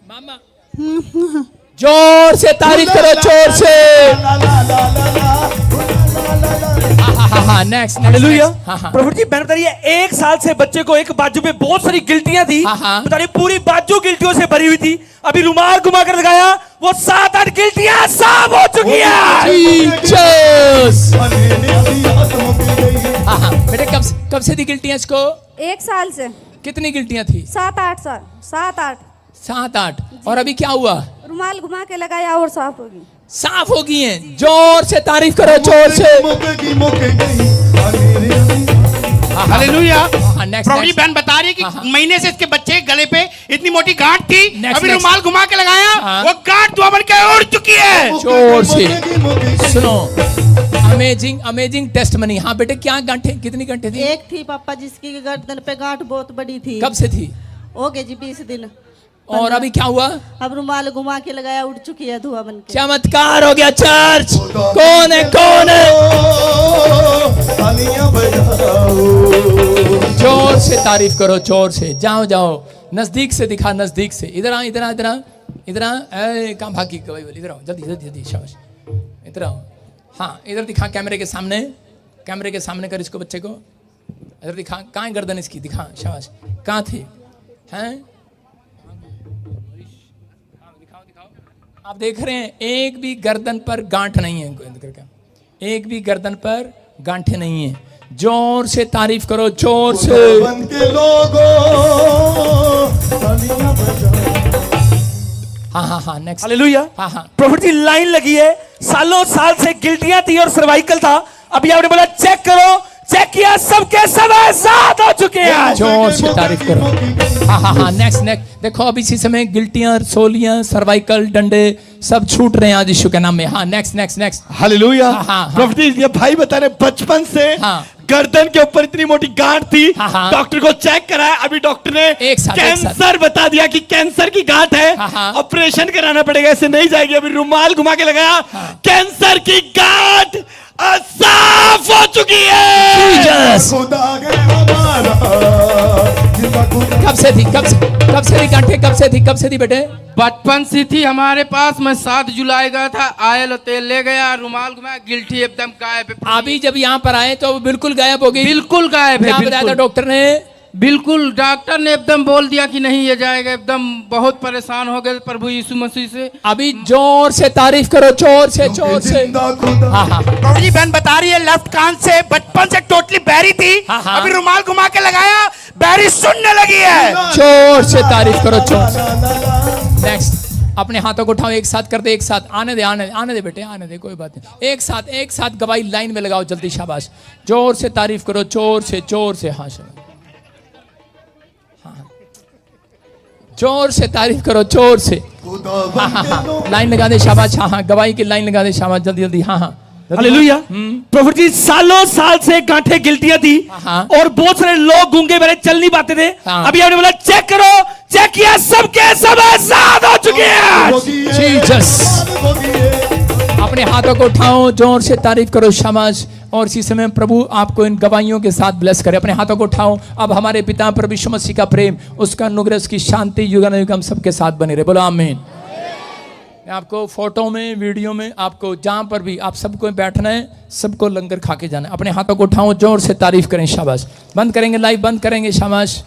मामा, जोर से तारीफ करो, जोर से। हाँ नेक्स्ट हालेलुया। हाँ हाँ, प्रभु जी, बहन बता रही है, 1 साल से बच्चे को एक बाजू पे बहुत सारी गिल्टियां थी। हाँ, हाँ। बता रही पूरी बाजू गिल्टियों से भरी हुई थी। अभी रुमाल घुमा कर लगाया, वो 7-8 गिल्टियां साफ हो चुकी है। जीसस। हाँ हाँ, बेटे कब से थी गिल्टियां इसको? 1 साल से। कितनी गिल्टियां थी? 7-8 साल, 7-8। 7-8। और अभी क्या हुआ? रुमाल घुमा के लगाया और साफ होगी। साफ हो गई हैं। जोर से तारीफ करो, जोर से। हालेलुया। नेक्स्ट प्रभु जी, बहन बता रही है कि महीने से इसके बच्चे के गले पे इतनी मोटी गांठ थी, Next, अभी next. रुमाल घुमा के लगाया, हाँ। वो गांठ धुआं बन के उड़ चुकी है। जोर से सुनो, अमेजिंग अमेजिंग टेस्टमनी। हाँ बेटे, क्या गांठे, कितनी गांठे थी? एक थी पापा जिसकी गर्दन पे गांठ बहुत बड़ी थी। कब से थी? हो गए जी 20 दिन। और अभी क्या हुआ? अब रुमाल घुमा के लगाया, उड़ चुकी है धुआं बन के। चमत्कार हो गया। चर्च कौन है, कौन है? जोर से तारीफ करो, जोर से। जाओ जाओ, नजदीक से दिखा, नजदीक से। इधर आ, इधर आ, इधर आ, इधर आ। कहाँ भागी कभी बोली? इधर आओ, जल्दी जल्दी जल्दी, शाबाश। इधर आओ। हाँ, इधर दिखा, कैमरे के सामने, कैमरे के सामने कर इसको, बच्चे को इधर दिखा। कहाँ है गर्दन इसकी? दिखा, शाबाश। कहाँ थी? हैं? आप देख रहे हैं, एक भी गर्दन पर गांठ नहीं है, एक भी गर्दन पर गांठे नहीं है। जोर से तारीफ करो, जोर से। हाँ हाँ हाँ, नेक्स्ट। हालेलुया। हाँ हाँ, प्रभु जी, लाइन लगी है, सालों साल से गिल्टियां थी और सर्वाइकल था। अभी आपने बोला चेक करो, चेक किया, सबके सब साथ हो चुके हैं। जोर से तारीफ करो। हाँ हाँ हाँ, नेक्स्ट नेक्स्ट। देखो अब इसी समय गिल्टियां, सोलियां, सर्वाइकल, डंडे सब छूट रहे हैं आज यीशु के नाम में। हाँ नेक्स्ट नेक्स्ट नेक्स्ट। हालेलुया। हाँ, हाँ, प्रभु जी, ये भाई बता रहे बचपन से हाँ। गर्दन के ऊपर इतनी मोटी गांठ थी। हाँ, हाँ। डॉक्टर को चेक कराया, अभी डॉक्टर ने एक साथ। कैंसर बता दिया कि कैंसर की गांठ है। हाँ, हाँ। ऑपरेशन कराना पड़ेगा, ऐसे नहीं जाएगी। अभी रुमाल घुमा के लगाया, कैंसर की गांठ साफ हो चुकी है। जीसस। कब से थी, कब से थी गांठे? कब से थी बेटे? बचपन से थी हमारे पास। मैं 7 जुलाई गया था, आयल तेल ले गया, रुमाल घुमाया, गिल्टी एकदम गायब है। अभी जब यहाँ पर आए तो बिल्कुल गायब हो गई। बिल्कुल गायब है। क्या बताया था डॉक्टर ने? बिल्कुल, डॉक्टर ने एकदम बोल दिया कि नहीं ये जाएगा। एकदम बहुत परेशान हो गए प्रभु यीशु मसीह से। अभी जोर से तारीफ करो, जोर से, जोर से। हाँ हाँ, प्रभु जी, बहन बता रही है लेफ्ट कान से बचपन से टोटली बहरी थी, हाँ, हाँ। अभी रुमाल घुमा के लगाया, बहरी सुनने लगी है। जोर से तारीफ करो, जोर से। नेक्स्ट, अपने हाथों को उठाओ, एक साथ कर दे, एक साथ। आने दे, आने दे बेटे, आने दे, कोई बात नहीं। एक साथ गवाही लाइन में लगाओ, जल्दी, शाबाश। जोर से तारीफ करो, जोर से, जोर से। हाँ शाबाश, जोर से तारीफ करो, जोर से। हाँ हाँ हाँ, लाइन लगा दे, शाबाश। हाँ हाँ, गवाही की लाइन लगा दे, शाबाश, जल्दी जल्दी। हाँ हाँ, हालेलुया। प्रभु जी, सालों साल से गांठे गिल्टियां थी हाँ। और बहुत सारे लोग गूंगे बहरे चल नहीं पाते थे। हाँ। अभी आपने बोला चेक करो, चेक किया, सबके सब साथ हो चुके हैं। जीसस। अपने हाथों को उठाओ, जोर से तारीफ करो, शाबाश। और इसी समय प्रभु आपको इन गवाहियों के साथ ब्लेस करे। अपने हाथों को उठाओ। अब हमारे पिता प्रभु यीशु मसीह का प्रेम, उसका अनुग्रह, उसकी शांति युगानुयुग हम सबके साथ बने रहे। बोलो आमीन। मैं आपको फोटो में, वीडियो में, आपको जहां पर भी आप सबको बैठना है, सबको लंगर खा के जाना है। अपने हाथों को उठाओ, जोर से तारीफ करें, शाबाश। बंद करेंगे, लाइव बंद करेंगे, शाबाश।